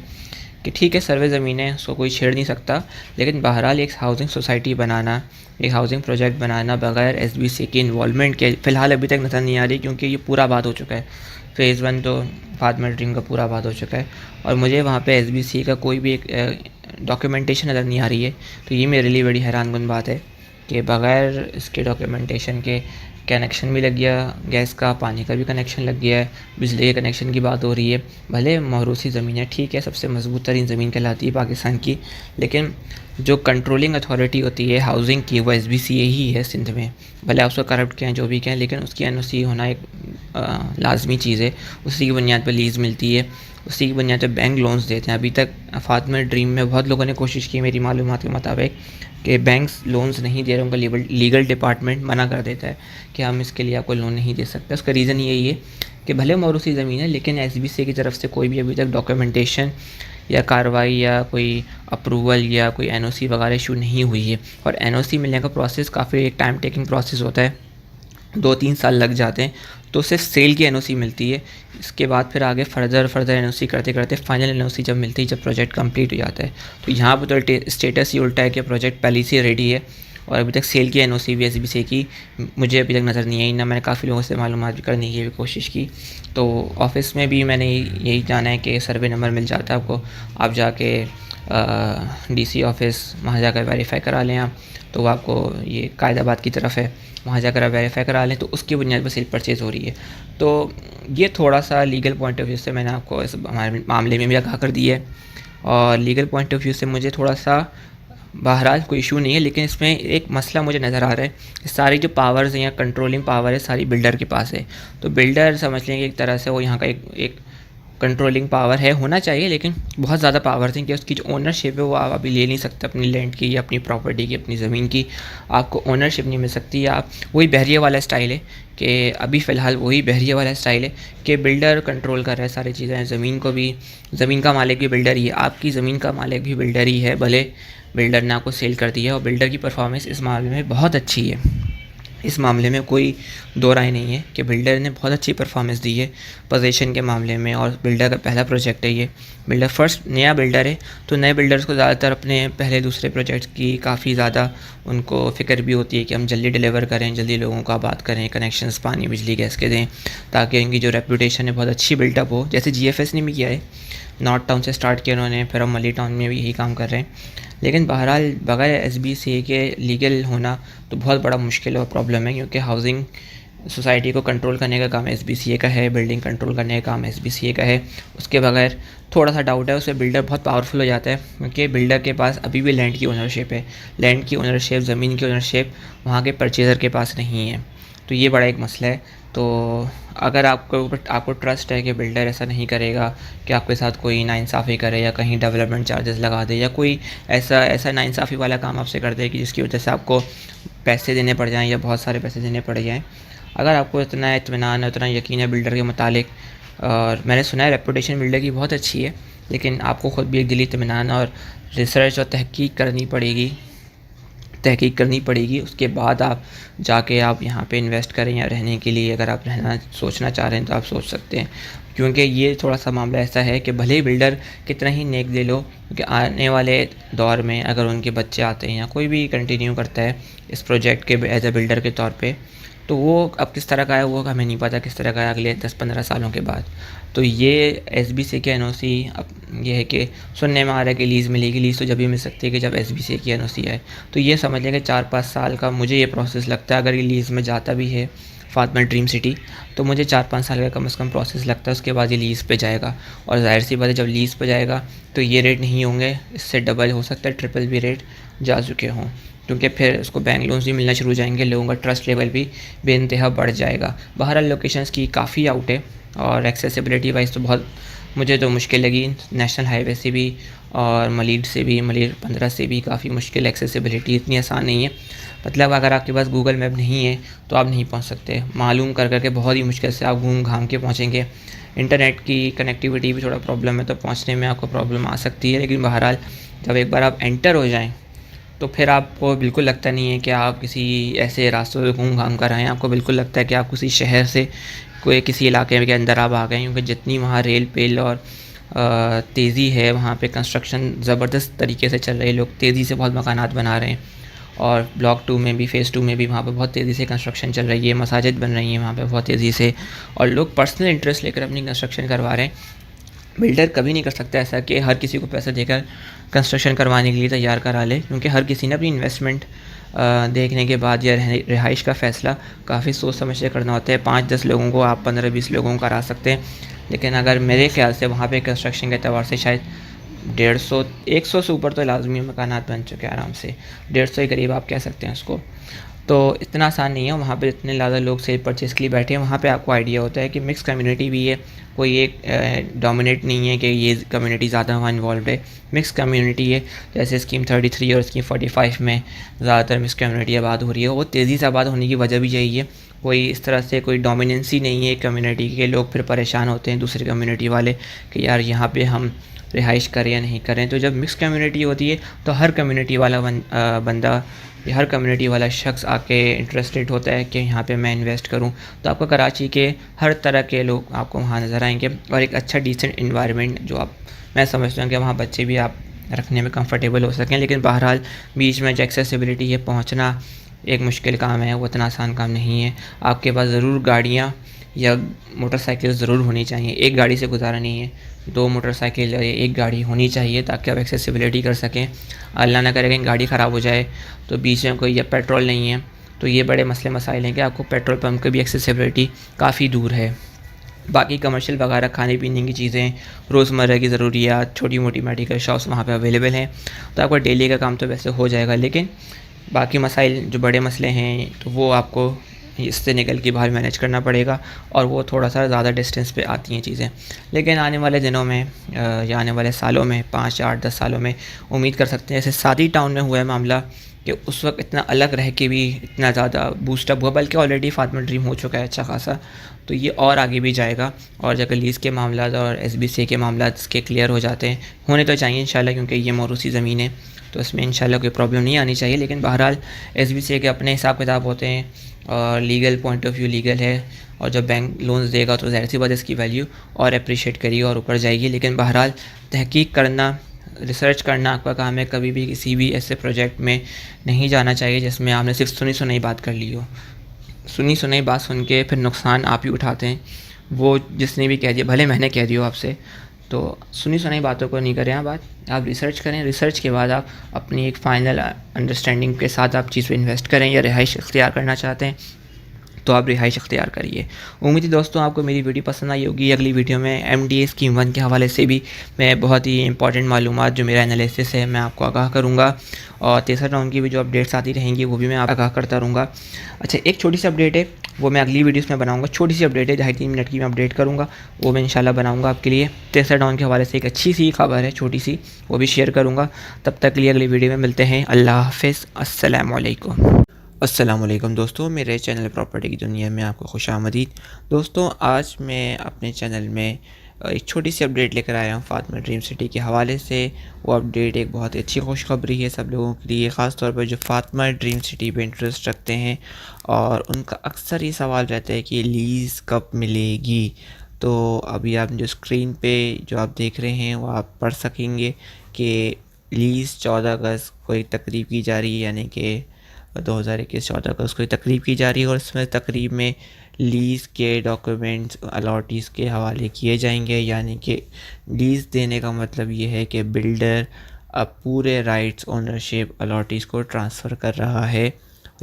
कि ठीक है सर्वे ज़मीन है, उसको कोई छेड़ नहीं सकता, लेकिन बहरहाल एक हाउसिंग सोसाइटी बनाना, एक हाउसिंग प्रोजेक्ट बनाना बगैर एसबीसी के इन्वॉल्वमेंट के फ़िलहाल अभी तक नज़र नहीं आ रही, क्योंकि ये पूरा आबाद हो चुका है। फ़ेज़ 1 तो फातिमा ड्रीम का पूरा आबाद हो चुका है, और मुझे वहाँ पे एसबीसी का कोई भी एक डॉक्यूमेंटेशन नज़र नहीं आ रही है। तो ये मेरे लिए बड़ी हैरानकुन बात है कि बग़ैर इसके डॉक्यूमेंटेशन के कनेक्शन भी लग गया, गैस का, पानी का भी कनेक्शन लग गया है, बिजली के कनेक्शन की बात हो रही है। भले मौरूसी ज़मीन है, ठीक है, सबसे मजबूत तरीन ज़मीन कहलाती है पाकिस्तान की, लेकिन जो कंट्रोलिंग अथॉरिटी होती है हाउसिंग की वो एसबीसीए ही है सिंध में। भले आप उसको करप्ट कहें जो भी कहें, लेकिन उसकी एनओसी होना एक लाजमी चीज़ है। उसी की बुनियाद पर लीज़ मिलती है, उसी की बुनियाद पर बैंक लोन्स देते हैं। अभी तक फातिमा ड्रीम में बहुत लोगों ने कोशिश की मेरी मालूमात के मुताबिक कि बैंक्स लोन्स नहीं दे रहे, उनका लीगल डिपार्टमेंट मना कर देता है कि हम इसके लिए आपको लोन नहीं दे सकते। उसका रीज़न यही है कि भले मौरूसी ज़मीन है, लेकिन एसबीसी की तरफ से कोई भी अभी तक डॉक्यूमेंटेशन या कार्रवाई या कोई अप्रूवल या कोई एनओसी वगैरह इशू नहीं हुई है। और एनओसी मिलने का प्रोसेस काफ़ी टाइम टेकिंग प्रोसेस होता है, 2-3 साल लग जाते हैं। तो सिर्फ सेल की एनओसी मिलती है, इसके बाद फिर आगे फर्दर एनओसी करते करते फाइनल एनओसी जब मिलती है, जब प्रोजेक्ट कंप्लीट हो जाता है। तो यहाँ पर तो स्टेटस ही उल्टा है कि प्रोजेक्ट पहले से रेडी है, और अभी तक सेल की एनओसी भी एसबीसी की मुझे अभी तक नज़र नहीं आई ना। मैंने काफ़ी लोगों से मालूमात भी करने की भी कोशिश की, तो ऑफ़िस में भी मैंने यही जाना है कि सर्वे नंबर मिल जाता है आपको, आप जाके डीसी ऑफ़िस वहाँ जाकर वेरीफाई करा लें आप, तो आपको ये कायदाबाद की तरफ है, वहाँ जाकर आप वेरीफाई करा लें, तो उसकी बुनियाद पर सेल परचेज़ हो रही है। तो ये थोड़ा सा लीगल पॉइंट ऑफ व्यू से मैंने आपको इस हमारे मामले में भी आगाह कर दी है, और लीगल पॉइंट ऑफ व्यू से मुझे थोड़ा सा बहरहाल कोई इशू नहीं है, लेकिन इसमें एक मसला मुझे नज़र आ रहा है। सारी जो पावर्स हैं या कंट्रोलिंग पावर है सारी बिल्डर के पास है। तो बिल्डर समझ लें कि एक तरह से वो यहाँ का एक कंट्रोलिंग पावर है, होना चाहिए, लेकिन बहुत ज़्यादा पावर थी कि उसकी जो ओनरशिप है वो आप अभी ले नहीं सकते अपनी लैंड की या अपनी प्रॉपर्टी की, अपनी ज़मीन की। आपको ओनरशिप नहीं मिल सकती। आप वही बहरिया वाला स्टाइल है कि अभी फ़िलहाल वही बहरिया वाला स्टाइल है कि बिल्डर कंट्रोल कर रहा है सारी चीज़ें। ज़मीन को भी, ज़मीन का मालिक भी बिल्डर ही है, आपकी ज़मीन का मालिक भी बिल्डर ही है, भले बिल्डर ने आपको सेल कर दी है। और बिल्डर की परफॉर्मेंस इस मामले में बहुत अच्छी है, इस मामले में कोई दो राय नहीं है कि बिल्डर ने बहुत अच्छी परफॉर्मेंस दी है पोजीशन के मामले में। और बिल्डर का पहला प्रोजेक्ट है ये, बिल्डर फर्स्ट नया बिल्डर है, तो नए बिल्डर्स को ज़्यादातर अपने पहले दूसरे प्रोजेक्ट की काफ़ी ज़्यादा उनको फ़िक्र भी होती है कि हम जल्दी डिलीवर करें, जल्दी लोगों को आबाद करें, कनेक्शंस पानी बिजली गैस के दें, ताकि उनकी जो रेपूटेशन है बहुत अच्छी बिल्टअप हो। जैसे जीएफएस ने भी किया है, नॉर्थ टाउन से स्टार्ट किया उन्होंने, फिर हम मली टाउन में भी यही काम कर रहे हैं। लेकिन बहरहाल बगैर एसबीसी के लीगल होना तो बहुत बड़ा मुश्किल और प्रॉब्लम है, क्योंकि हाउसिंग सोसाइटी को कंट्रोल करने का काम एसबीसीए का है, बिल्डिंग कंट्रोल करने का काम एसबीसीए का है। उसके बगैर थोड़ा सा डाउट है, उससे बिल्डर बहुत पावरफुल हो जाता है, क्योंकि बिल्डर के पास अभी भी लैंड की ओनरशिप है, लैंड की ओनरशिप, ज़मीन की ओनरशिप वहाँ के परचेज़र के पास नहीं है। तो ये बड़ा एक मसला है। तो अगर आपको ट्रस्ट है कि बिल्डर ऐसा नहीं करेगा कि आपके साथ कोई नाइंसाफ़ी करे या कहीं डेवलपमेंट चार्जेस लगा दे या कोई ऐसा नाइंसाफ़ी वाला काम आपसे कर दे कि जिसकी वजह से आपको पैसे देने पड़ जाएँ या बहुत सारे पैसे देने पड़ जाएँ, अगर आपको इतना इत्मीनान है, उतना यकीन है बिल्डर के मुतालिक, और मैंने सुना है रेपुटेशन बिल्डर की बहुत अच्छी है, लेकिन आपको ख़ुद भी एक दिली इत्मीनान और रिसर्च और तहकीक करनी पड़ेगी। उसके बाद आप जाके आप यहाँ पे इन्वेस्ट करें, या रहने के लिए अगर आप रहना सोचना चाह रहे हैं तो आप सोच सकते हैं। क्योंकि ये थोड़ा सा मामला ऐसा है कि भले ही बिल्डर कितना ही नेक दे लो, क्योंकि आने वाले दौर में अगर उनके बच्चे आते हैं या कोई भी कंटिन्यू करता है इस प्रोजेक्ट के एज ए बिल्डर के तौर पे, तो वो अब किस तरह का है वो हमें नहीं पता, किस तरह का है अगले 10-15 सालों के बाद। तो ये एसबीसी की एनओसी अब ये है कि सुनने में आ रहा है कि लीज़ मिलेगी। लीज़ तो जब भी मिल सकती है कि जब एसबीसी की एनओसी आए। तो ये समझ लें कि 4-5 साल का मुझे ये प्रोसेस लगता है। अगर ये लीज़ में जाता भी है फातिमा ड्रीम सिटी, तो मुझे 4-5 साल का कम से कम प्रोसेस लगता है। उसके बाद ये लीज़ पे जाएगा, और ज़ाहिर सी बात है जब लीज़ पे जाएगा तो ये रेट नहीं होंगे, इससे डबल हो सकता है, ट्रिपल भी रेट जा चुके हों, क्योंकि फिर उसको बैंक लोन्स भी मिलना शुरू हो जाएंगे, लोगों का ट्रस्ट लेवल भी बेइंतहा बढ़ जाएगा। बहरहाल लोकेशंस की काफ़ी आउट है, और एक्सेसिबिलिटी वाइज तो बहुत मुझे तो मुश्किल लगी। नेशनल हाईवे से भी और मलीड 15 से भी काफ़ी मुश्किल एक्सेसिबिलिटी, इतनी आसान नहीं है। मतलब अगर आपके पास गूगल मैप नहीं है तो आप नहीं पहुंच सकते, मालूम कर करके बहुत ही मुश्किल से आप घूम घाम के पहुंचेंगे। इंटरनेट की कनेक्टिविटी भी थोड़ा प्रॉब्लम है, तो पहुंचने में आपको प्रॉब्लम आ सकती है। लेकिन बहरहाल जब एक बार आप एंटर हो जाएं तो फिर आपको बिल्कुल लगता नहीं है कि आप किसी ऐसे रास्तों पे घूम घाम कर आए हैं, आपको बिल्कुल लगता है कि आप किसी शहर से कोई किसी इलाके के अंदर आप आ गए हैं, क्योंकि जितनी वहाँ रेल पेल और तेज़ी है, वहाँ पे कंस्ट्रक्शन ज़बरदस्त तरीके से चल रही है, लोग तेज़ी से बहुत मकानात बना रहे हैं। और ब्लॉक 2 में भी, फ़ेज़ 2 में भी वहाँ पे बहुत तेज़ी से कंस्ट्रक्शन चल रही है, मसाजिद बन रही हैं वहाँ पे बहुत तेज़ी से, और लोग पर्सनल इंटरेस्ट लेकर अपनी कंस्ट्रक्शन करवा रहे हैं। बिल्डर कभी नहीं कर सकता ऐसा कि हर किसी को पैसा देकर कंस्ट्रक्शन करवाने के लिए तैयार करा ले, क्योंकि हर किसी ने अपनी इन्वेस्टमेंट देखने के बाद या रिहाइश का फ़ैसला काफ़ी सोच समझ के करना होता है। 5-10 लोगों को आप 15-20 लोगों को करा सकते हैं, लेकिन अगर मेरे ख़्याल से वहाँ पे कंस्ट्रक्शन के एतबार से शायद 150-100 से ऊपर तो लाजमी मकानात बन चुके हैं आराम से, 150 के करीब आप कह सकते हैं उसको। तो इतना आसान नहीं है, वहाँ पे इतने ज़्यादा लोग सेल परचेज़ के लिए बैठे हैं, वहाँ पे आपको आइडिया होता है कि मिक्स कम्युनिटी भी है, कोई एक डोमिनेट नहीं है कि ये कम्युनिटी ज़्यादा वहाँ इन्वॉल्व है, मिक्स कम्युनिटी है। जैसे स्कीम 33 और स्कीम 45 में ज़्यादातर मिक्स कम्युनिटी आबाद हो रही है, वो तेज़ी से आबाद होने की वजह भी यही है। कोई इस तरह से कोई डोमिनेंसी नहीं है कम्युनिटी के, लोग फिर परेशान होते हैं दूसरी कम्युनिटी वाले कि यार यहाँ पे हम रिहाइश करें या नहीं करें। तो जब मिक्स कम्युनिटी होती है तो हर कम्युनिटी वाला बंदा या हर कम्युनिटी वाला शख्स आके इंटरेस्टेड होता है कि यहाँ पे मैं इन्वेस्ट करूँ। तो आपको कराची के हर तरह के लोग आपको वहाँ नज़र आएंगे, और एक अच्छा डिसेंट इन्वायरमेंट जो आप, मैं समझता हूँ कि वहाँ बच्चे भी आप रखने में कंफर्टेबल हो सकें। लेकिन बहरहाल बीच में जो एक्सेसिबिलिटी है, पहुँचना एक मुश्किल काम है, वो इतना आसान काम नहीं है। आपके पास ज़रूर गाड़ियाँ या मोटरसाइकिल ज़रूर होनी चाहिए, एक गाड़ी से गुजारा नहीं है, 2 मोटरसाइकिल या एक गाड़ी होनी चाहिए ताकि आप एक्सेसिबिलिटी कर सकें। अल्लाह ना करे कहीं गाड़ी ख़राब हो जाए तो बीच में कोई या पेट्रोल नहीं है, तो ये बड़े मसले मसाइल हैं कि आपको पेट्रोल पंप की भी एक्सेसिबिलिटी काफ़ी दूर है। बाकी कमर्शियल वगैरह खाने पीने की चीज़ें, रोज़मर्रा की ज़रूरियात, छोटी मोटी मेडिकल शॉप्स वहाँ पे अवेलेबल हैं, तो आपका डेली का काम तो वैसे हो जाएगा। लेकिन बाकी मसाइल जो बड़े मसले हैं तो वो आपको इससे निकल के बाहर मैनेज करना पड़ेगा, और वो थोड़ा सा ज़्यादा डिस्टेंस पे आती हैं चीज़ें। लेकिन आने वाले दिनों में या आने वाले सालों में, 5, 8, 10 सालों में उम्मीद कर सकते हैं, जैसे सादी टाउन में हुआ है मामला कि उस वक्त इतना अलग रह के भी इतना ज़्यादा बूस्टअप हुआ, बल्कि ऑलरेडी फातिमा ड्रीम हो चुका है अच्छा खासा, तो ये और आगे भी जाएगा। और जब लीज़ के मामला और SBC के मामला इसके क्लियर हो जाते हैं, होने तो चाहिए इंशाल्लाह, क्योंकि ये मौरूसी ज़मीन है तो इसमें इंशाल्लाह कोई प्रॉब्लम नहीं आनी चाहिए। लेकिन बहरहाल SBC के अपने हिसाब किताब होते हैं, और legal point of view legal है, और जब बैंक लोन्स देगा तो ज़ाहिर सी बात है इसकी वैल्यू और अप्रिशिएट करेगी और ऊपर जाएगी। लेकिन बहरहाल तहकीक करना, रिसर्च करना आपका काम है, कभी भी किसी भी ऐसे प्रोजेक्ट में नहीं जाना चाहिए जिसमें आपने सिर्फ सुनी सुनाई बात कर ली हो। सुनी सुनाई बात सुन के फिर नुकसान आप ही उठाते हैं, वो जिसने भी कह दिया, भले मैंने कह दिया आपसे, तो सुनी सुनाई बातों को नहीं करें आप रिसर्च करें, रिसर्च के बाद आप अपनी एक फ़ाइनल अंडरस्टैंडिंग के साथ आप चीज़ पे इन्वेस्ट करें। या रिहाइश इख्तियार करना चाहते हैं तो आप रिहाइश इख्तियार करिए। उम्मीद है दोस्तों आपको मेरी वीडियो पसंद आई होगी। अगली वीडियो में MDA स्कीम 1 के हवाले से भी मैं बहुत ही इंपॉर्टेंट मालूमात जो मेरा एनालिसिस है मैं आपको आगाह करूँगा, और तीसरा राउंड की भी जो अपडेट्स आती रहेंगी वो भी मैं आगाह करता रहूँगा। अच्छा, एक छोटी सी अपडेट है, वो मैं अगली वीडियोस में बनाऊँगा। छोटी सी अपडेट है, 2.5-3 मिनट की मैं अपडेट करूँगा, वो मैं इंशाल्लाह बनाऊँगा आपके लिए। तीसरा राउंड के हवाले से एक अच्छी सी खबर है छोटी सी, वो भी शेयर करूँगा। तब तक के लिए अगली वीडियो में मिलते हैं। अल्लाह हाफ़िज़, अस्सलामु अलैकुम दोस्तों, मेरे चैनल प्रॉपर्टी की दुनिया में आपको खुशामदीद। दोस्तों, आज मैं अपने चैनल में एक छोटी सी अपडेट लेकर आया हूँ फातिमा ड्रीम सिटी के हवाले से। वो अपडेट एक बहुत अच्छी खुशखबरी है सब लोगों के लिए, ख़ास तौर पर जो फातिमा ड्रीम सिटी पे इंटरेस्ट रखते हैं, और उनका अक्सर ये सवाल रहता है कि लीज़ कब मिलेगी। तो अभी आप जो स्क्रीन पे जो आप देख रहे हैं वो आप पढ़ सकेंगे कि लीज़ 14 अगस्त को एक तकरीब की जा रही है, यानी कि 2021 14 अगस्त को तकरीब की जा रही है, और इसमें तकरीब में लीज़ के डॉक्यूमेंट्स अलॉटीज़ के हवाले किए जाएंगे। यानी कि लीज़ देने का मतलब ये है कि बिल्डर अब पूरे राइट्स ओनरशिप अलॉटीज़ को ट्रांसफ़र कर रहा है।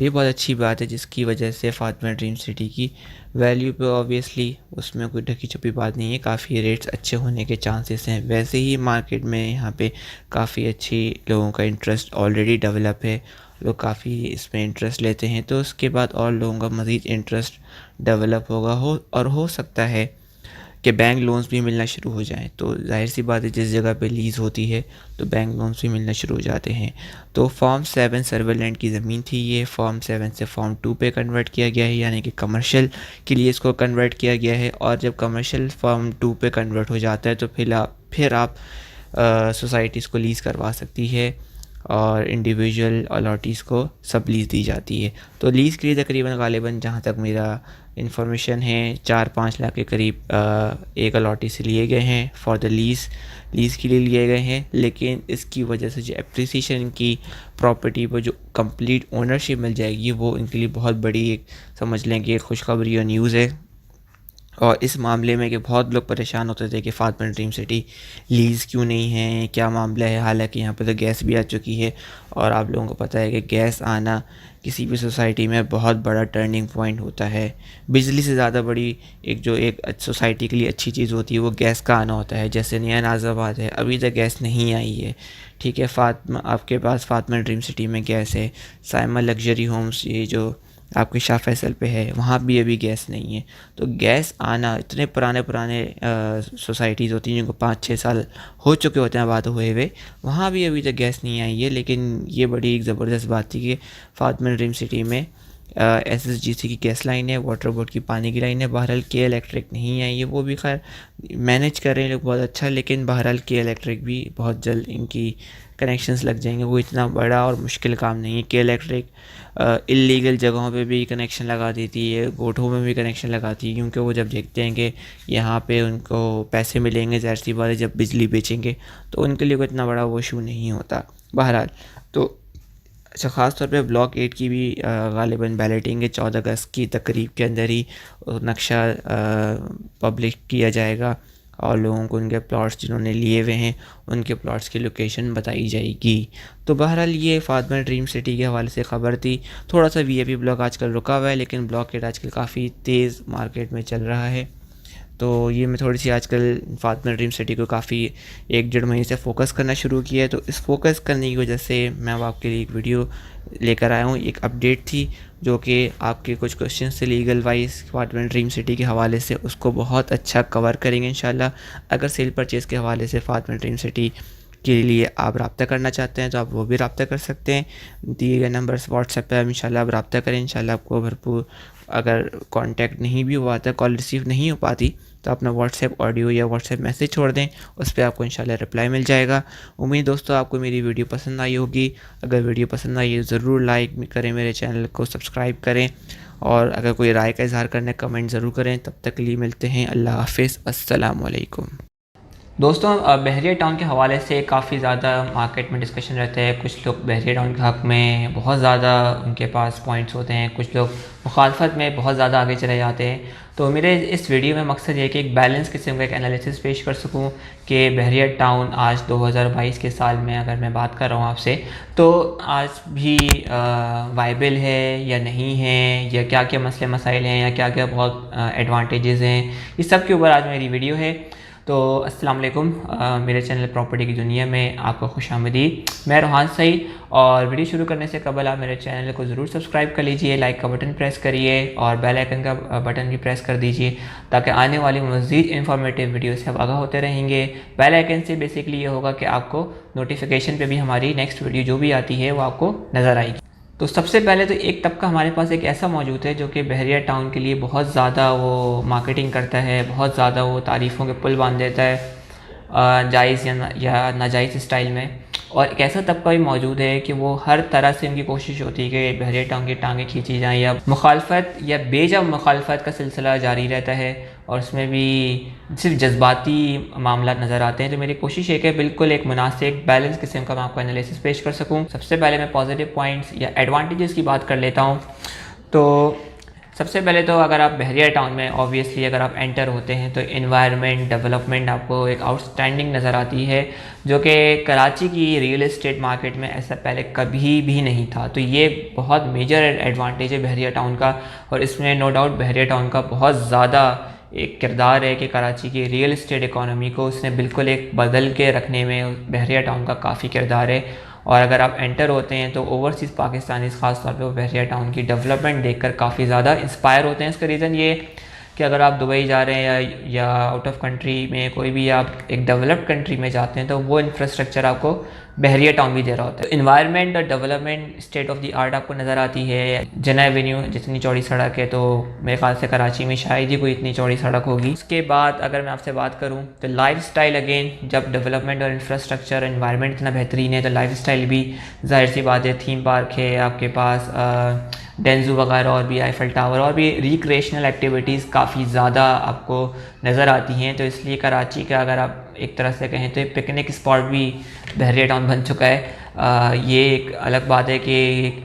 ये बहुत अच्छी बात है, जिसकी वजह से फातिमा ड्रीम सिटी की वैल्यू पे ऑब्वियसली उसमें कोई ढकी छुपी बात नहीं है, काफ़ी रेट्स अच्छे होने के चांसेस हैं। वैसे ही मार्केट में यहाँ पे काफ़ी अच्छी लोगों का इंटरेस्ट ऑलरेडी डेवलप है, लोग काफ़ी इसमें इंटरेस्ट लेते हैं, तो उसके बाद और लोगों का मज़ीद इंटरेस्ट डेवलप होगा और हो सकता है कि बैंक लोन्स भी मिलना शुरू हो जाएं। तो जाहिर सी बात है, जिस जगह पे लीज़ होती है तो बैंक लोन्स भी मिलना शुरू हो जाते हैं। तो फॉर्म 7 सर्वेलैंड की ज़मीन थी, ये फॉर्म 7 से फॉर्म 2 पे कन्वर्ट किया गया है, यानी कि कमर्शियल के लिए इसको कन्वर्ट किया गया है। और जब कमर्शियल फॉर्म 2 पे कन्वर्ट हो जाता है तो फिर आप सोसाइटीज़ को लीज़ करवा सकती है और इंडिविजुअल अलॉटीज़ को सब लीज़ दी जाती है। तो लीज़ के लिए तकरीबन गालिबन जहाँ तक मेरा इन्फॉर्मेशन है 4-5 लाख के करीब एक अलॉटी से लिए गए हैं फॉर द लीज़ के लिए लिए गए हैं। लेकिन इसकी वजह से जो एप्रिसिएशन की प्रॉपर्टी पर जो कंप्लीट ओनरशिप मिल जाएगी वो इनके लिए बहुत बड़ी एक समझ लें कि एक खुशखबरी और न्यूज़ है। और इस मामले में कि बहुत लोग परेशान होते थे कि फातिमा ड्रीम सिटी लीज़ क्यों नहीं है, क्या मामला है। हालांकि यहाँ पर तो गैस भी आ चुकी है और आप लोगों को पता है कि गैस आना किसी भी सोसाइटी में बहुत बड़ा टर्निंग पॉइंट होता है। बिजली से ज़्यादा बड़ी एक सोसाइटी के लिए अच्छी चीज़ होती है वो गैस का आना होता है। जैसे नया नाज़ाबाद है, अभी तक गैस नहीं आई है, ठीक है। आपके पास फातिमा ड्रीम सिटी में गैस है। साइमा लग्जरी होम्स ये जो आपके शाह फैसल पे है वहाँ भी अभी गैस नहीं है। तो गैस आना, इतने पुराने सोसाइटीज़ होती हैं जिनको 5-6 साल हो चुके होते हैं आबाद हुए, वहाँ भी अभी तक गैस नहीं आई है। लेकिन ये बड़ी एक ज़बरदस्त बात थी कि फातिमा ड्रीम सिटी में SSGC की गैस लाइन है, वाटर बोर्ड की पानी की लाइन है। बहरहाल के इलेक्ट्रिक नहीं आई है, वो भी खैर मैनेज कर रहे हैं लोग बहुत अच्छा। लेकिन बहरहाल के इलेक्ट्रिक भी बहुत जल्द इनकी कनेक्शंस लग जाएंगे। वो इतना बड़ा और मुश्किल काम नहीं है। के इलेक्ट्रिक इलीगल जगहों पे भी कनेक्शन लगा देती है, गोठों में भी कनेक्शन लगाती है, क्योंकि वो जब देखते हैं कि यहाँ पे उनको पैसे मिलेंगे, ज़ाहिर सी बात है जब बिजली बेचेंगे तो उनके लिए कोई इतना बड़ा वो इशू नहीं होता। बहरहाल तो अच्छा, ख़ास तौर पे ब्लॉक 8 की भी गालिबन बैलेटिंग है 14 अगस्त की तकरीब के अंदर ही नक्शा पब्लिश किया जाएगा और लोगों को उनके प्लॉट्स जिन्होंने लिए हुए हैं उनके प्लॉट्स की लोकेशन बताई जाएगी। तो बहरहाल ये फातिमा ड्रीम सिटी के हवाले से ख़बर थी। थोड़ा सा VIP ब्लॉक आजकल रुका हुआ है, लेकिन ब्लॉक 8 आजकल काफ़ी तेज़ मार्केट में चल रहा है। तो ये मैं थोड़ी सी आजकल फातिमा ड्रीम सिटी को काफ़ी 1-1.5 महीने से फ़ोकस करना शुरू किया है। तो इस फोकस करने की वजह से मैं अब आपके लिए एक वीडियो लेकर आया हूँ। एक अपडेट थी जो कि आपके कुछ क्वेश्चन थे legal wise Fatima dream city के हवाले से, उसको बहुत अच्छा कवर करेंगे इंशाल्लाह। अगर सेल परचेज़ के हवाले से फातिमा ड्रीम सिटी के लिए आप रब्ता करना चाहते हैं तो आप वो भी रब्ता कर सकते हैं। दिए गए नंबर्स व्हाट्सएप पे इंशाल्लाह आप रब्ता करें। इंशाल्लाह आपको भरपूर, अगर कांटेक्ट नहीं भी हुआ था, कॉल रिसीव नहीं हो पाती, तो अपना व्हाट्सएप ऑडियो या व्हाट्सएप मैसेज छोड़ दें, उस पर आपको इंशाल्लाह रिप्लाई मिल जाएगा। उम्मीद दोस्तों आपको मेरी वीडियो पसंद आई होगी। अगर वीडियो पसंद आई है ज़रूर लाइक करें, मेरे चैनल को सब्सक्राइब करें और अगर कोई राय का इज़हार करना है कमेंट ज़रूर करें। तब तक के लिए मिलते हैं, अल्लाह हाफ़िज़, अस्सलामु अलैकुम। दोस्तों बहरिया टाउन के हवाले से काफ़ी ज़्यादा मार्केट में डिस्कशन रहता है। कुछ लोग बहरिया टाउन के हक़ में बहुत ज़्यादा उनके पास पॉइंट्स होते हैं, कुछ लोग मुखालफत में बहुत ज़्यादा आगे चले जाते हैं। तो मेरे इस वीडियो में मकसद ये है कि एक बैलेंस किस्म का एक एनालिसिस पेश कर सकूं कि बहरिया टाउन आज 2022 के साल में अगर मैं बात कर रहा हूँ आपसे, तो आज भी वाइबल है या नहीं है, या क्या क्या मसले मसाइल हैं, या क्या क्या बहुत एडवांटेजेस हैं, इस सब के ऊपर आज मेरी वीडियो है। तो अस्सलाम वालेकुम, मेरे चैनल प्रॉपर्टी की दुनिया में आपको खुशामदीद। मैं रोहान सईद, और वीडियो शुरू करने से कबल आप मेरे चैनल को ज़रूर सब्सक्राइब कर लीजिए, लाइक का बटन प्रेस करिए और बेल आइकन का बटन भी प्रेस कर दीजिए ताकि आने वाली मज़ीद इंफॉर्मेटिव वीडियो से आप आगाह होते रहेंगे। बेल आइकन से बेसिकली ये होगा कि आपको नोटिफिकेशन पे भी हमारी नेक्स्ट वीडियो जो भी आती है वो आपको नज़र आएगी। तो सबसे पहले तो एक तबका हमारे पास एक ऐसा मौजूद है जो कि बहरिया टाउन के लिए बहुत ज़्यादा वो मार्केटिंग करता है, बहुत ज़्यादा वो तारीफ़ों के पुल बांध देता है जायज़ या नाजायज़ स्टाइल में। और एक ऐसा तबका भी मौजूद है कि वो हर तरह से उनकी कोशिश होती है कि बहरिया टाउन की टांगें खींची जाएँ, या मुखालफत या बेजा मुखालफत का सिलसिला जारी रहता है और उसमें भी सिर्फ जज्बाती मामला नज़र आते हैं। तो मेरी कोशिश है कि बिल्कुल एक मुनासिब बैलेंस किस्म का मैं आपको एनालिसिस पेश कर सकूं। सबसे पहले मैं पॉजिटिव पॉइंट्स या एडवांटेजेस की बात कर लेता हूं। तो सबसे पहले तो अगर आप बहरिया टाउन में ऑब्वियसली अगर आप एंटर होते हैं तो एनवायरनमेंट डेवलपमेंट आपको एक आउटस्टैंडिंग नज़र आती है, जो कि कराची की रियल एस्टेट मार्केट में ऐसा पहले कभी भी नहीं था। तो ये बहुत मेजर एडवांटेज है बहरिया टाउन का, और इसमें नो डाउट बहरिया टाउन का बहुत ज़्यादा एक किरदार है कि कराची की रियल एस्टेट इकॉनमी को उसने बिल्कुल एक बदल के रखने में बहरिया टाउन का काफ़ी किरदार है। और अगर आप एंटर होते हैं तो ओवरसीज़ पाकिस्तानी ख़ास तौर पे वो बहरिया टाउन की डेवलपमेंट देखकर काफ़ी ज़्यादा इंस्पायर होते हैं। इसका रीज़न ये कि अगर आप दुबई जा रहे हैं या आउट ऑफ कंट्री में कोई भी आप एक डेवलप्ड कंट्री में जाते हैं तो वो इंफ्रास्ट्रक्चर आपको बहरिया टाउन भी दे रहा होता है। इन्वायरमेंट और development state of the art आपको नज़र आती है। जिना एवेन्यू जितनी चौड़ी सड़क है तो मेरे ख्याल से कराची में शायद ही कोई इतनी चौड़ी सड़क होगी। उसके बाद अगर मैं आपसे बात करूं तो लाइफस्टाइल, अगेन जब डेवलपमेंट और इंफ्रास्ट्रक्चर एनवायरनमेंट इतना बेहतरीन है तो लाइफस्टाइल भी जाहिर सी बात है, थीम पार्क है आपके पास, डेंजू वगैरह और भी, आईफल टावर और भी रिक्रिएशनल एक्टिविटीज़ काफ़ी ज़्यादा आपको नज़र आती हैं। तो इसलिए कराची का अगर आप एक तरह से कहें तो पिकनिक स्पॉट भी बहरिया टाउन बन चुका है। ये एक अलग बात है कि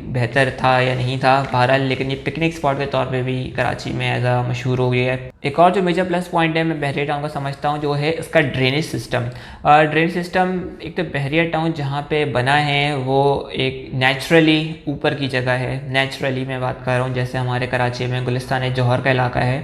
बेहतर था या नहीं था, बहरहाल लेकिन ये पिकनिक स्पॉट के तौर पे भी कराची में एज आ मशहूर हो गया है। एक और जो मेजर प्लस पॉइंट है मैं बहरिया टाउन का समझता हूँ जो है इसका ड्रेनेज सिस्टम। ड्रेनेज सिस्टम, एक तो बहरिया टाउन जहाँ पे बना है वो एक नेचुरली ऊपर की जगह है। नेचुरली मैं बात कर रहा हूँ, जैसे हमारे कराची में गुलिस्तान जौहर का इलाका है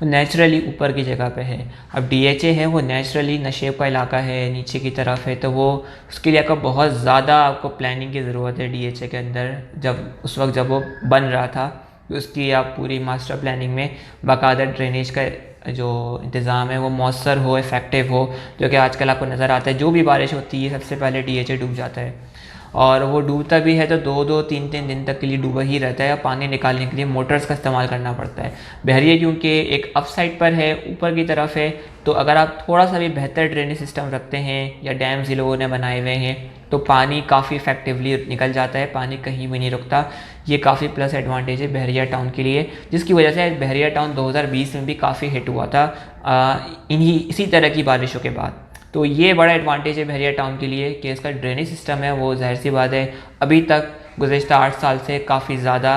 वो नेचुरली ऊपर की जगह पे है। अब DHA है वो नेचुरली नशेब का इलाका है, नीचे की तरफ है, तो वो उसके लिए आपको बहुत ज़्यादा आपको प्लानिंग की ज़रूरत है। DHA के अंदर जब उस वक्त जब वो बन रहा था तो उसकी आप पूरी मास्टर प्लानिंग में बाकायदा ड्रेनेज का जो इंतज़ाम है वो मौसर हो, इफ़ेक्टिव हो, जो कि आजकल आपको नज़र आता है। जो भी बारिश होती है सबसे पहले DHA डूब जाता है और वो डूबता भी है तो 2-2, 3-3 दिन तक के लिए डूबा ही रहता है। पानी निकालने के लिए मोटर्स का इस्तेमाल करना पड़ता है। बहरिया क्योंकि एक अप साइड पर है, ऊपर की तरफ है, तो अगर आप थोड़ा सा भी बेहतर ड्रेनेज सिस्टम रखते हैं या डैम्स ही लोगों ने बनाए हुए हैं तो पानी काफ़ी इफेक्टिवली निकल जाता है, पानी कहीं भी नहीं रुकता। ये काफ़ी प्लस एडवांटेज है बहरिया टाउन के लिए, जिसकी वजह से बहरिया टाउन 2020 में भी काफ़ी हिट हुआ था इसी तरह की बारिशों के बाद। तो ये बड़ा एडवांटेज है बहरिया टाउन के लिए कि इसका ड्रेनेज सिस्टम है वो जाहिर सी बात है अभी तक गुज़श्ता 8 साल से काफ़ी ज़्यादा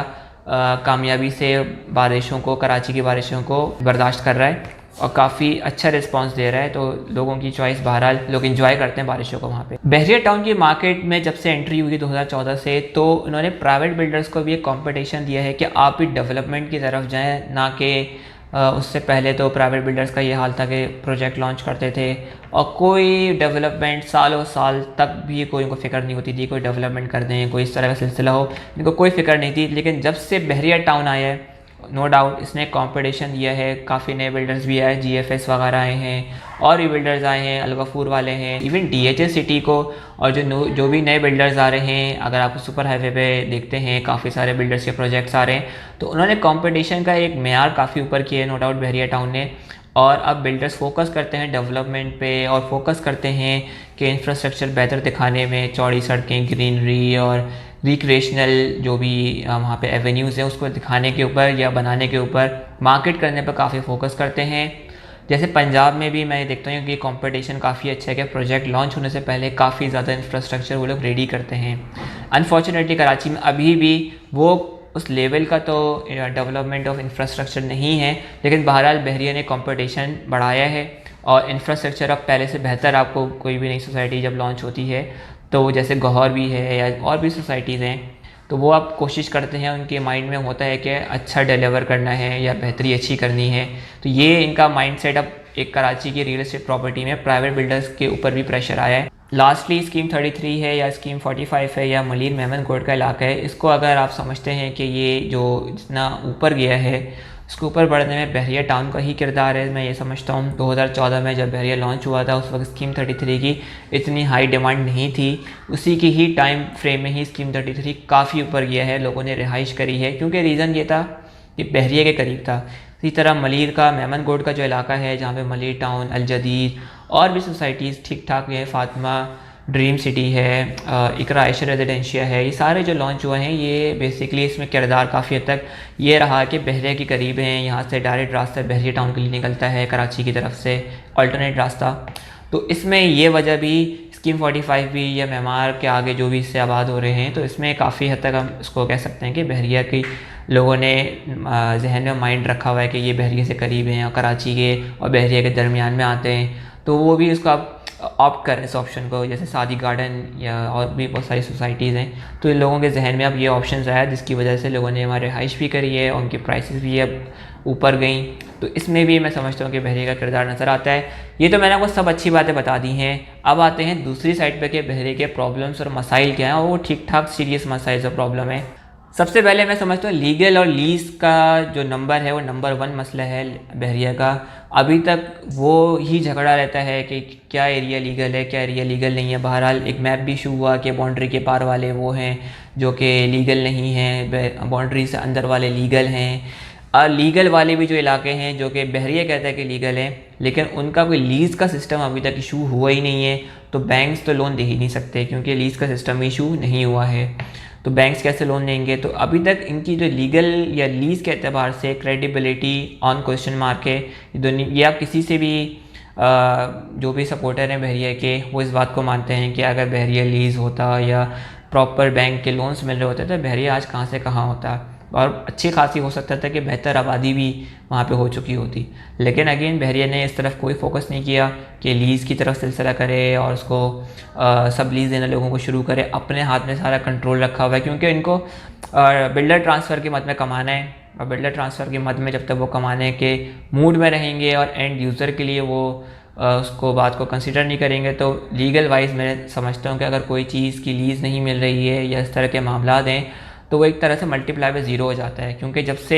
कामयाबी से बारिशों को, कराची की बारिशों को बर्दाश्त कर रहा है और काफ़ी अच्छा रिस्पांस दे रहा है। तो लोगों की चॉइस, बहरहाल लोग एंजॉय करते हैं बारिशों को वहाँ पे। बहरिया टाउन की मार्केट में जब से एंट्री हुई 2014 से, तो उन्होंने प्राइवेट बिल्डर्स को भी एक कंपटीशन दिया है कि आप भी डेवलपमेंट की तरफ जाएं, ना कि उससे पहले तो प्राइवेट बिल्डर्स का ये हाल था कि प्रोजेक्ट लॉन्च करते थे और कोई डेवलपमेंट सालों साल तक भी कोई उनको फ़िक्र नहीं होती थी, कोई डेवलपमेंट कर दें, कोई इस तरह का सिलसिला हो, इनको कोई फ़िक्र नहीं थी। लेकिन जब से बहरिया टाउन आया है, नो डाउट इसने कंपटीशन दिया है, काफ़ी नए बिल्डर्स भी आए, GFS वगैरह आए हैं और भी बिल्डर्स आए हैं, अलगफूर वाले हैं, इवन DHA सिटी को, और जो भी नए बिल्डर्स आ रहे हैं, अगर आप सुपर हाईवे पे देखते हैं काफ़ी सारे बिल्डर्स के प्रोजेक्ट्स आ रहे हैं, तो उन्होंने कंपटीशन का एक मेयार काफ़ी ऊपर किया है नो डाउट बहरिया टाउन ने। और अब बिल्डर्स फोकस करते हैं डेवलपमेंट पे और फोकस करते हैं कि इंफ्रास्ट्रक्चर बेहतर दिखाने में, चौड़ी सड़कें, ग्रीनरी और रिक्रिएशनल जो भी वहाँ पे एवेन्यूज़ हैं उसको दिखाने के ऊपर या बनाने के ऊपर, मार्केट करने पर काफ़ी फोकस करते हैं। जैसे पंजाब में भी मैं देखता हूँ कि कंपटीशन काफ़ी अच्छा है कि प्रोजेक्ट लॉन्च होने से पहले काफ़ी ज़्यादा इंफ्रास्ट्रक्चर वो लोग रेडी करते हैं। अनफॉर्चुनेटली कराची में अभी भी वो उस लेवल का तो डेवलपमेंट ऑफ इंफ्रास्ट्रक्चर नहीं है, लेकिन बहरहाल बहरिया ने कंपटीशन बढ़ाया है और इंफ्रास्ट्रक्चर अब पहले से बेहतर, आपको कोई भी नई सोसाइटी जब लॉन्च होती है तो जैसे गौहर भी है या और भी सोसाइटीज़ हैं, तो वो आप कोशिश करते हैं, उनके माइंड में होता है कि अच्छा डिलीवर करना है या बेहतरी अच्छी करनी है। तो ये इनका माइंडसेट अब एक कराची की रियल एस्टेट प्रॉपर्टी में प्राइवेट बिल्डर्स के ऊपर भी प्रेशर आया है। लास्टली स्कीम 33 है या स्कीम 45 है या मलिर मेमन कोर्ट का इलाका है, इसको अगर आप समझते हैं कि ये जो जितना ऊपर गया है उसके ऊपर बढ़ने में बहरिया टाउन का ही किरदार है, मैं ये समझता हूँ। 2014 में जब बहरिया लॉन्च हुआ था उस वक्त स्कीम 33 की इतनी हाई डिमांड नहीं थी, उसी की ही टाइम फ्रेम में ही स्कीम 33 काफ़ी ऊपर गया है, लोगों ने रिहाइश करी है, क्योंकि रीज़न ये था कि बहरिया के करीब था। इसी तरह मलिर का मेमन कोर्ट का जो इलाका है जहाँ पे मलिर टाउन, अल जदीद और भी सोसाइटीज़ ठीक ठाक है, फातिमा ड्रीम सिटी है, इकरा आयशा रेजिडेंशिया है, ये सारे जो लॉन्च हुए हैं ये बेसिकली इसमें किरदार काफ़ी हद तक ये रहा कि बहरिया के करीब हैं, यहाँ से डायरेक्ट रास्ता बहरिया टाउन के लिए निकलता है कराची की तरफ से, अल्टरनेट रास्ता। तो इसमें ये वजह भी स्कीम 45 भी या मेमार के आगे जो भी इससे आबाद हो रहे हैं, तो इसमें काफ़ी हद तक हम इसको कह सकते हैं कि बहरिया की लोगों ने जहन में माइंड रखा हुआ है कि ये बहरिया से करीब हैं और कराची के और बहरिया के दरमियान में आते हैं, तो वो भी उसको आप ऑप्ट करें इस ऑप्शन को। जैसे सादी गार्डन या और भी बहुत सारी सोसाइटीज़ हैं, तो इन लोगों के जहन में अब ये ऑप्शन आया जिसकी वजह से लोगों ने हमारे रिहाइश भी करी है और उनकी प्राइसेस भी अब ऊपर गई। तो इसमें भी मैं समझता हूँ कि बहरिया का किरदार नज़र आता है। ये तो मैंने आपको सब अच्छी बातें बता दी हैं, अब आते हैं दूसरी साइड पर कि बहरिया के प्रॉब्लम्स और मसाइल क्या हैं, और वो ठीक ठाक सीरियस मसाइल और प्रॉब्लम है। सबसे पहले मैं समझता हूँ लीगल और लीज का जो नंबर है वो नंबर 1 मसला है बहरिया का। अभी तक वो ही झगड़ा रहता है कि क्या एरिया लीगल है, क्या एरिया लीगल नहीं है। बहरहाल एक मैप भी इशू हुआ कि बाउंड्री के पार वाले वो हैं जो कि लीगल नहीं हैं, बाउंड्री से अंदर वाले लीगल हैं। और लीगल वाले भी जो इलाके हैं जो कि बहरिया कहता है कि लीगल हैं, लेकिन उनका कोई लीज़ का सिस्टम अभी तक इशू हुआ ही नहीं है, तो बैंक्स तो लोन दे ही नहीं सकते क्योंकि लीज़ का सिस्टम इशू नहीं हुआ है। तो बैंक्स कैसे लोन देंगे? तो अभी तक इनकी जो लीगल या लीज़ के अतबार से क्रेडिबिलिटी ऑन क्वेश्चन मार्क है। ये आप किसी से भी जो भी सपोर्टर हैं बहरिया के, वो इस बात को मानते हैं कि अगर बहरिया लीज़ होता या प्रॉपर बैंक के लोन्स मिल रहे होते तो बहरिया आज कहाँ से कहाँ होता, और अच्छी खासी हो सकता था कि बेहतर आबादी भी वहाँ पे हो चुकी होती। लेकिन अगेन बहरिया ने इस तरफ कोई फोकस नहीं किया कि लीज़ की तरफ सिलसिला करे और उसको सब लीज़ देने लोगों को शुरू करे। अपने हाथ में सारा कंट्रोल रखा हुआ है क्योंकि इनको बिल्डर ट्रांसफ़र की मद में कमाना है, और बिल्डर ट्रांसफ़र की मद में जब तक वो कमाने के मूड में रहेंगे और एंड यूज़र के लिए वो उसको बात को कंसिडर नहीं करेंगे, तो लीगल वाइज मैं समझता हूँ कि अगर कोई चीज़ की लीज़ नहीं मिल रही है या इस तरह के मामला हैं तो वो एक तरह से मल्टीप्लाई बाय ज़ीरो हो जाता है। क्योंकि जब से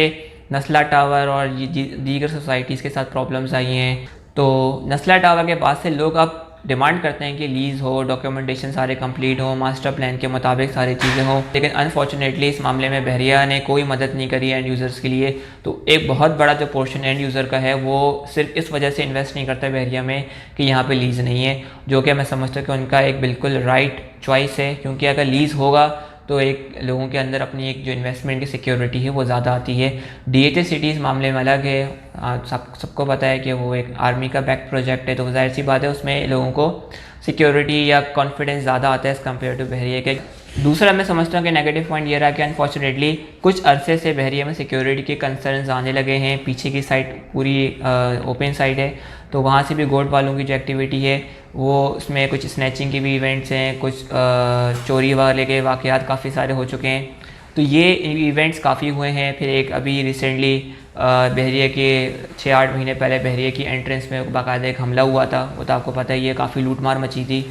नस्ला टावर और ये दीगर सोसाइटीज़ के साथ प्रॉब्लम्स आई हैं, तो नस्ला टावर के बाद से लोग अब डिमांड करते हैं कि लीज़ हो, डॉक्यूमेंटेशन सारे कंप्लीट हो, मास्टर प्लान के मुताबिक सारी चीज़ें हों। लेकिन अनफॉर्चुनेटली इस मामले में बहरिया ने कोई मदद नहीं करी एंड यूज़र्स के लिए। तो एक बहुत बड़ा जो पोर्शन एंड यूज़र का है वो सिर्फ इस वजह से इन्वेस्ट नहीं करता बहरिया में कि यहाँ पे लीज़ नहीं है, जो कि मैं समझता हूँ कि उनका एक बिल्कुल राइट चॉइस है। क्योंकि अगर लीज़ होगा तो एक लोगों के अंदर अपनी एक जो इन्वेस्टमेंट की सिक्योरिटी है वो ज़्यादा आती है। DHA सिटीज़ मामले में अलग है, सबको पता है कि वो एक आर्मी का बैक प्रोजेक्ट है, तो जाहिर सी बात है उसमें लोगों को सिक्योरिटी या कॉन्फिडेंस ज़्यादा आता है एज़ कम्पेयर टू बहरिया के। दूसरा मैं समझता हूँ कि नेगेटिव पॉइंट ये रहा कि अनफॉर्चुनेटली कुछ अरसे से बहरिया में सिक्योरिटी के कंसर्न्स आने लगे हैं। पीछे की साइड पूरी ओपन साइड है, तो वहाँ से भी गोट वालों की जो एक्टिविटी है वो उसमें कुछ स्नैचिंग के भी इवेंट्स हैं, कुछ चोरी वाले के वाक़यात काफ़ी सारे हो चुके हैं। तो ये इवेंट्स काफ़ी हुए हैं। फिर एक अभी रिसेंटली बहरिया के 6-8 महीने पहले बहरिया की एंट्रेंस में बाकायदा एक हमला हुआ था, वो तो आपको पता ही है, काफ़ी लूटमार मची थी।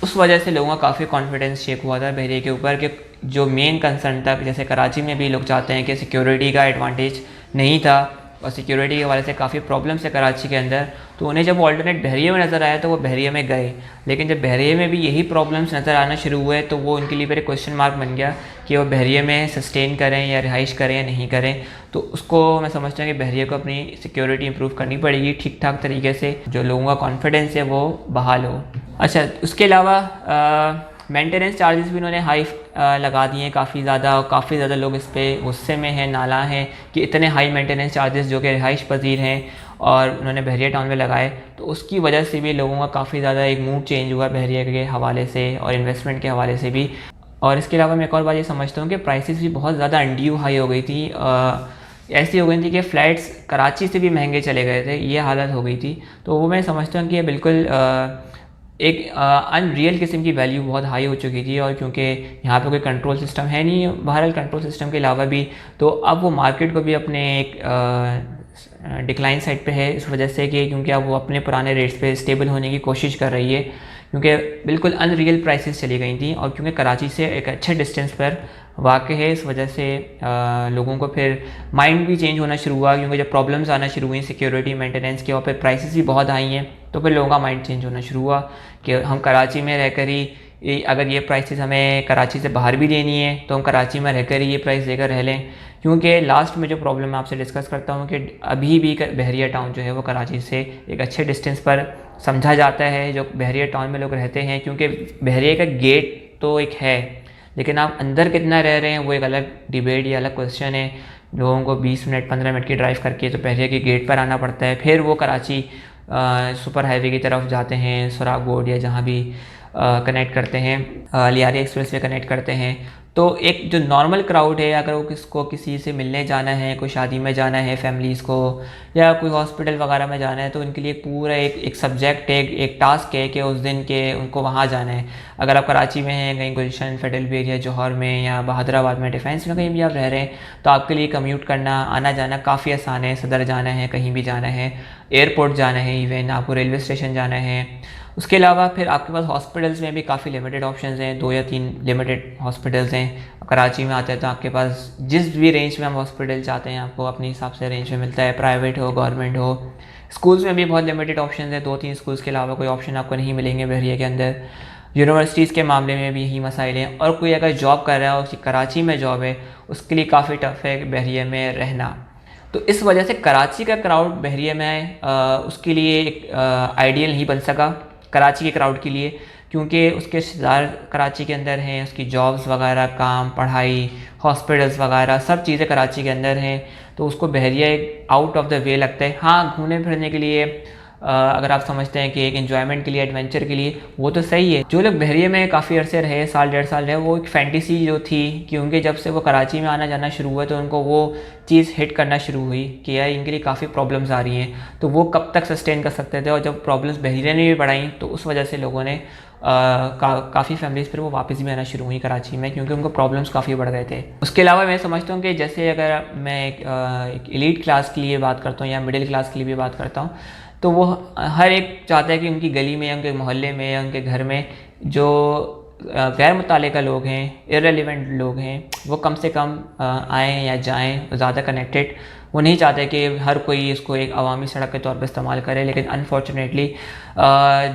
उस वजह से लोगों का काफ़ी कॉन्फिडेंस शेक हुआ था बहरिया के ऊपर कि जो मेन कंसर्न था, जैसे कराची में भी लोग चाहते हैं कि सिक्योरिटी का एडवांटेज नहीं था और सिक्योरिटी के हवाले से काफ़ी प्रॉब्लम्स है कराची के अंदर, तो उन्हें जब ऑल्टरनेट बहरिया में नज़र आया तो वो बहरिया में गए। लेकिन जब बहरिया में भी यही प्रॉब्लम्स नज़र आना शुरू हुए तो वो उनके लिए फिर क्वेश्चन मार्क बन गया कि वो बहरिया में सस्टेन करें या रिहाइश करें या नहीं करें। तो उसको मैं समझता हूँ कि बहरिया को अपनी सिक्योरिटी इंप्रूव करनी पड़ेगी ठीक ठाक तरीके से, जो लोगों का कॉन्फिडेंस है वो बहाल हो। अच्छा, उसके अलावा मेंटेनेंस चार्जेस भी उन्होंने हाई लगा दिए हैं काफ़ी ज़्यादा लोग इस पर गुस्से में हैं, नाला हैं कि इतने हाई मेंटेनेंस चार्जेस जो कि रिहाइश पजीर हैं और उन्होंने बहरिया टाउन में लगाए। तो उसकी वजह से भी लोगों का काफ़ी ज़्यादा एक मूड चेंज हुआ बहरिया के हवाले से और इन्वेस्टमेंट के हवाले से भी। और इसके अलावा मैं एक और बात ये समझता हूँ कि प्राइसेस भी बहुत ज़्यादा अनड्यू हाई हो गई थी। ऐसी हो गई थी कि फ़्लैट्स कराची से भी महंगे चले गए थे, ये हालत हो गई थी। तो वो मैं समझता हूँ कि ये बिल्कुल एक अनरियल किस्म की वैल्यू बहुत हाई हो चुकी थी। और क्योंकि यहाँ पे कोई कंट्रोल सिस्टम है नहीं, बहरहाल कंट्रोल सिस्टम के अलावा भी, तो अब वो मार्केट को भी अपने एक डिक्लाइन साइड पे है इस वजह से कि क्योंकि अब वो अपने पुराने रेट्स पे स्टेबल होने की कोशिश कर रही है, क्योंकि बिल्कुल अनरियल प्राइसेस चली गई थी। और क्योंकि कराची से एक अच्छे डिस्टेंस पर वाक़ है, इस वजह से लोगों को फिर माइंड भी चेंज होना शुरू हुआ, क्योंकि जब प्रॉब्लम्स आना शुरू हुई सिक्योरिटी मेंटेनेंस के और फिर प्राइसेस भी बहुत हाई हैं, तो फिर लोगों का माइंड चेंज होना शुरू हुआ कि हम कराची में रहकर ही अगर ये प्राइसेस हमें कराची से बाहर भी देनी है तो हम कराची में रहकर ही ये प्राइस देकर रह लें। क्योंकि लास्ट में जो प्रॉब्लम मैं आपसे डिस्कस करता हूँ कि अभी भी बहरिया टाउन जो है वो कराची से एक अच्छे डिस्टेंस पर समझा जाता है जो बहरिया टाउन में लोग रहते हैं। क्योंकि बहरिया का गेट तो एक है, लेकिन आप अंदर कितना रह रहे हैं वो एक अलग डिबेट या अलग क्वेश्चन है। लोगों को 20 मिनट 15 मिनट की ड्राइव करके तो बहरिया के गेट पर आना पड़ता है, फिर वो कराची सुपर हाईवे की तरफ जाते हैं, सुराग बोर्ड या जहाँ भी कनेक्ट करते हैं, लियारी एक्सप्रेस वे कनेक्ट करते हैं। तो एक जो नॉर्मल क्राउड है, अगर वो किसी से मिलने जाना है, कोई शादी में जाना है फैमिलीज़ को, या कोई हॉस्पिटल वगैरह में जाना है, तो उनके लिए पूरा एक सब्जेक्ट है, एक टास्क है कि उस दिन के उनको वहाँ जाना है। अगर आप कराची में हैं, कहीं गुलशन फेडरल भी एरिया जौहर में या बहादुराबाद में डिफेंस में कहीं भी आप रह रहे हैं, तो आपके लिए कम्यूट करना आना जाना काफ़ी आसान है। सदर जाना है, कहीं भी जाना है, एयरपोर्ट जाना है, इवन आपको रेलवे स्टेशन जाना है, उसके अलावा फिर आपके पास हॉस्पिटल्स में भी काफ़ी लिमिटेड ऑप्शंस हैं, 2 या 3 लिमिटेड हॉस्पिटल्स हैं। कराची में आते हैं तो आपके पास जिस भी रेंज में हम हॉस्पिटल चाहते हैं आपको अपने हिसाब से रेंज में मिलता है, प्राइवेट हो गवर्नमेंट हो। स्कूल्स में भी बहुत लिमिटेड ऑप्शन है, 2-3 स्कूल्स के अलावा कोई ऑप्शन आपको नहीं मिलेंगे बहरिया के अंदर। यूनिवर्सिटीज़ के मामले में भी यही मसाइल हैं, और कोई अगर जॉब कर रहा है और कराची में जॉब है उसके लिए काफ़ी टफ है बहरिया में रहना। तो इस वजह से कराची का क्राउड बहरिया में उसके लिए एक आइडियल नहीं बन सका कराची के क्राउड के लिए, क्योंकि उसके रिश्तेदार कराची के अंदर हैं, उसकी जॉब्स वगैरह, काम, पढ़ाई, हॉस्पिटल्स वगैरह सब चीज़ें कराची के अंदर हैं। तो उसको बहरिया एक आउट ऑफ द वे लगता है। हाँ, घूमने फिरने के लिए अगर आप समझते हैं कि एक एंजॉयमेंट के लिए, एडवेंचर के लिए, वो तो सही है। जो लोग बहरिया में काफ़ी अरसे रहे, 1-1.5 साल रहे, वो एक फैंटेसी जो थी कि उनके जब से वो कराची में आना जाना शुरू हुआ तो उनको वो चीज़ हिट करना शुरू हुई कि यार इनके लिए काफ़ी प्रॉब्लम्स आ रही हैं, तो वो कब तक सस्टेन कर सकते थे। और जब प्रॉब्लम्स बहरिया ने भी बढ़ाई तो उस वजह से लोगों ने काफ़ी फैमिलीज़ फिर वो वापस भी आना शुरू हुई कराची में, क्योंकि उनको प्रॉब्लम्स काफ़ी बढ़ गए थे। उसके अलावा मैं समझता हूँ कि जैसे अगर मैं एक एलीट क्लास के लिए बात करता हूँ या मिडिल क्लास के लिए भी बात करता हूँ, तो वो हर एक चाहता है कि उनकी गली में या उनके मोहल्ले में या उनके घर में जो गैर मुतालिका लोग हैं, इररेलेवेंट लोग हैं, वो कम से कम आएँ या जाएँ, ज़्यादा कनेक्टेड। वो नहीं चाहते कि हर कोई इसको एक अवामी सड़क के तौर पर इस्तेमाल करे। लेकिन अनफॉर्चुनेटली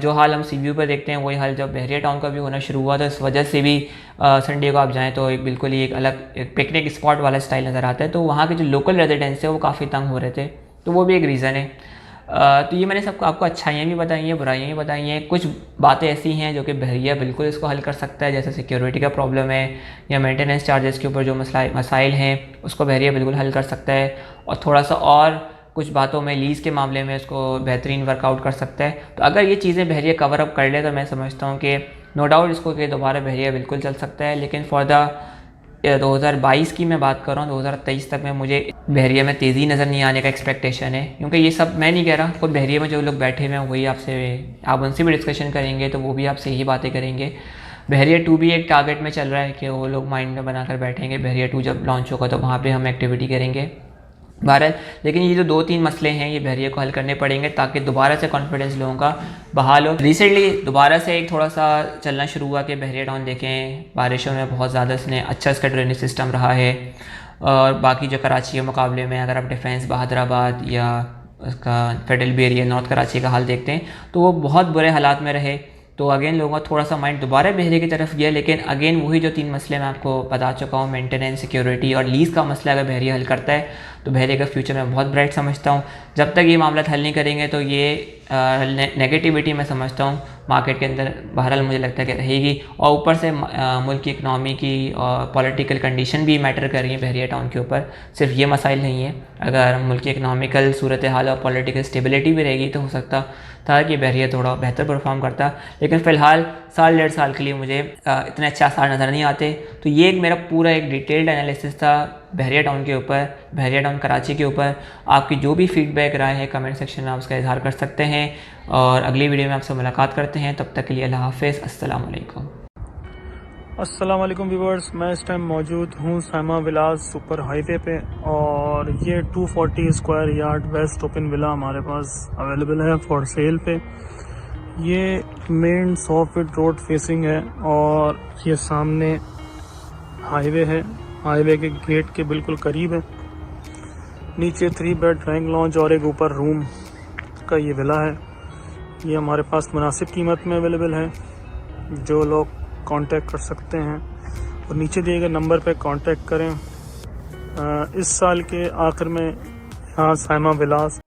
जो हाल हम CBU पर देखते हैं वही हाल जब बहरिया टाउन का भी होना शुरू हुआ, तो इस वजह से भी संडे को आप जाएँ तो एक बिल्कुल ही एक अलग एक पिकनिक स्पॉट वाला स्टाइल नज़र आता है। तो वहाँ के जो लोकल रेजिडेंट्स हैं वो काफ़ी तंग हो रहे थे, तो वो भी एक रीज़न है। तो ये मैंने सबको आपको अच्छाइयाँ भी बताई हैं, बुराइयाँ भी बताई हैं। कुछ बातें ऐसी हैं जो कि बहरिया बिल्कुल इसको हल कर सकता है, जैसे सिक्योरिटी का प्रॉब्लम है या मेंटेनेंस चार्जेस के ऊपर जो मसाइल हैं उसको बहरिया बिल्कुल हल कर सकता है। और थोड़ा सा और कुछ बातों में लीज़ के मामले में उसको बेहतरीन वर्कआउट कर सकता है। तो अगर ये चीज़ें बहरिया कवर अप कर ले तो मैं समझता हूँ कि नो डाउट इसको कि दोबारा बहरिया बिल्कुल चल सकता है। लेकिन फॉर द 2022 की मैं बात कर रहा हूँ, 2023 तक में मुझे बहरिया में तेज़ी नज़र नहीं आने का एक्सपेक्टेशन है। क्योंकि ये सब मैं नहीं कह रहा, खुद बहरिया में जो लोग बैठे हुए हैं वही आप उनसे भी डिस्कशन करेंगे तो वो भी आपसे यही बातें करेंगे। बहरिया 2 भी एक टारगेट में चल रहा है कि वो लोग माइंड में बनाकर बैठेंगे बहरिया 2 जब लॉन्च होगा तो वहाँ पे हम एक्टिविटी करेंगे बहरहाल। लेकिन ये जो 2-3 मसले हैं ये बहरिया को हल करने पड़ेंगे ताकि दोबारा से कॉन्फिडेंस लोगों का बहाल हो। रिसेंटली दोबारा से एक थोड़ा सा चलना शुरू हुआ कि बहरिया टाउन देखें, बारिशों में बहुत ज़्यादा इसने अच्छा इसका ड्रेनेज सिस्टम रहा है। और बाकी जो कराची के मुकाबले में अगर आप डिफेंस, बहादुराबाद या उसका फेडरल एरिया, नॉर्थ कराची का हाल देखते हैं तो वो बहुत बुरे हालात में रहे। तो अगेन लोगों का थोड़ा सा माइंड दोबारा बहरिया की तरफ गया। लेकिन अगेन वही जो 3 मसले मैं आपको बता चुका हूँ, मेंटेनेंस, सिक्योरिटी और लीज़ का मसला अगर बहरिया हल करता है तो बहरिया का फ्यूचर मैं बहुत ब्राइट समझता हूँ। जब तक ये मामला हल नहीं करेंगे तो ये नेगेटिविटी मैं समझता हूँ मार्केट के अंदर बहरहाल मुझे लगता है कि रहेगी। और ऊपर से मुल्क की इकनॉमी की और पॉलिटिकल कंडीशन भी मैटर कर रही है बहरिया टाउन के ऊपर, सिर्फ ये मसाइल नहीं है। अगर मुल्क की इकनॉमिकल सूरत हाल और पॉलिटिकल स्टेबिलिटी भी रहेगी तो हो सकता था कि बहरिया थोड़ा बेहतर परफॉर्म करता। लेकिन फ़िलहाल 1-1.5 साल के लिए मुझे इतने अच्छा साल नज़र नहीं आते। तो ये एक मेरा पूरा एक डिटेल्ड एनालिसिस था बहरिया टाउन के ऊपर, बहरिया टाउन कराची के ऊपर। आपकी जो भी फीडबैक राय है कमेंट सेक्शन में आप उसका इजहार कर सकते हैं। और अगली वीडियो में आपसे मुलाकात करते हैं, तब तक के लिए अल्लाह हाफ़िज़, अस्सलाम वालेकुम। अस्सलाम वालेकुम व्यूवर्स, मैं इस टाइम मौजूद हूँ साइमा विलास सुपर हाईवे पे और ये 240 square yard waste open villa हमारे पास अवेलेबल है फॉर सेल पे। ये मेन 100 फीट रोड फेसिंग है और ये सामने हाईवे है, हाईवे के गेट के बिल्कुल करीब है। नीचे 3 बेड ड्राइंग लॉन्च और एक ऊपर रूम का ये विला है। ये हमारे पास मुनासिब कीमत में अवेलेबल है, जो लोग कांटेक्ट कर सकते हैं और नीचे दिए गए नंबर पे कांटेक्ट करें। इस साल के आखिर में यहाँ साइमा विलास